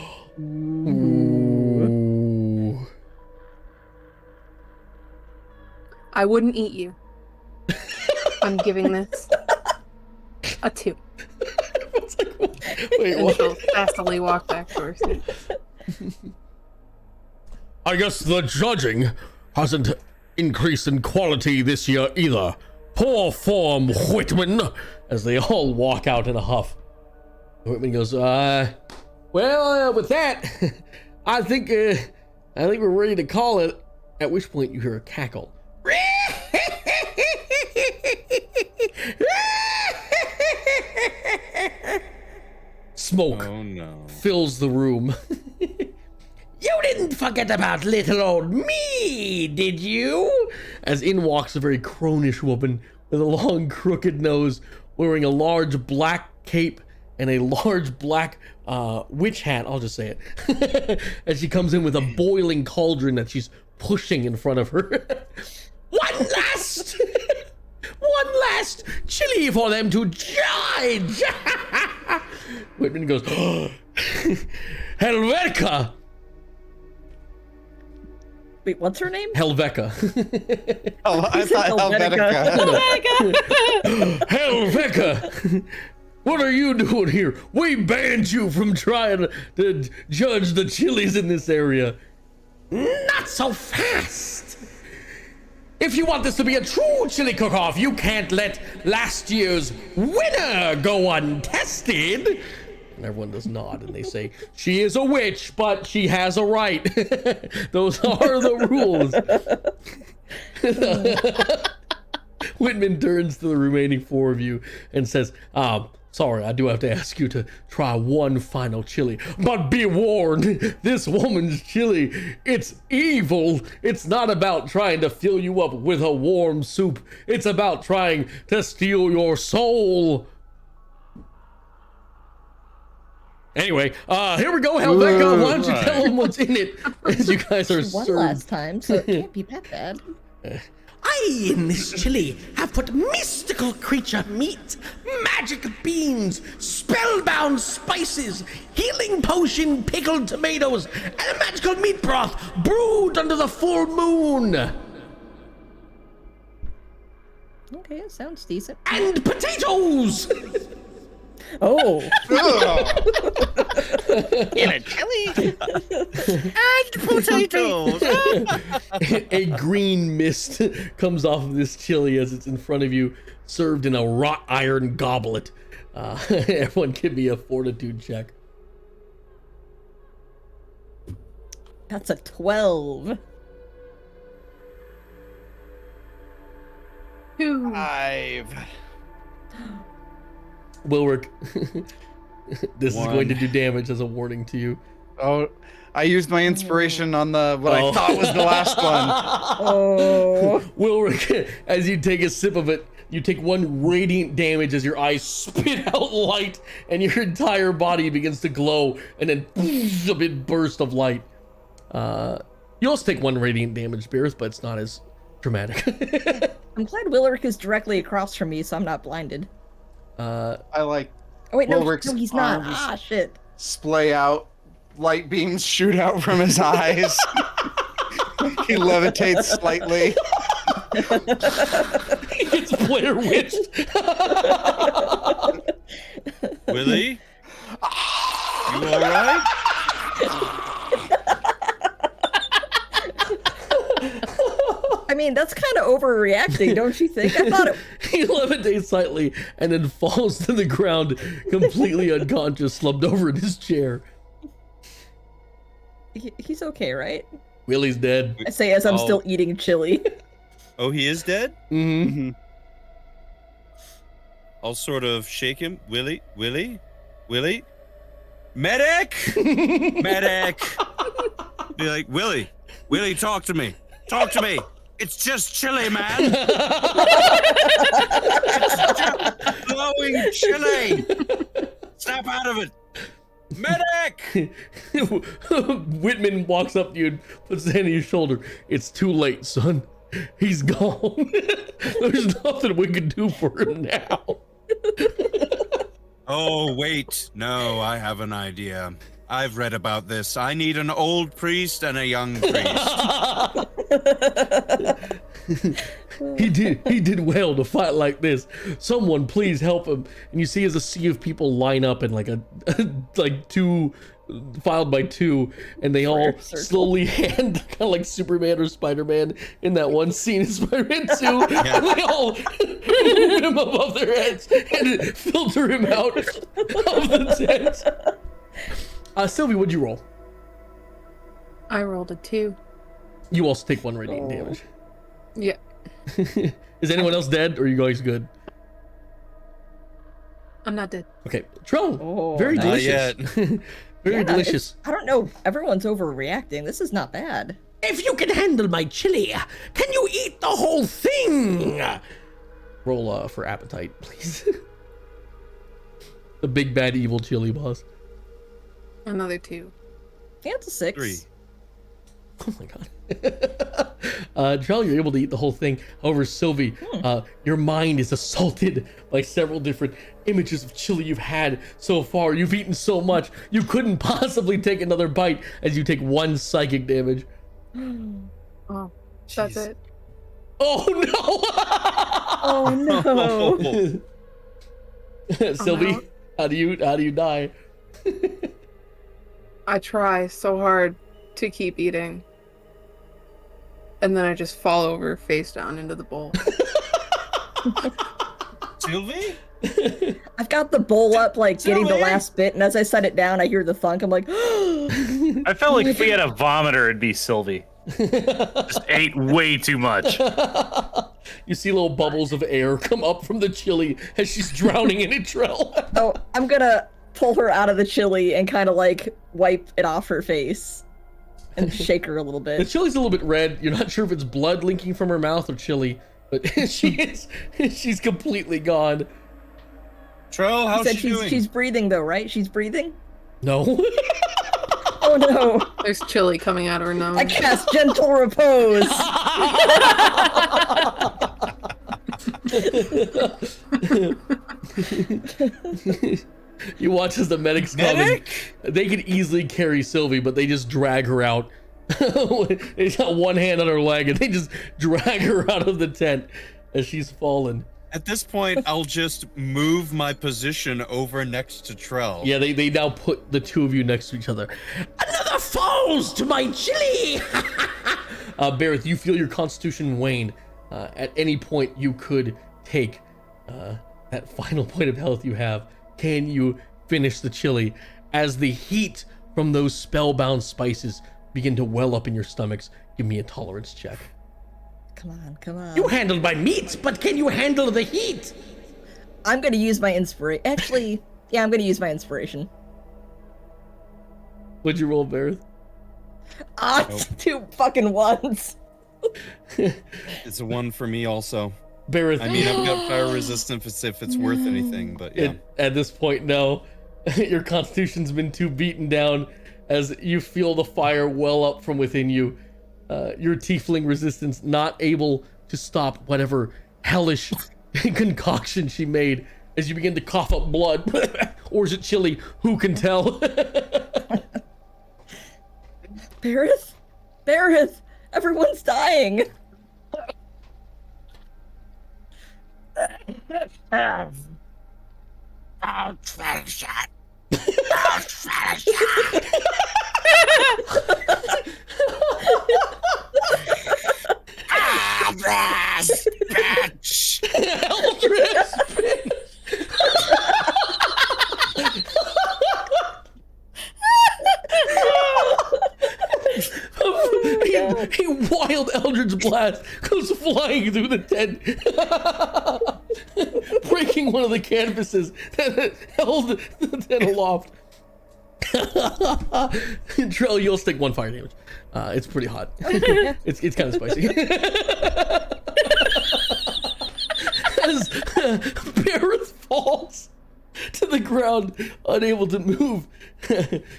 I wouldn't eat you. I'm giving this a 2. Wait, And what? she'll fastly walk back to her seat. I guess the judging hasn't increased in quality this year either. Poor form, Whitman, as they all walk out in a huff. Whitman goes, with that, I think we're ready to call it. At which point you hear a cackle. Smoke Oh no. fills the room. You didn't forget about little old me, did you? As in walks a very cronish woman with a long crooked nose, wearing a large black cape and a large black witch hat, I'll just say it. As she comes in with a boiling cauldron that she's pushing in front of her. One last chili for them to judge. Whitman goes, Helvetica. Wait, what's her name? Helveca. Oh, I thought Helvetica. Helveca. What are you doing here? We banned you from trying to judge the chilies in this area. Not so fast. If you want this to be a true chili cook-off, you can't let last year's winner go untested. And everyone does nod and they say, she is a witch, but she has a right. Those are the rules. Whitman turns to the remaining 4 of you and says, Sorry, I do have to ask you to try one final chili. But be warned, this woman's chili, it's evil. It's not about trying to fill you up with a warm soup. It's about trying to steal your soul. Anyway, here we go, Helveka. Why don't you tell them what's in it as you guys are She won served. last time, so it can't be that bad. I, in this chili, have put mystical creature meat, magic beans, spellbound spices, healing potion, pickled tomatoes, and a magical meat broth brewed under the full moon. Okay, it sounds decent. And potatoes! Oh, In a chili? And potatoes! A green mist comes off of this chili as it's in front of you, served in a wrought iron goblet. Everyone give me a fortitude check. that's a 12. 2. 5. Wilrick, this is going to One. do damage as a warning to you. Oh, I used my inspiration on the what I thought was the last one. Oh. Wilrick, as you take a sip of it, you take one radiant damage as your eyes spit out light and your entire body begins to glow, and then a big burst of light. You also take one radiant damage, Beerus, but it's not as dramatic. I'm glad Willerick is directly across from me, so I'm not blinded. I like Oh wait, no, Willrick's no, he's not. arms. Ah, shit. splay out, light beams shoot out from his eyes. He levitates slightly. It's Blair Witched. Willie? You all right? I mean, that's kind of overreacting, don't you think? I thought it. He levitates slightly and then falls to the ground, completely unconscious, slumped over in his chair. He's okay, right? Willie's dead. I say as I'm Oh. still eating chili. Oh, he is dead? Mm-hmm. I'll sort of shake him. Willie? Medic! Medic! Be like, Willie, talk to me. It's just chili, man. It's just glowing chili. Snap out of it. Medic! Whitman walks up to you and puts his hand on your shoulder. It's too late, son. He's gone. There's nothing we can do for him now. Oh, wait. No, I have an idea. I've read about this. I need an old priest and a young priest. He did well to fight like this. Someone please help him. And you see as a sea of people line up in like like two, filed by two, and they all Circle. slowly hand, kind of like Superman or Spider-Man in that one scene in Spider-Man 2. Yeah. And they all move him above their heads and filter him out of the tent. Sylvie, what'd you roll? I rolled a 2. You also take one radiant damage. Yeah. Is anyone else dead, or are you guys good? I'm not dead. Okay, Tro, Oh, very nice. Not delicious. yet. Very Yeah, delicious. I don't know. Everyone's overreacting. This is not bad. If you can handle my chili, can you eat the whole thing? Roll for appetite, please. The big bad evil chili boss. Another 2. Yeah, it's a 6. 3. Oh my god. Trell, you're able to eat the whole thing. However, Sylvie, your mind is assaulted by several different images of chili you've had so far. You've eaten so much, you couldn't possibly take another bite as you take 1 psychic damage. Oh, that's Jeez. it. Oh Oh no. no! Sylvie, out. how do you die? I try so hard to keep eating. And then I just fall over face down into the bowl. Sylvie? I've got the bowl up, like getting the Joey? last bit, and as I set it down, I hear the thunk. I'm like, I felt like if we had a vomiter, it'd be Sylvie. Just ate way too much. You see little bubbles of air come up from the chili as she's drowning in it, Trell. Oh, I'm gonna pull her out of the chili and kind of like wipe it off her face and shake her a little The bit. chili's a little bit red. You're not sure if it's blood leaking from her mouth or chili, but she's completely gone. Trell, You how's said she doing? she's breathing though, right? She's breathing? No. Oh no. There's chili coming out of her nose. I cast gentle repose. You watch as the medics come in. They could easily carry Sylvie, but they just drag her out. They got one hand on her leg and they just drag her out of the tent as she's fallen. At this point, I'll just move my position over next to Trell. Yeah, they now put the two of you next to each other. Another falls to my chili. Barrett, you feel your constitution wane. At any point, you could take that final point of health you have. Can you finish the chili as the heat from those spellbound spices begin to well up in your stomachs? Give me a tolerance check. Come on, come on. You handled my meat, but can you handle the heat? I'm gonna use my inspiration. Actually, yeah, I'm gonna use my inspiration. What'd you roll, Barrett? Nope. 2 fucking ones. It's a 1 for me also. Barrett. I mean, I've got fire resistance if it's worth anything, but yeah. At this point, no. Your constitution's been too beaten down as you feel the fire well up from within you. Your tiefling resistance not able to stop whatever hellish concoction she made as you begin to cough up blood. Or is it chili? Who can tell? Barrett? Barrett! Everyone's dying! A wild eldritch blast goes flying through the tent, breaking one of the canvases that held the tent aloft. Trell, you'll stick 1 fire damage. It's pretty hot. It's kind of spicy. As Barrett falls to the ground, unable to move,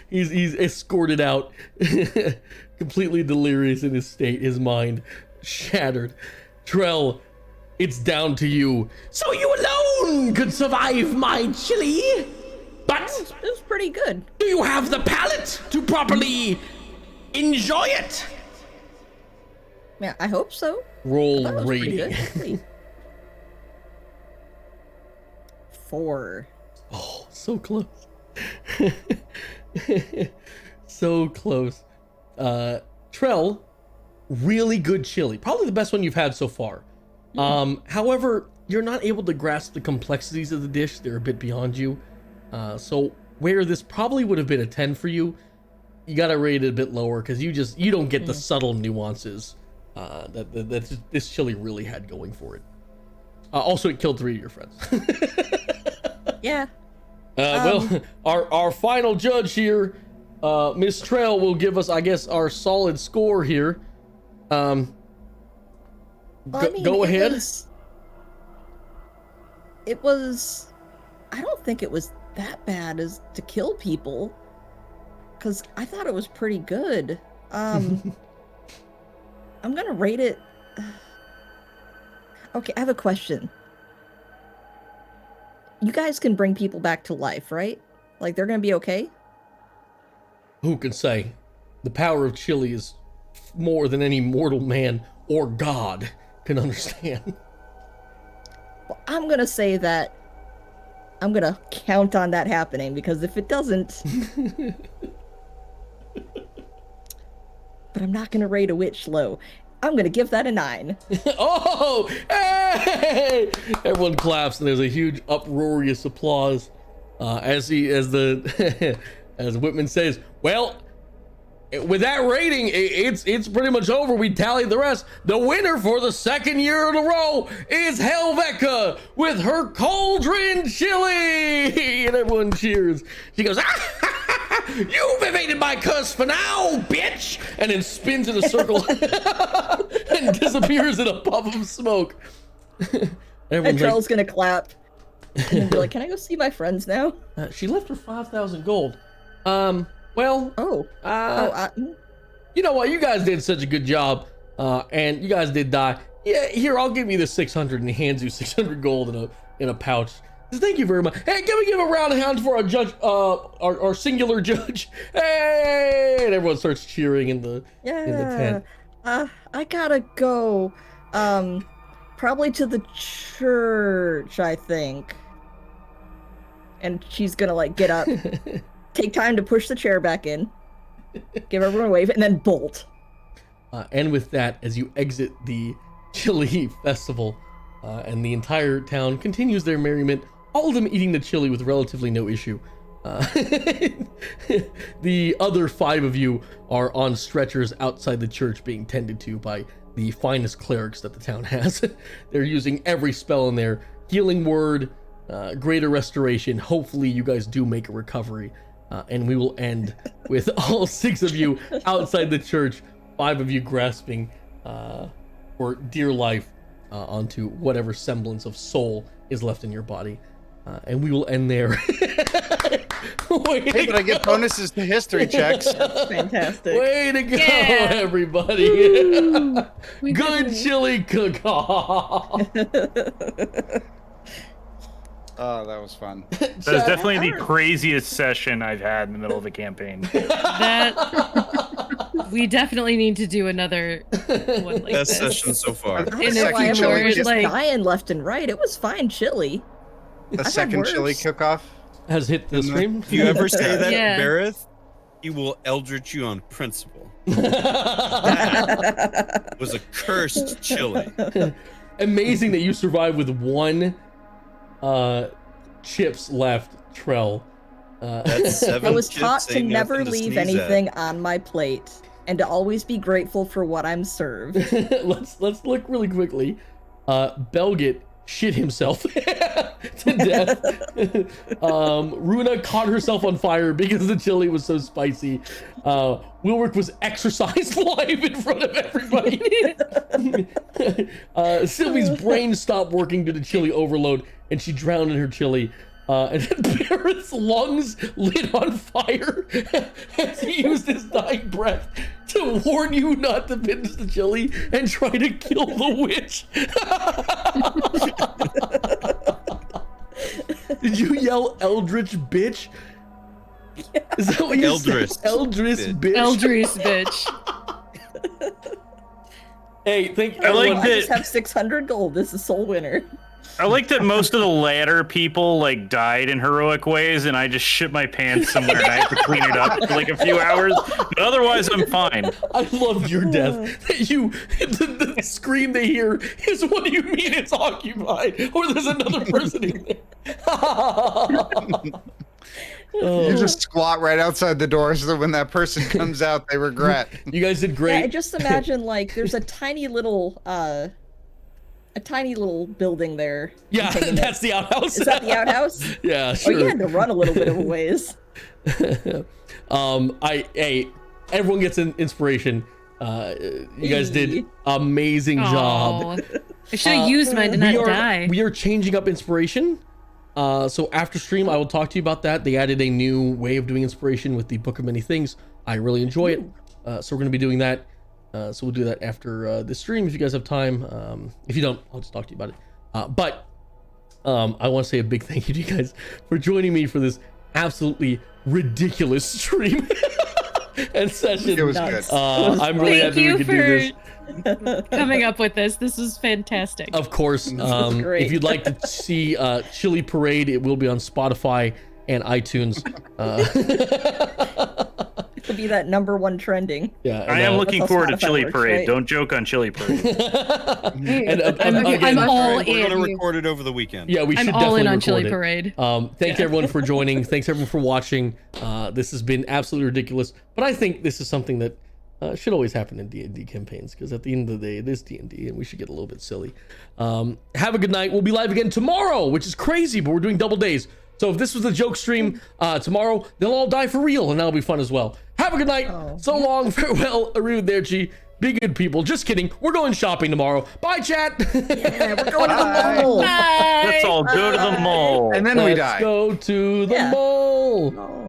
he's escorted out, completely delirious in his state, his mind shattered. Trell, it's down to you. So you alone could survive my chili? But It was pretty good. do you have the palate to properly enjoy it? Yeah, I hope so. Roll That was pretty rating. good. Wait. 4. Oh, so close. So close. Trell, really good chili. Probably the best one you've had so far. However, you're not able to grasp the complexities of the dish. They're a bit beyond you. So where this probably would have been a 10 for you, you gotta rate it a bit lower because you don't get the subtle nuances that this chili really had going for it. Also, it killed 3 of your friends. Yeah. Well, our final judge here, Miss Trell, will give us, I guess, our solid score here. Well, I mean, go ahead. It was. I don't think it was that bad as to kill people, because I thought it was pretty good. I'm gonna rate it. Okay, I have a question. You guys can bring people back to life, right? Like they're gonna be okay? Who can say? The power of chili is more than any mortal man or god can understand. Well, I'm gonna say that. I'm gonna count on that happening, because if it doesn't. But I'm not gonna rate a witch low. I'm gonna give that a 9. Oh, hey! Everyone claps, and there's a huge uproarious applause as Whitman says, "Well, with that rating, it's pretty much over. We tallied the rest. The winner for the second year in a row is Helvetica with her cauldron chili, and everyone cheers. She goes, "You've evaded my curse for now, bitch!" and then spins in a circle and disappears in a puff of smoke. And Trell's gonna clap and be like, "Can I go see my friends now?" She left her 5,000 gold. Well, you know what? You guys did such a good job, and you guys did die. Yeah, here, I'll give you the 600, and he hands you 600 gold in a pouch. Says, "Thank you very much." Hey, can we give a round of hands for our judge, our singular judge? Hey! And everyone starts cheering in the tent. I gotta go. Probably to the church, I think. And she's gonna like get up. Take time to push the chair back in, give everyone a wave, and then bolt. And with that, as you exit the chili festival, and the entire town continues their merriment, all of them eating the chili with relatively no issue. The other 5 of you are on stretchers outside the church being tended to by the finest clerics that the town has. They're using every spell in there. Healing word, greater restoration. Hopefully you guys do make a recovery. And we will end with all 6 of you outside the church, 5 of you grasping for dear life onto whatever semblance of soul is left in your body. And we will end there. Hey, but I get bonuses to history checks. Fantastic. Way to go, everybody. Good chili cook-off. Oh, that was fun. That was definitely the craziest session I've had in the middle of a campaign. We definitely need to do another one like Best this. session so far. In a Second future, chili where, cook- like, Dying left and right. It was fine chili. The had second chili worse. cook-off. Has hit the stream. If you ever say that, Yeah. Bareth, he will eldritch you on principle. That was a cursed chili. Amazing that you survived with 1 chips left, Trell. That's 7 I was chips, taught to ain't never nothing to leave sneeze at. anything on my plate and to always be grateful for what I'm served. let's look really quickly. Belgit shit himself to death. Runa caught herself on fire because the chili was so spicy. Wilrick was exercised live in front of everybody. Sylvie's brain stopped working due to chili overload, and she drowned in her chili. And then Barrett's lungs lit on fire as he used his dying breath to warn you not to finish the chili and try to kill the witch. Did you yell Eldritch bitch? Yeah. Is that what you Eldritch said? Eldritch bitch. Eldris, bitch. Hey, thank you. I like I that- just have 600 gold. This is sole winner. I like that most of the latter people like died in heroic ways, and I just shit my pants somewhere and I have to clean it up for like a few hours. But otherwise, I'm fine. I love your death. That you, the scream they hear is, "What do you mean it's occupied?" Or there's another person in there. You just squat right outside the door so that when that person comes out, they regret. You guys did Yeah, great. I just imagine like there's a tiny little building there. Yeah, containing it. that's the outhouse. Is that the outhouse? Yeah, Oh, sure. you had to run a little bit of a ways. Hey, everyone gets an inspiration. You guys did Hey. amazing job. Aw. I should have used mine to not die. We are changing up inspiration. So after stream, I will talk to you about that. They added a new way of doing inspiration with the Book of Many Things. I really enjoy it. So we're going to be doing that. So we'll do that after this stream if you guys have time. If you don't, I'll just talk to you about it. But I want to say a big thank you to you guys for joining me for this absolutely ridiculous stream and session. It was Nuts. good. I'm really Thank happy you we could do this. for coming up with this. This was fantastic. Of course, great. if you'd like to see Chili Parade, it will be on Spotify and iTunes. It'll be that #1 trending. Yeah, I am looking That's how forward to Spotify Chili works, Parade. right? Don't joke on Chili Parade. and I'm all We're going to in. record it over the weekend. Yeah, we should I'm all definitely in on record Chili it. Parade. Thank everyone for joining. Thanks everyone for watching. This has been absolutely ridiculous, but I think this is something that should always happen in D&D campaigns, because at the end of the day, it is D&D, and we should get a little bit silly. Have a good night. We'll be live again tomorrow, which is crazy, but we're doing double days. So if this was the joke stream tomorrow, they'll all die for real, and that'll be fun as well. Have a good night. So long. Farewell. Arrivederci. Be good people. Just kidding. We're going shopping tomorrow. Bye, chat. Yeah, we're going to the mall. Bye. Let's all go to the mall. And then we die. Let's go to the mall. Oh.